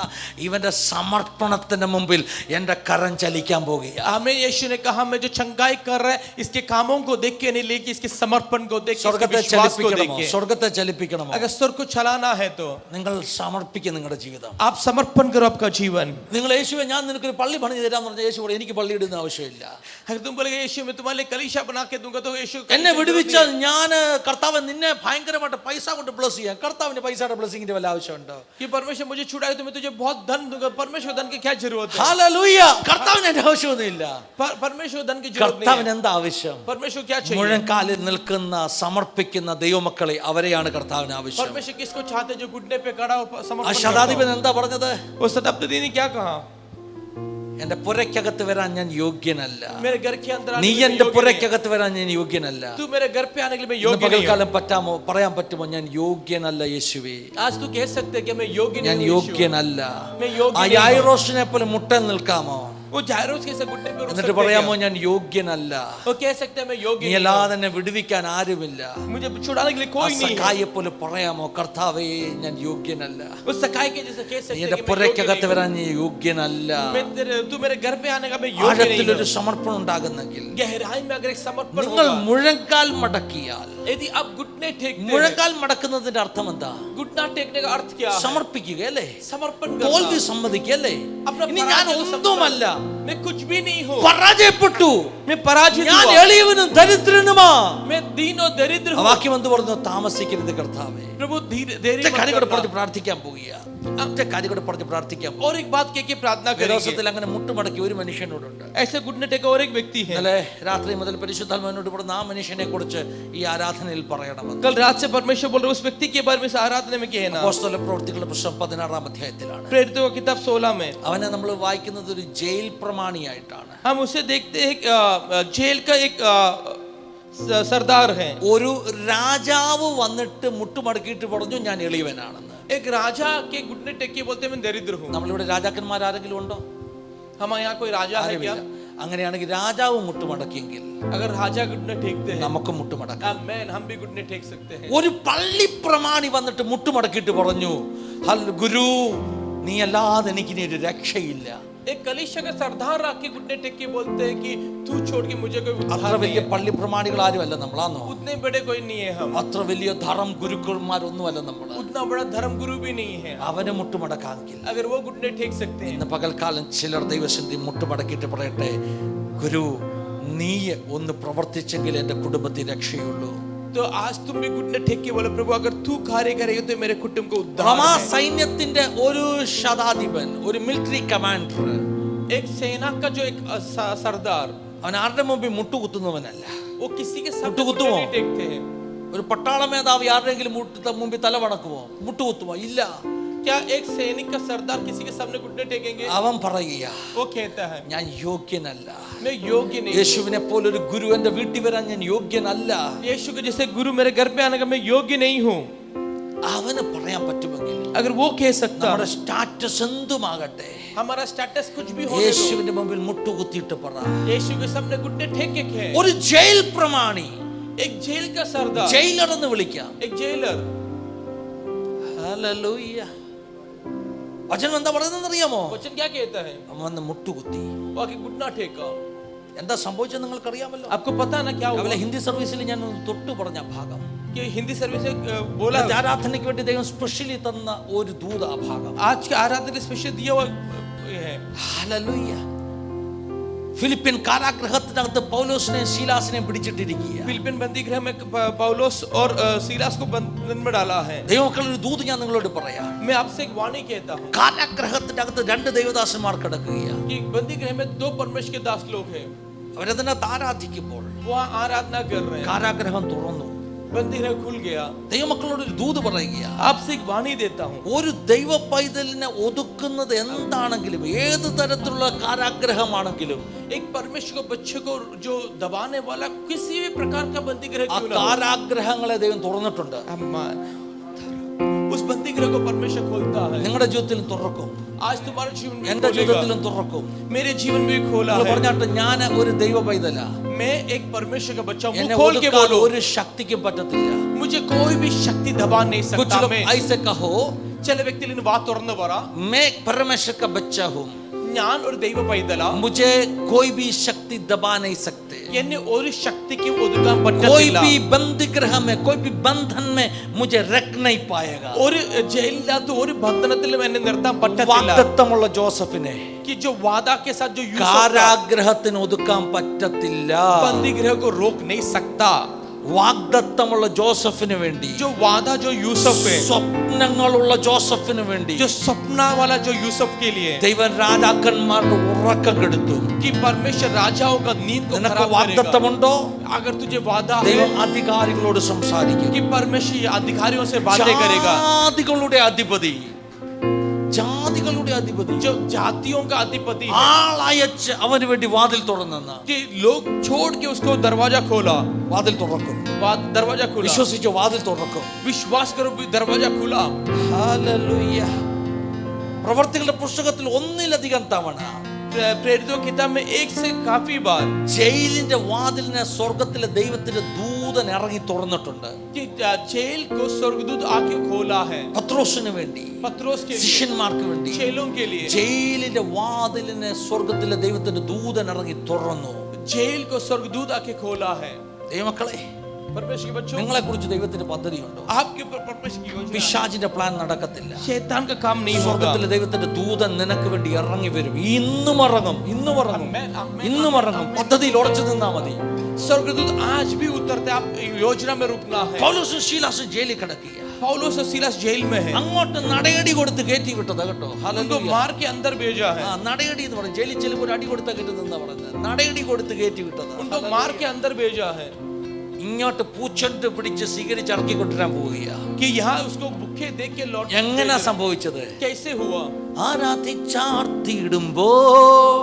ഇവന്റെ സമർപ്പണത്തിന്റെ മുമ്പിൽ എന്റെ കരം ചലിക്കാൻ പോകുക. हमें यीशु ने कहा मैं जो चंगाई कर रहा है इसके कामों को देख के नहीं, लेकिन इसके समर्पण को देख के, इसके സ്വർഗത്തെ विश्वास को देख ചലിപ്പിക്കണമോ? के. സ്വർഗത്തെ ചലിപ്പിക്കണമോ? अगर स्वर्ग को चलाना है तो നിങ്ങൾ സമർപ്പിക്കുക നിങ്ങളുടെ ജീവിതം. आप समर्पण करो आपका जीवन. നിങ്ങൾ യേശുവെ ഞാൻ നിനക്കൊരു പള്ളി പണിത് തരാന്ന് പറഞ്ഞാൽ യേശു പറയും എനിക്ക് പള്ളി ഇടുന്ന ആവശ്യമില്ല. अगर तुम बोलेगे यीशु मैं तुम्हारे लिए कलीसिया बना के दूंगा तो यीशु എന്നെ വിടുവിച്ചാൽ ഞാൻ കർത്താവ് നിന്നെ ഭയങ്കരമായിട്ട് പൈസ കൊണ്ട് ബ്ലസ് ചെയ്യാം. കർത്താവിന് പൈസയുടെ ബ്ലസ്സിങ്ങിന്റെ വല്ല ആവശ്യമുണ്ടോ? कि परमेश्वर मुझे छुड़ाए तो मैं तुझे बहुत धन दूंगा. परमेश्वर धन की क्या जरूरत है? ഹല്ലേലൂയ. കർത്താവിന് എന്റെ ആവശ്യമൊന്നുമില്ല. परमेश्वर धन की जरूरत नहीं കർത്താവിന് है. എന്താ ആവശ്യം? परमेश्वर क्या चाहिए? മുഴങ്കാലിൽ നിൽക്കുന്ന സമർപ്പിക്കുന്ന ദൈവമക്കളെ അവരെയാണ് കർത്താവിന് ആവശ്യം. परमेश्वर किसको चाहते जो घुटने पे खड़ा हो ആ समर्पण ശതാധിപൻ करता हो? എന്താ പറഞ്ഞത്? वो शताब्दी ने क्या कहा? എന്റെ പുരയ്ക്കകത്ത് വരാൻ ഞാൻ യോഗ്യനല്ല. मेरे घर के अंदर നീ आने के लिए എന്റെ मैं योग्य नहीं പുരയ്ക്കകത്ത് വരാൻ ഞാൻ യോഗ്യനല്ല. हूं. तू मेरे घर पे आने के लिए मैं ഇന്ന് योग्य नहीं हूं. പകൽക്കാലം പറയാൻ പറ്റുമോ ഞാൻ യോഗ്യനല്ല യേശുവേ? आज तू कह सकते है कि मैं योग्य ഞാൻ नहीं हूं. യോഗ്യനല്ല. मैं योग्य ആ नहीं हूं. യായിറോസിനെ പോലെ മുട്ടൻ നിൽക്കാമോ? वो जायरोस के घुटने पे रुक എന്നിട്ട് सकते പറയാമോ हैं. ഞാൻ യോഗ്യനല്ല? वो कह सकते हैं मैं योग्य നീ नहीं അല്ലാതെ എന്നെ വിടുവിക്കാൻ ആരുമില്ല. हूं. मुझे छुड़ाने के लिए कोई नहीं है. സഖായെ പോലെ പറയാമോ കർത്താവേ ഞാൻ യോഗ്യനല്ല? वो सकाई के जैसे कह നീ सकते എന്റെ हैं कि मैं योग्य പുരയ്ക്കകത്ത് नहीं വരാൻ നീ യോഗ്യനല്ല. हूं. तू मेरे घर पे आने का मैं योग्य नहीं ആഴത്തിലൊരു हूं. സമർപ്പണം ഉണ്ടാകുന്നെങ്കിൽ, गहराई में अगर एक समर्पण നിങ്ങൾ होगा, മുഴങ്കാൽ മടക്കിയാൽ, यदि आप घुटने टेकते हैं, മുഴങ്കാൽ മടക്കുന്നതിന്റെ അർത്ഥം എന്താ? घुटना टेकने का अर्थ क्या है? സമർപ്പിക്കുക അല്ലേ? समर्पण തോൽവി करना. സമ്മതിക്കുക അല്ലേ? अपना ഇനി ഞാൻ पराजय को ഒന്നുമല്ല, समझना. मैं कुछ भी नहीं हूं. പരാജയപ്പെട്ടു, मैं पराजित ഞാൻ हुआ. എളിയവനും ദരിദ്രനുമാ. मैं दीन और दरिद्र ആ हूं. വാക്യം എന്ത് പറഞ്ഞു? താമസിക്കരുത് കർത്താവേ. प्रभु देरी मत കാര്യം കൂടെ करना. പറഞ്ഞ് പ്രാർത്ഥിക്കാൻ പോകുക. കാര്യം കൂടെ പറഞ്ഞ് പ്രാർത്ഥിക്കാൻ പോകുക. और एक बात कह के प्रार्थना करेंगे. വേദോസത്തിൽ അങ്ങനെ മുട്ടുമടക്കി ഒരു മനുഷ്യനോടുണ്ട്. ऐसे घुटने टेका और एक व्यक्ति है. ഇന്നലെ രാത്രി മുതൽ പരിശുദ്ധാത്മാവിനോട് പറഞ്ഞ ആ മനുഷ്യനെ കുറിച്ച് ഈ ആരാധനയിൽ പറയണമെന്ന്. कल रात से परमेश्वर बोल रहे उस व्यक्ति के बारे में आराधना में कहना. അപ്പോസ്തല പ്രവൃത്തികളുടെ പുസ്തകം 16-ാം അധ്യായത്തിലാണ്. प्रेरितों की किताब 16 में അവനെ നമ്മൾ വായിക്കുന്നത് ഒരു ജയിൽ പ്രമാണിയായിട്ടാണ്. हम उसे देखते हैं जेल का एक सरदार है. ഒരു രാജാവ് വന്നിട്ട് മുട്ടുമടക്കിയിട്ട് പറഞ്ഞു ഞാൻ എളിയവനാണെന്ന്. एक राजा के घुटने टेक के बोलते हैं मैं दरिद्र हूँ. നമ്മളിവിടെ രാജാക്കന്മാർ ആരെങ്കിലും ഉണ്ടോ? हमारे यहाँ कोई राजा है क्या? അങ്ങനെയാണെങ്കിൽ രാജാവ് മുട്ടുമടക്കിയെങ്കിൽ अगर राजा घुटने टेकते हैं, നമുക്ക് മുട്ടുമടക്കാം. आमेन, हम भी घुटने टेक सकते हैं. ഒരു പള്ളി പ്രമാണി വന്നിട്ട് മുട്ടുമടക്കിയിട്ട് പറഞ്ഞു ഗുരു നീ അല്ലാതെ എനിക്ക് ഇനി ഒരു രക്ഷയില്ല. एक कलीसिया का सरदार आके घुटने टेक के बोलते हैं कि तू छोड़ के मुझे कोई അത്ര उद्धार नहीं വലിയ है. പള്ളി പ്രമാണികൾ ആരുമല്ല നമ്മളാന്നോ? उतने बड़े कोई नहीं है हम. അത്ര വലിയ ധർമ്മ ഗുരുക്കന്മാരൊന്നുമല്ല നമ്മൾ. उतना बड़ा धर्म गुरु भी नहीं है. അവനെ മുട്ടുമടക്കാമെങ്കിൽ अगर वो घुटने टेक सकते हैं. ഇന്ന് പകൽക്കാലം ചിലർ ദൈവസന്നിധി മുട്ടുമടക്കിയിട്ട് പറയട്ടെ, ഗുരു നീ ഒന്ന് പ്രവർത്തിച്ചെങ്കിൽ എൻ്റെ കുടുംബത്തിൽ രക്ഷയുള്ളൂ. तो आज तुम भी घुटने टेक के बोलो प्रभु अगर तू कार्य करेगा तो मेरे कुटुंब को उद्धार റോമാ है. സൈന്യത്തിന്റെ ഒരു ശതാധിപൻ, ഒരു മിലിറ്ററി കമാൻഡർ, एक सेना का जो एक सरदार, അവൻ ആരുടെ മുമ്പിൽ മുട്ടുകുത്തുന്നവനല്ല. वो किसी के सामने मुट्ठू कुत्तू घुटने हो। नहीं टेकते हैं. ഒരു പട്ടാള മേധാവി ആരുടെയെങ്കിലും മുമ്പിൽ തല വണക്കുമോ, മുട്ടുകുത്തുമോ? ഇല്ല. क्या एक सैनिक का सरदार किसी के सामने घुटने टेकेंगे? അവൻ പറയുക, वो कहता है ഞാൻ യോഗ്യനല്ല. मैं योग्य नहीं. യേശുവിനെ പോലെ ഒരു ഗുരു എന്റെ വീട്ടിൽ വരാൻ ഞാൻ യോഗ്യനല്ല. यीशु के जैसे गुरु मेरे घर पे आने का मैं योग्य नहीं हूँ. അവന് പറയാൻ പറ്റുമെങ്കിൽ, अगर वो कह सकता, നമ്മുടെ സ്റ്റാറ്റസ് എന്തുമാകട്ടെ, हमारा स्टेटस कुछ भी हो, യേശുവിന്റെ മുമ്പിൽ മുട്ടുകുത്തിയിട്ട് പറ, यीशु के सामने घुटने टेक के कहे. ഒരു ജയിൽ പ്രമാണി, एक जेल का सरदार, ജയിലർ എന്ന് വിളിക്കാം. एक जेलर. ഹല്ലേലൂയ. വചനം എന്താ പറയുന്നത് അറിയാമോ? वचन क्या कहता है? അവൻ വന്ന് മുട്ടുകുത്തി. वो आके घुटना टेका. എന്താ സംഭവിച്ചത് നിങ്ങൾക്കറിയാമല്ലോ. आपको पता ना क्या हुआ? അവലെ ഹിന്ദി സർവീസിൽ ഞാൻ തൊട്ടു പറഞ്ഞ ഭാഗം, कि हिंदी सर्विस से बोला ആരാധനയ്ക്ക് വേണ്ടി ദൈവം സ്പെഷ്യലി തന്ന ഒരു ദൂത ആ ഭാഗം. आज के आराधना के स्पेशल दिया हुआ है. ഹല്ലേലൂയ. ഫിലിപ്പിൻ കാരാഗൃഹത്തിനകത്ത് പൗലോസിനെ ശീലാസിനെ പിടിച്ചിട്ടിരിക്കുക. फिलिपिन बंदी गृह में पौलुस और सीलास को बंधन में डाला है. ദൈവമക്കൾ, ഒരു ദൂത് ഞാൻ നിങ്ങളോട് പറയാം. मैं आपसे एक वाणी कहता हूँ കാരാഗൃഹത്തിനകത്ത് രണ്ട് ദൈവദാസന്മാർ കിടക്കുകയാണ്. कि बंदी गृह में दो परमेश्वर के दास लोग हैं. അവരതിനകത്ത് ആരാധിക്കുമ്പോൾ वो आराधना कर रहे हैं. കാരാഗൃഹം തുറന്നു. बंदी गृह खुल गया. ദൈവമക്കളോട് ഒരു ദൂത് പറയുക. आपसे एक वाणी देता हूँ. ഒരു ദൈവ പൈതലിനെ ഒതുക്കുന്നത് എന്താണെങ്കിലും, ഏത് തരത്തിലുള്ള കാരാഗ്രഹമാണെങ്കിലും, एक परमेश्वर को बच्चे को जो दबाने वाला किसी भी प्रकार का बंदी गृह ആ क्यों ना हो, കാരാഗ്രഹങ്ങളെ ദൈവം തുറന്നിട്ടുണ്ട്. उस बंदी गृह को परमेश्वर खोलता है. നിങ്ങളുടെ ജീവിതത്തിലും തുറക്കും, आज तुम्हारे जीवन में എന്റെ खोलेगा. ജീവിതത്തിലും തുറക്കും. मेरे जीवन में भी खोला നിങ്ങൾ है. പറഞ്ഞാട്ട് ഞാൻ ഒരു ദൈവ പൈതല, मैं एक परमेश्वर का बच्चा हूँ. എന്നെ खोल के ഒതുക്കാൻ बोलो. ഒരു ശക്തിക്കും പറ്റത്തില്ല. मुझे कोई भी शक्ति दबा नहीं कुछ सकता. लोग मैं ऐसे कहो, ചില വ്യക്തികൾ വാ തുറന്നു പറ, मैं परमेश्वर का बच्चा हूँ, ഞാൻ ഒരു ദൈവ പൈതല, मुझे कोई भी शक्ति दबा नहीं सकते. എന്നെ ഒരു ശക്തിക്ക് ഒതുക്കാൻ कोई പറ്റില്ല. भी बंदी गृह में, कोई भी बंधन में मुझे रख नहीं पाएगा. ഒരു ജയിലിനകത്ത് ഒരു ബന്ധനത്തിലും എന്നെ നിർത്താൻ പറ്റത്തില്ല. വാഗ്ദത്തമുള്ള ജോസഫിനെ कि जो वादा के साथ जो यूसुफ था, കാരാഗ്രഹത്തിന് ഒതുക്കാൻ പറ്റത്തില്ല. बंदी गृह को रोक नहीं सकता. വാഗ്ദത്തമുള്ള ജോസഫിന് വേണ്ടി, जो वादा जो यूसुफ है, സ്വപ്നങ്ങളുള്ള ജോസഫിന് വേണ്ടി, जो सपना वाला जो यूसुफ के लिए, ദൈവം രാജാക്കന്മാരുടെ ഉറക്കം കെടുത്തു. कि परमेश्वर राजाओं का नींद को നിനക്ക് खराब करेगा. വാഗ്ദത്തമുണ്ടോ? अगर तुझे वादा है ദൈവം അധികാരികളോട് സംസാരിക്കും. कि परमेश्वर अधिकारियों से बातें करेगा. ജാതികളുടെ അധിപതി, ജാതികളുടെ അധിപതി, जो जातियों का अधिपति है, ആളയച്ച് അവന് വേണ്ടി വാതിൽ തുറന്നെന്ന്. कि लोग छोड़ के उसको दरवाजा खोला. വാതിൽ തുറക്കും. दरवाजा खुला. വിശ്വസിച്ചു, വാതിൽ തുറക്കും. विश्वास करो, दरवाजा खुला. ഹല്ലേലൂയ. പ്രവർത്തികളുടെ പുസ്തകത്തിൽ ഒന്നിലധികം തവണ प्रेरितों की किताब में एक से काफी बार ജയിലിന്റെ വാതിലിനെ സ്വർഗത്തിലെ ദൈവത്തിന്റെ ദൂതൻ ഇറങ്ങി തുറന്നിട്ടുണ്ട്. कि जेल को स्वर्गदूत आके खोला है. പത്രോസിന് വേണ്ടി, पत्रोस के लिए, ശിഷ്യന്മാർക്ക് വേണ്ടി चेलों के लिए ജയിലിന്റെ വാതിലിനെ സ്വർഗത്തിലെ ദൈവത്തിന്റെ ദൂതൻ ഇറങ്ങി തുറന്നു. जेल को स्वर्गदूत आके खोला है. ദൈവമക്കളെ, परमेश्वर के बच्चों, നിങ്ങളെ കുറിച്ച് ദൈവത്തിന്റെ പദ്ധതിയുണ്ടോ? आपके ऊपर परमेश्वर की योजना, പിശാചിന്റെ പ്ലാൻ നടക്കത്തില്ല. शैतान का काम नहीं होगा. സ്വർഗത്തിലെ ദൈവത്തിന്റെ ദൂതൻ നിനക്ക് വേണ്ടി ഇറങ്ങി വരും. ഇന്നും ഇറങ്ങും, ഇന്നും ഇറങ്ങും, ഇന്നും ഇറങ്ങും. പദ്ധതിയിൽ ഉറച്ചു നിന്നാ മതി. स्वर्गदूत आज भी उतरते. आप योजना में रुकना है. പൗലോസും ശീലാസും ജയിലിൽ കിടക്കുക. पौलुस और सीलास जेल में है. അങ്ങോട്ട് നടയടി കൊടുത്ത് കയറ്റി വിട്ടതാ കേട്ടോ. उनको ഹല്ലേലൂയ. मार के अंदर भेजा है. നടയടി എന്ന് പറയും. ജയിലിൽ ചെല്ലുമ്പോൾ ഒരു അടി കൊടുത്താ കിട്ടുന്ന പറയുന്നത്. നടയടി കൊടുത്ത് കയറ്റി വിട്ടതാ. उनको मार के अंदर भेजा है. ഇങ്ങോട്ട് പൂച്ചണ്ട് പിടിച്ച് സ്വീകരിച്ച് ഇറക്കി കൊണ്ടുവരാൻ പോവുക. कि यहाँ उसको भूखे देख के लौट. എങ്ങനെ സംഭവിച്ചത്? कैसे हुआ? ആരാധിച്ചാർത്തിടുമ്പോൾ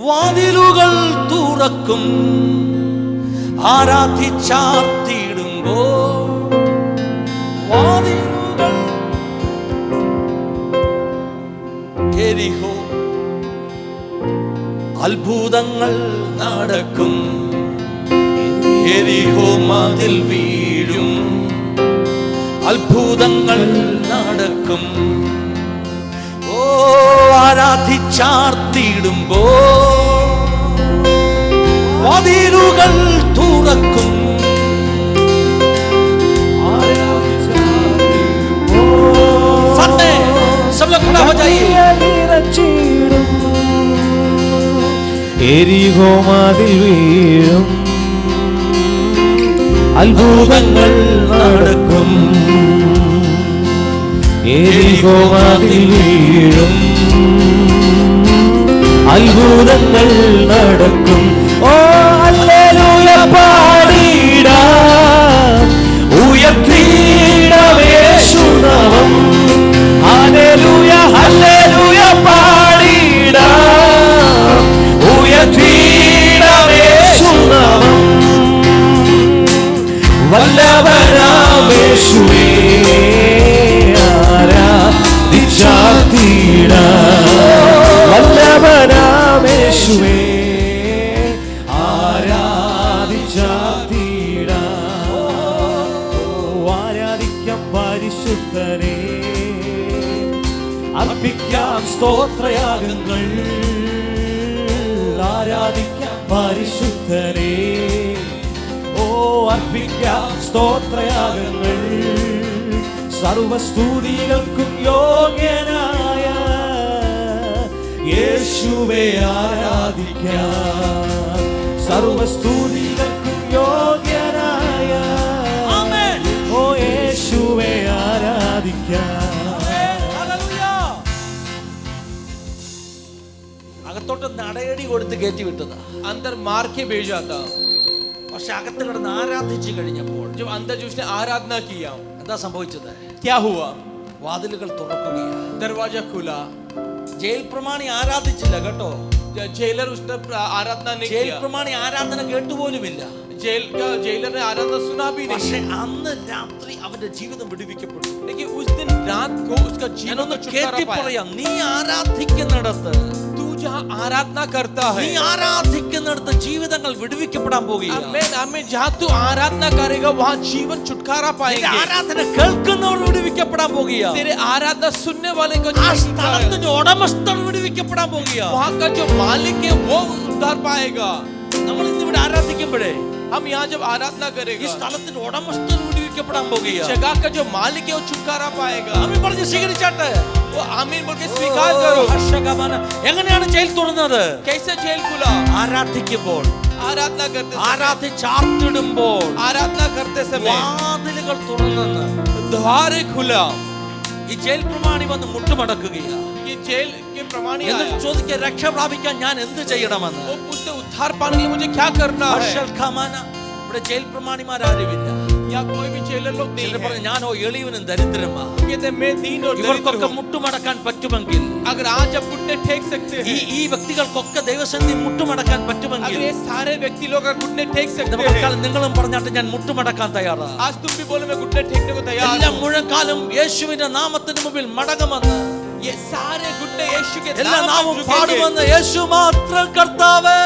വാതിലുകൾ തുറക്കും. ആരാധിച്ചാർത്തിടുമ്പോൾ വാതിലുകൾ. യെരിഹോ അത്ഭുതങ്ങൾ നടക്കും. യെരിഹോ മതിൽ വീഴും. അത്ഭുതങ്ങൾ നടക്കും. ഓ, ആരാധിച്ചാർത്തിടുമ്പോ വാതിലുകൾ തുറക്കും. सब लोग खड़ा हो जाइए. എരിഹോ മതിൽ വീഴും. അത്ഭുതങ്ങൾ നടക്കും. എരിഹോ മതിൽ വീഴും. അത്ഭുതങ്ങൾ നടക്കും. ഓ ഹല്ലേലൂയ പാടിടാം. സ്തോത്രയാഗങ്ങൾ ആരാധിക്കാം പരിശുദ്ധരേ. ഓ അർപ്പിക്കാം സ്തോത്രയാഗങ്ങൾ സർവസ്തുതികൾക്കും യോഗ്യനായ യേശുവേ ആരാധിക്കാം. സർവസ്തുതികൾക്കും യോഗ്യനായ ഓ യേശുവേ ആരാധിക്കാം. അകത്തോട്ട് നടയടി കൊടുത്ത് കയറ്റി വിട്ടതാ, अंदर मार के भेजा था. പക്ഷെ അകത്ത് കിടന്ന് ആരാധിച്ചു കഴിഞ്ഞപ്പോൾ जब अंदर जो उसने आराधना किया, എന്താ സംഭവിച്ചത്? क्या हुआ? വാതിലുകൾ തുറക്കുകയാണ്. दरवाजा खुला. ജയിൽ പ്രമാണി ആരാധിച്ചില്ല കേട്ടോ. जेलर उसने आराधना नहीं ജയിൽ किया. പ്രമാണി ആരാധന കേട്ടുപോലുമില്ല. जेलर ने आराधना सुना भी नहीं. പക്ഷെ അന്ന് രാത്രി അവന്റെ ജീവിതം വിടുവിക്കപ്പെട്ടു. लेकिन उस दिन रात को उसका जीवन ഞാനൊന്ന് का छुटकारा കേട്ടി पाया. പറയാം, നീ ആരാധിക്കുന്നിടത്ത്, तू जहाँ आराधना करता है, നീ ആരാധിക്കുന്നിടത്ത് ജീവിതങ്ങൾ വിടുവിക്കപ്പെടാൻ പോകുകയാണ്. आमेन आमेन, जहाँ तू आराधना करेगा वहाँ जीवन छुटकारा നിന്റെ पाएंगे. ആരാധന കേൾക്കുന്നവർ വിടുവിക്കപ്പെടാൻ പോകുകയാണ്. तेरे आराधना सुनने वाले का ആ जो സ്ഥലത്തിന്റെ ഉടമസ്ഥർ വിടുവിക്കപ്പെടാൻ പോകുകയാണ്. वहाँ का जो मालिक है वो उद्धार पाएगा. നമ്മൾ ഇന്ന് ഇവിടെ ആരാധിക്കുമ്പോഴേ हम यहाँ जब आराधना ഈ करेगा, സ്ഥലത്തിന്റെ ഉടമസ്ഥർ വിടുവിക്കപ്പെടാൻ പോകുകയാണ്. जगह का जो मालिक है वो छुटकारा पाएगा. ആമീൻ പറഞ്ഞ് സ്വീകരിച്ചാട്ടെ. वो आमीन बोल के स्वीकार करो. ഹർഷഗമന. എങ്ങനെയാണ് ജയിൽ തുറന്നത്? कैसे जेल खुला? ആരാധിക്കുമ്പോൾ, आराधना करते समय, ആരാധിച്ചാർത്തിടുമ്പോൾ आराधना करते समय വാതിലുകൾ തുറന്നെന്ന് द्वार खुला. ഈ ജയിൽ പ്രമാണി വന്ന് മുട്ടുമടക്കുകയാണ്. ये जेल के प्रमाणी എന്നിട്ട് आया. ചോദിക്കുക, രക്ഷ പ്രാപിക്കാൻ ഞാൻ എന്ത് ചെയ്യണമെന്ന്? वो पूछते उद्धार पाने के लिए मुझे क्या करना है? ഹർഷഗമന. ഇവിടെ ജയിൽ പ്രമാണിമാരാരുമില്ല. या कोई भी जेलर लोग नहीं ചിലർ है. പറഞ്ഞു, ഞാനോ എളിയവനും ദരിദ്രമാ, कहते मैं दीन और दरिद्र ഇവർക്കൊക്കെ हूँ. മുട്ടുമടക്കാൻ പറ്റുമെങ്കിൽ, अगर आज आप घुटने टेक सकते ഈ हैं, ഈ വ്യക്തികൾക്കൊക്കെ ദൈവസന്നിധി മുട്ടുമടക്കാൻ अगर പറ്റുമെങ്കിൽ, ये सारे व्यक्ति लोग अगर घुटने टेक सकते हैं, നമുക്കാൽ നിങ്ങളും പറഞ്ഞാട്ട് ഞാൻ മുട്ടുമടക്കാൻ തയ്യാറാണ്. आज तुम भी बोलो मैं घुटने टेकने को तैयार എല്ലാ हूँ. മുഴക്കാലും യേശുവിന്റെ നാമത്തിന് മുമ്പിൽ മടങ്ങുമെന്ന്, ये सारे घुटने यीशु के എല്ലാ नाम നാമവും पर झुकेंगे. പാടുമെന്ന്. യേശു മാത്രം കർത്താവേ,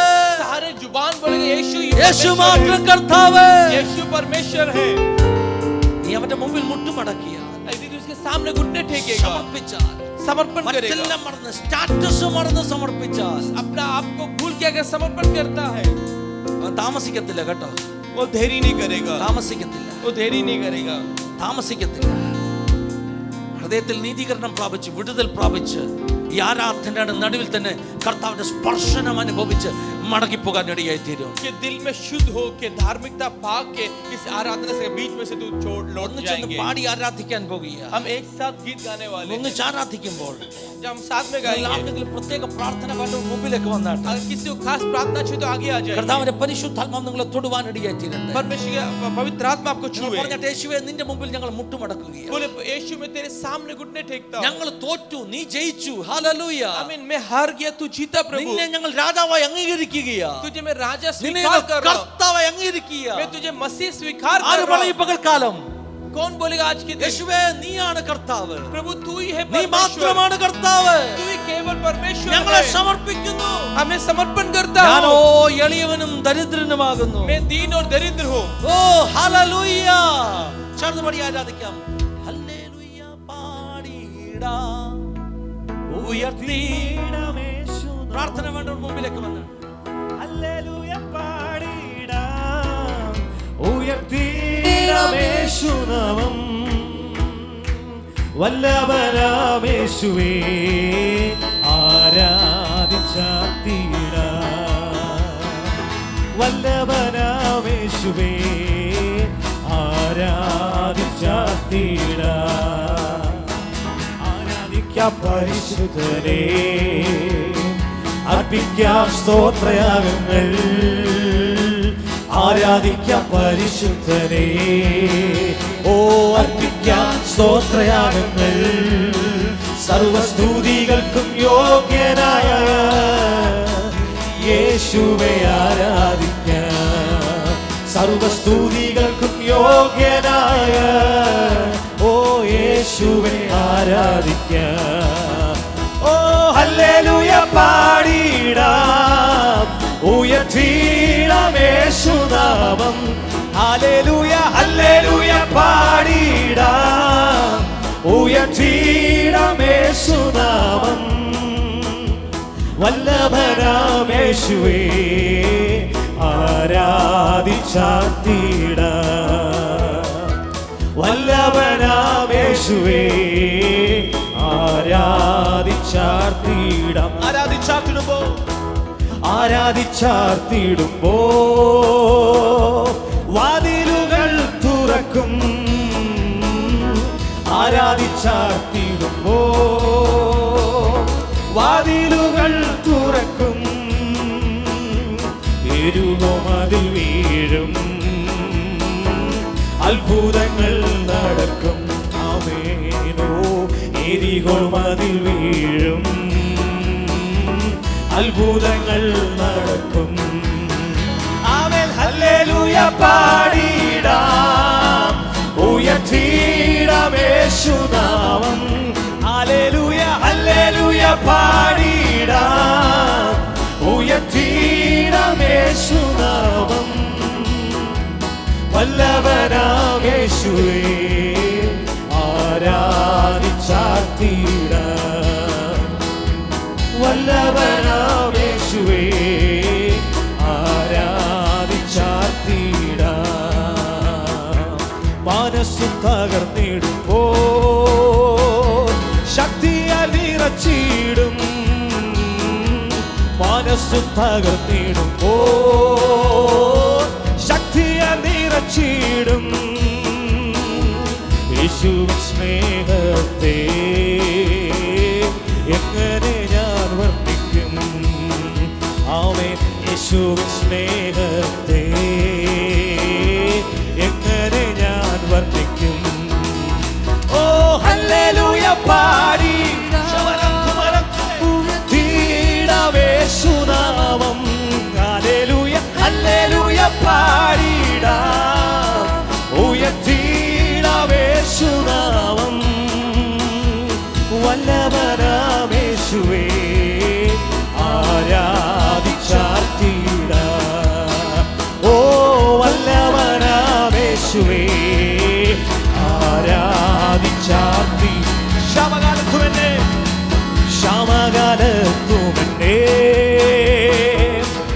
सारे जुबान बोलेंगे यीशु ही യേശു परमेश्वर മാത്രം है. കർത്താവേ. यीशु परमेश्वर है. നീ അവന്റെ മുമ്പിൽ മുട്ടുമടക്കിയ यदि तू उसके सामने घुटने टेकेगा, സമർപ്പിച്ചാൽ, समर्पण करेगा, മറ്റെല്ലാം മറന്ന് സ്റ്റാറ്റസ് മറന്ന് സമർപ്പിച്ചാൽ अपना आप को भूल के अगर समर्पण करता है, അവൻ താമസിക്കത്തില്ല കേട്ടോ. वो देरी नहीं करेगा. താമസിക്കത്തില്ല, वो देरी नहीं करेगा. താമസിക്കത്തില്ല. ഹൃദയത്തിൽ നീതീകരണം പ്രാപിച്ച് വിടുതൽ പ്രാപിച്ച് ഈ ആരാധനയുടെ നടുവിൽ തന്നെ കർത്താവിന്റെ സ്പർശനം അനുഭവിച്ച് മടങ്ങിപ്പോകാൻ ഇടയായി തീരും. कि दिल में शुद्ध हो के धार्मिकता पाक के इस आराधना से बीच में से तू छोड़ लौट ഒന്നിച്ചൊന്ന് जाएंगे. പാടി ആരാധിക്കാൻ പോകുക. हम एक साथ गीत गाने वाले हैं. ഒന്നിച്ച് ആരാധിക്കുമ്പോൾ जब हम साथ में गाएंगे, ആർക്കെങ്കിലും പ്രത്യേക പ്രാർത്ഥന വേണ്ട മുമ്പിലേക്ക് വന്നാട്ടെ. अगर किसी को खास प्रार्थना चाहिए तो आगे आ जाए. കർത്താവിന്റെ പരിശുദ്ധാത്മാവ് നിങ്ങളെ തൊടുവാൻ ഇടയായി തീരട്ടെ. परमेश्वर का पवित्र आत्मा आपको നിങ്ങൾ छुए. പറഞ്ഞിട്ട്, യേശുവേ നിന്റെ മുമ്പിൽ ഞങ്ങൾ മുട്ടുമടക്കുകയാണ്. बोले यीशु मैं तेरे सामने घुटने टेकता हूं. ഞങ്ങൾ തോറ്റു, നീ ജയിച്ചു. ഹല്ലേലൂയ. आमीन. मैं हार गया, तू जीता प्रभु. നിന്നെ ഞങ്ങൾ രാജാവായി അംഗീകരിക്കുകയാണ്. तुझे मैं राजा നിന്നെ स्वीकार कर रहा हूं. കർത്താവായി അംഗീകരിക്കുകയാണ്. मैं तुझे मसीह स्वीकार ആര് कर रहा പറയും हूं. പകൽക്കാലം? कौन बोलेगा आज के दिन? യേശുവേ നീയാണ് കർത്താവ്, प्रभु तू ही है നീ परमेश्वर. മാത്രമാണ് കർത്താവ്. तू ही केवल परमेश्वर ഞങ്ങളെ है. സമർപ്പിക്കുന്നു. हमें समर्पण करता ഞാനോ हूं. എളിയവനും ദരിദ്രനുമാകുന്നു. मैं दीन और दरिद्र हूं. ഓ ഹല്ലേലൂയ. ചേർന്ന് പാടി ആരാധിക്കാം. ഹല്ലേലൂയ പാടിടാം, ഉയർത്തിടാം. പ്രാർത്ഥന വേണ്ടവർ മുമ്പിലേക്ക് വന്നു. ഹല്ലേലൂയ പാടിടാം, ഉയർത്തിടാം യേശുനാമം. വല്ലഭനാം യേശുവേ ആരാധിച്ചാർത്തിടാം. വല്ലഭനാം യേശുവേ ആരാധിച്ചാർത്തിടാം. ആരാധിക്കാം പരിശുദ്ധനേ, അർപ്പിക്കാം സ്തോത്രയാഗങ്ങൾ. ആരാധിക്കാം പരിശുദ്ധനേ, ഓ അർപ്പിക്കാം സ്തോത്രയാഗങ്ങൾ. സർവസ്തുതികൾക്കും യോഗ്യനായ യേശുവേ ആരാധിക്കാം. സർവസ്തുതികൾക്കും യോഗ്യനായ ഓ യേശുവേ ആരാധിക്കാം. ഓ ഹല്ലേലൂയ പാടിടാം, ഉയർത്തിടാം യേശുനാമം. ഹല്ലേലൂയ ഹല്ലേലൂയ പാടിടാം, ഉയർത്തിടാം യേശുനാമം. വല്ലഭനാം യേശുവേ ആരാധിച്ചാർത്തിടാം. വല്ലഭനാം യേശുവേ ആരാധിച്ചാർത്തിടാം. ആരാധിച്ചാർത്തിടുമ്പോ വാതിലുകൾ തുറക്കും. ആരാധിച്ചാർത്തിടുമ്പോ വാതിലുകൾ തുറക്കും. എരുവും അതിൽ വീഴും. അത്ഭുതങ്ങൾ നടക്കും. ആമേനോ എരികോളും അതിൽ വീഴും. അത്ഭുതങ്ങൾ നടക്കും. ആമേൻ ഹല്ലേലൂയ പാടിടാം. ഉയർത്തിടാം യേശുനാമം. ഹല്ലേലൂയ ഹല്ലേലൂയ പാടിടാം. ഉയർത്തിടാം യേശുനാമം. വല്ലഭനാം യേശുവേ ആരാധിച്ചാർത്തിടാം. വല്ലഭനാം യേശുവേ ആരാധിച്ചാർത്തിടാം. മനസ്സു തകർന്നിടുമ്പോ ശക്തിയാൽ നിറച്ചിടും. മനസ്സു തകർന്നിടുമ്പോ ശക്തിയാൽ നിറച്ചിടും. യേശുവിൻ സ്നേഹത്തെ എങ്ങനെ ഞാൻ വർണ്ണിക്കും. ആമേൻ യേശുവിൻ സ്നേഹത്തെ എങ്ങനെ ഞാൻ വർണ്ണിക്കും. ഓ ഹല്ലേലൂയ പാടി യേശുനാമം. ഹല്ലേലൂയ ഹല്ലേലൂയ പാടിടാം. ഉയർത്തിടാം യേശുനാമം. വല്ലഭനാം യേശുവേ ആരാധിച്ചാർത്തിടാം. ഓ വല്ലഭനാം യേശുവേ ആരാധിച്ചാർത്തി. ശമകാലത്തുമെന്നെ ശമകാലത്തുമെന്നെ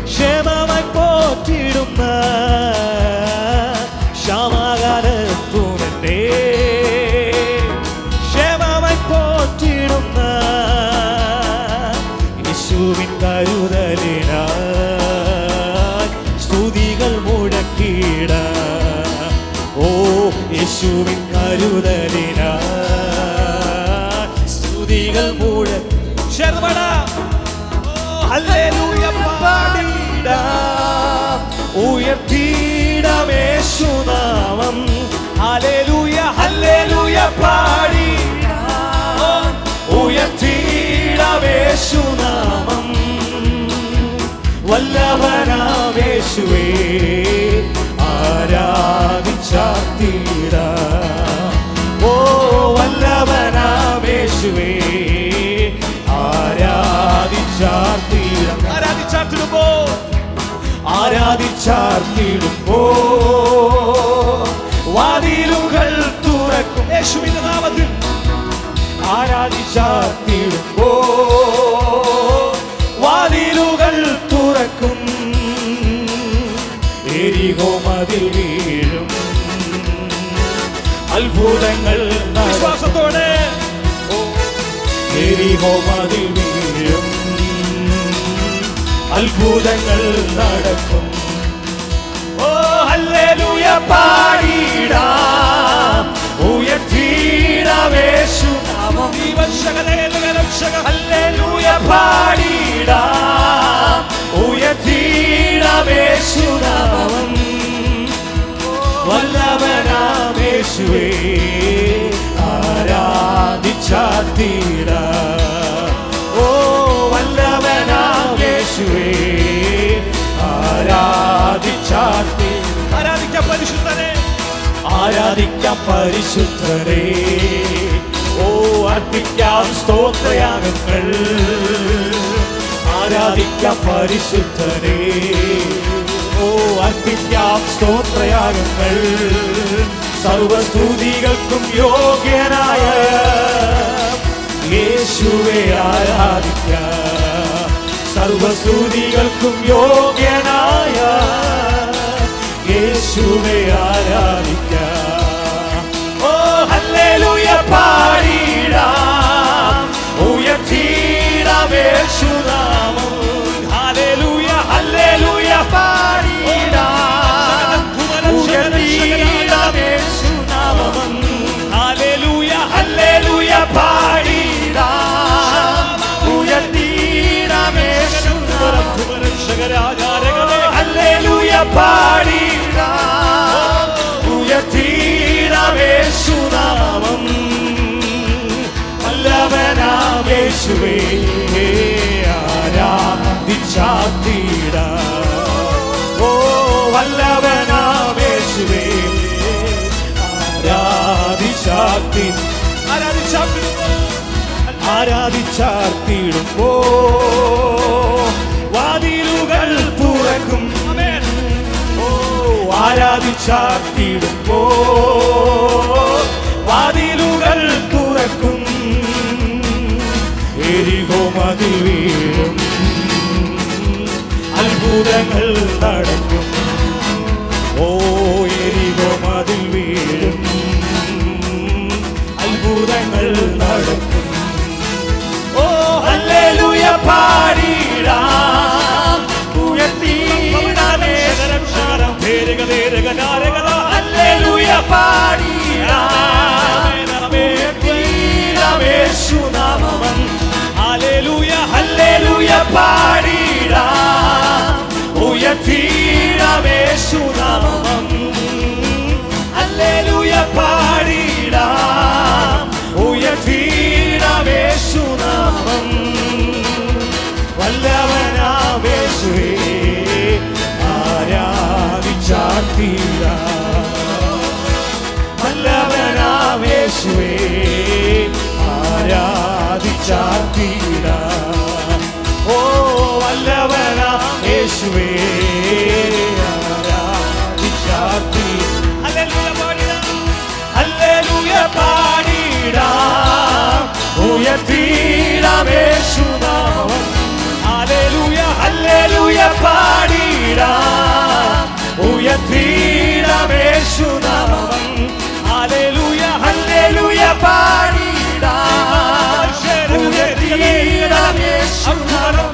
ക്ഷേമമായി പോറ്റിടുന്ന. ശമകാലത്തുമെന്നെ ക്ഷേമമായി പോറ്റിടുന്ന. യേശുവിൻ കരുതലിനായി സ്തുതികൾ മുഴക്കിടാം. ഓ യേശുവിൻ കരുതലിനായി സ്തുതികൾ മുഴക്കി. ഹല്ലേലൂയ പാടിടാം. ഉയർത്തിടാം യേശുനാമം. ഹല്ലേലൂയ ഹല്ലേലൂയ പാടിടാം. ഉയർത്തിടാം യേശുനാമം. വല്ലഭനാം യേശുവേ ആരാധിച്ചാർത്തിടാം. ഓ വല്ലഭനാം യേശുവേ ആരാധിച്ചാർത്തിടാം. ആരാധിച്ചാർത്തിടുമ്പോ ആരാധിച്ചാർത്തിടുമ്പോ വാതിലുകൾ തുറക്കും. യേശുവിന്റെ നാമത്തിൽ ആരാധിച്ചാർത്തിടുമ്പോ വാതിലുകൾ തുറക്കും. എരികോ മതിൽ വീഴും. അത്ഭുതങ്ങൾ വിശ്വാസത്തോടെ എരികോ മതിൽ വീഴും. അത്ഭുതങ്ങൾ നടക്കും. ഓ ഹല്ലേലൂയ പാടിടാം. ഉയർത്തിടാം യേശുനാമം. ഹല്ലേലൂയ പാടിടാം. ഉയർത്തിടാം യേശുനാമം. വല്ലഭനാം യേശുവേ ആരാധിച്ചാർത്തിടാം. ഓ വല്ലഭനാം യേശുവേ ആരാധിച്ചാർത്തി. ആരാധിക്കാം പരിശുദ്ധനെ. ആരാധിക്കാം പരിശുദ്ധനെ. ഓ അർപ്പിക്കാം സ്തോത്രയാഗങ്ങൾ. ആരാധിക്കാം പരിശുദ്ധനെ. ഓ അർപ്പിക്കാം സ്തോത്രയാഗങ്ങൾ. സർവസ്തുതികൾക്കും യോഗ്യനായ യേശുവേ ആരാധിക്കാം. സർവസ്തുതികൾക്കും യോഗ്യനായ യേശുവേ ആരാധിക്കാം. ഓ ഹല്ലേലൂയ പാടിടാം, ഉയർത്തിടാം യേശുനാമം. ഹല്ലേലൂയ ഹല്ലേലൂയ പാടിടാം, ഉയർത്തിടാം യേശുനാമം. ഹല്ലേലൂയ ഹല്ലേലൂയ പാടിടാം, ഉയർത്തിടാം യേശുനാമം. ഹല്ലേലൂയ പാടിടാം, ഉയർത്തിടാം യേശുനാമം. വല്ലഭനാം യേശുവേ ആരാധിച്ചാർത്തിടാം. ഓ വല്ലഭനാം യേശുവേ ആരാധിച്ചാർത്തിടുമ്പോ വാതിലുകൾ തുറക്കും. ഓ ആരാധിച്ചാർത്തിടുമ്പോ വാതിലുകൾ തുറക്കും. എരിഹോ മതിൽ വീഴും, അത്ഭുതങ്ങൾ നടക്കും. ഓ എരിഹോ മതിൽ വീഴും, അത്ഭുതങ്ങൾ നടക്കും. ഓ ഹല്ലേലൂയ പാടിടാം, ഉയർത്തിടാം യേശുനാമം. ഹല്ലേലൂയ പാടിടാം, ഉയർത്തിടാം യേശുനാമം. ഹല്ലേലൂയ ഹല്ലേലൂയ പാടിടാം, ഉയർത്തിടാം യേശുനാമം. ഹല്ലേലൂയ പാടിടാം, ഉയർത്തിടാം യേശുനാമം. വല്ലഭനാം യേശുവേ ആരാധിച്ചാർത്തിടാം. വല്ലഭനാം യേശുവേ ആരാധിച്ചാർത്തിടാം. ഓ വല്ലഭനാം യേശുവേ ആരാധിച്ചാർത്തി. ഹല്ലേലൂയ പാടിടാം, ഉയർത്തിടാം യേശുനാമം. ഹല്ലേലൂയ ഹല്ലേലൂയ പാടിടാം, ഉയർത്തിടാം യേശുനാമം. ഹല്ലേലൂയ ഹല്ലേലൂയ പാടിടാം, ഉയർത്തിടാം യേശുനാമം.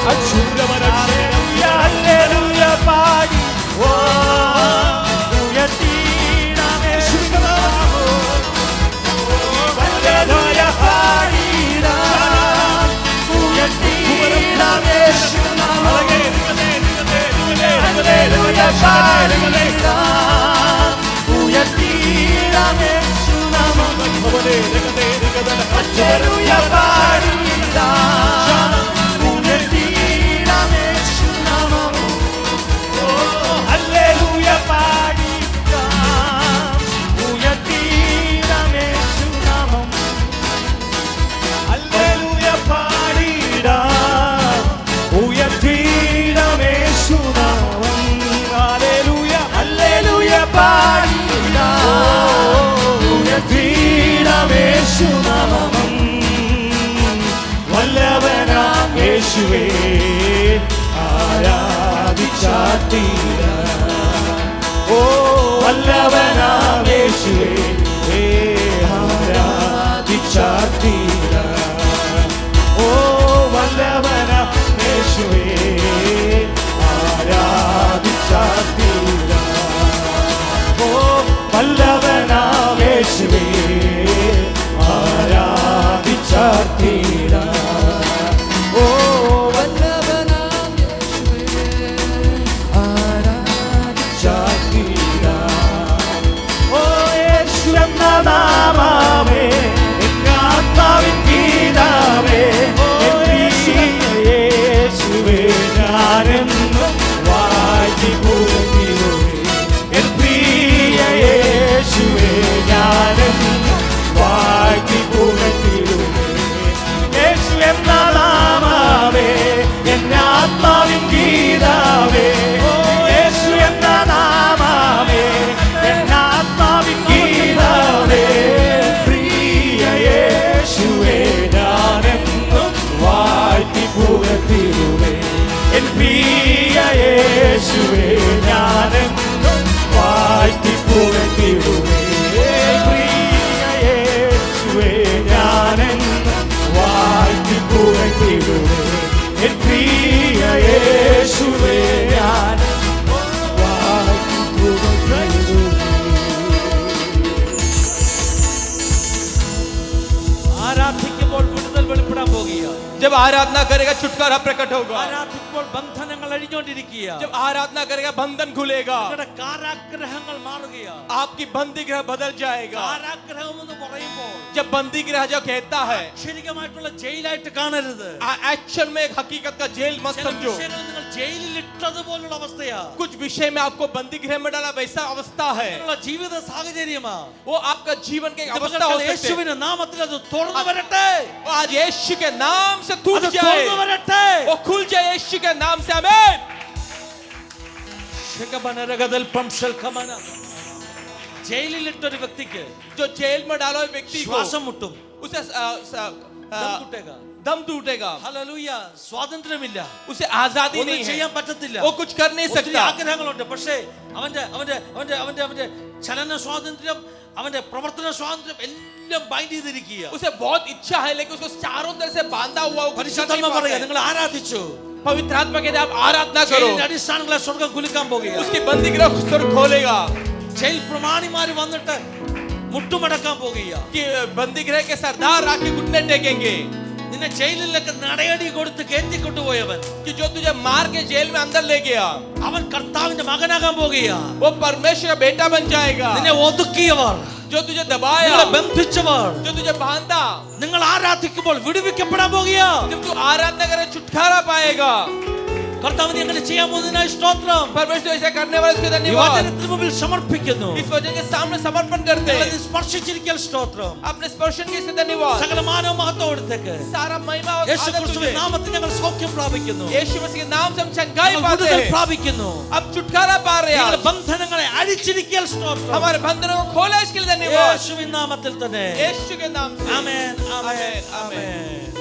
ഹല്ലേലൂയ ഹല്ലേലൂയ പാടി ഓ ഉയർത്തിടാം യേശുനാമം. ഹല്ലേലൂയ പാടിടാം, ഉയർത്തിടാം യേശുനാമം. ഹല്ലേലൂയ പാടിടാം, ഉയർത്തിടാം യേശുനാമം. ഹല്ലേലൂയ പാടിടാം, ഉയർത്തിടാം യേശുനാമം. ഓ ഹല്ലേലൂയ പാടിടാം, ഉയർത്തിടാം യേശുനാമം. ഹല്ലേലൂയ പാടിടാം, ഉയർത്തിടാം യേശുനാമം. ഹല്ലേലൂയ ഹല്ലേലൂയ പാടിടാം, ഉയർത്തിടാം യേശുനാമം. जब आराधना करेगा छुटकारा प्रकट होगा, ആരാധിക്കുമ്പോൾ ബന്ധനങ്ങൾ അഴിഞ്ഞുകൊണ്ടിരിക്കുക. जब आराधना करेगा बंधन खुलेगा, നിങ്ങളുടെ കാരാഗ്രഹങ്ങൾ മാറുകയാ. आपकी बंदी गृह बदल जाएगा. കാരാഗ്രഹം എന്ന് പറയുമ്പോൾ जब बंदी गृह जो कहता है, ശരികമായിട്ടുള്ള ജയിലായിട്ട് കാണരുത്. एक्चुअल में एक हकीकत का जेल मत ചില समझो. വിഷയങ്ങൾ നിങ്ങൾ ജയിലിൽ ഇട്ടതുപോലുള്ള അവസ്ഥയാ. कुछ विषय में आपको बंदी गृह में डाला वैसा अवस्था है, നിങ്ങളുടെ ജീവിത സാഹചര്യമാ. वो आपका जीवन के ഇത് अवस्था हो सकते हैं. യേശുവിന്റെ നാമത്തിൽ അത് തുറന്നു വരട്ടെ. आज यीशु के नाम से टूट അത് जाए, തുറന്നു വരട്ടെ. वो खुल जाए यीशु के नाम से. आमीन. ജയിലിലിട്ടൊരു വ്യക്തിക്ക് जो जेल में डालो व्यक्ति को ശ്വാസം മുട്ടും. उसे ദം മുട്ടേगा. दम टूटेगा, ഹല്ലേലൂയ. സ്വാതന്ത്ര്യമില്ല. उसे आजादी ഒന്നും नहीं है, ചെയ്യാൻ പറ്റത്തില്ല. वो कुछ कर नहीं ഒത്തിരി सकता. ആഗ്രഹങ്ങളുണ്ട്. പക്ഷേ അവന്റെ അവന്റെ അവന്റെ അവന്റെ അവന്റെ ചലന സ്വാതന്ത്ര്യം, അവന്റെ പ്രവർത്തന സ്വാതന്ത്ര്യം എല്ലാം ബൈൻഡ് ചെയ്തിരിക്കുക. उसे बहुत इच्छा है लेकिन उसको चारों तरफ से बांधा हुआ, वो कुछ कर नहीं പരിശുദ്ധാത്മ पाता പറയുക, है. നിങ്ങൾ ആരാധിച്ചു. पवित्र आत्मा कहते हैं आप आराधना करो, ജയിലിന്റെ അടിസ്ഥാനങ്ങളെ സ്വർഗ്ഗം കുലുക്കാൻ പോകുക. उसकी बंदी गृह स्वर्ग खोलेगा. ജയിൽ പ്രമാണിമാര് വന്നിട്ട് മുട്ടുമടക്കാൻ പോകുക. कि बंदी गृह के सरदार आके घुटने टेकेंगे. നിന്നെ ജയിലിലേക്ക് നടയടി കൊടുത്ത് കയറ്റിക്കൊണ്ടുപോയവൻ, कि जो तुझे मार के जेल में अंदर ले गया, അവൻ കർത്താവിന്റെ മകനാകാൻ പോകുക. वो परमेश्वर का बेटा बन जाएगा. നിന്നെ ഒതുക്കിയവർ, जो तुझे दबाया, നിങ്ങളെ ബന്ധിച്ചവർ, जो तुझे बांधा, നിങ്ങൾ ആരാധിക്കുമ്പോൾ വിടുവിക്കപ്പെടാൻ പോകുക. जब तू आराधना करे छुटकारा पाएगा. കർത്താവിനെ അങ്ങനെ ചെയ്യാൻ പോകുന്നതിനായി സ്തോത്രം. परमेश्वर ऐसा करने वाले उसके ഈ धन्यवाद. വചനത്തിന് മുമ്പിൽ സമർപ്പിക്കുന്നു. इस वचन के सामने समर्पण करते हैं. നിങ്ങളെ സ്പർശിച്ചിരിക്കൽ സ്തോത്രം. अपने स्पर्शन के लिए धन्यवाद. സകല മാനവ മഹത്വത്തേക്ക് सारा महिमा और യേശു आदर ക്രിസ്തുവിന്റെ तुझे. നാമത്തിൽ ഞങ്ങൾ സൗഖ്യം പ്രാപിക്കുന്നു. यीशु मसीह के नाम से हम चंगाई ഞങ്ങൾ पाते വിടുതൽ हैं. പ്രാപിക്കുന്നു. अब छुटकारा पा रहे हैं. ഞങ്ങളുടെ ബന്ധനങ്ങളെ അഴിച്ചിരിക്കൽ സ്തോത്രം. हमारे बंधनों को खोला इसके लिए धन्यवाद. യേശുവിൻ നാമത്തിൽ തന്നെ. यीशु के नाम से. ആമേൻ, ആമേൻ, आमीन, आमीन. ആമേൻ.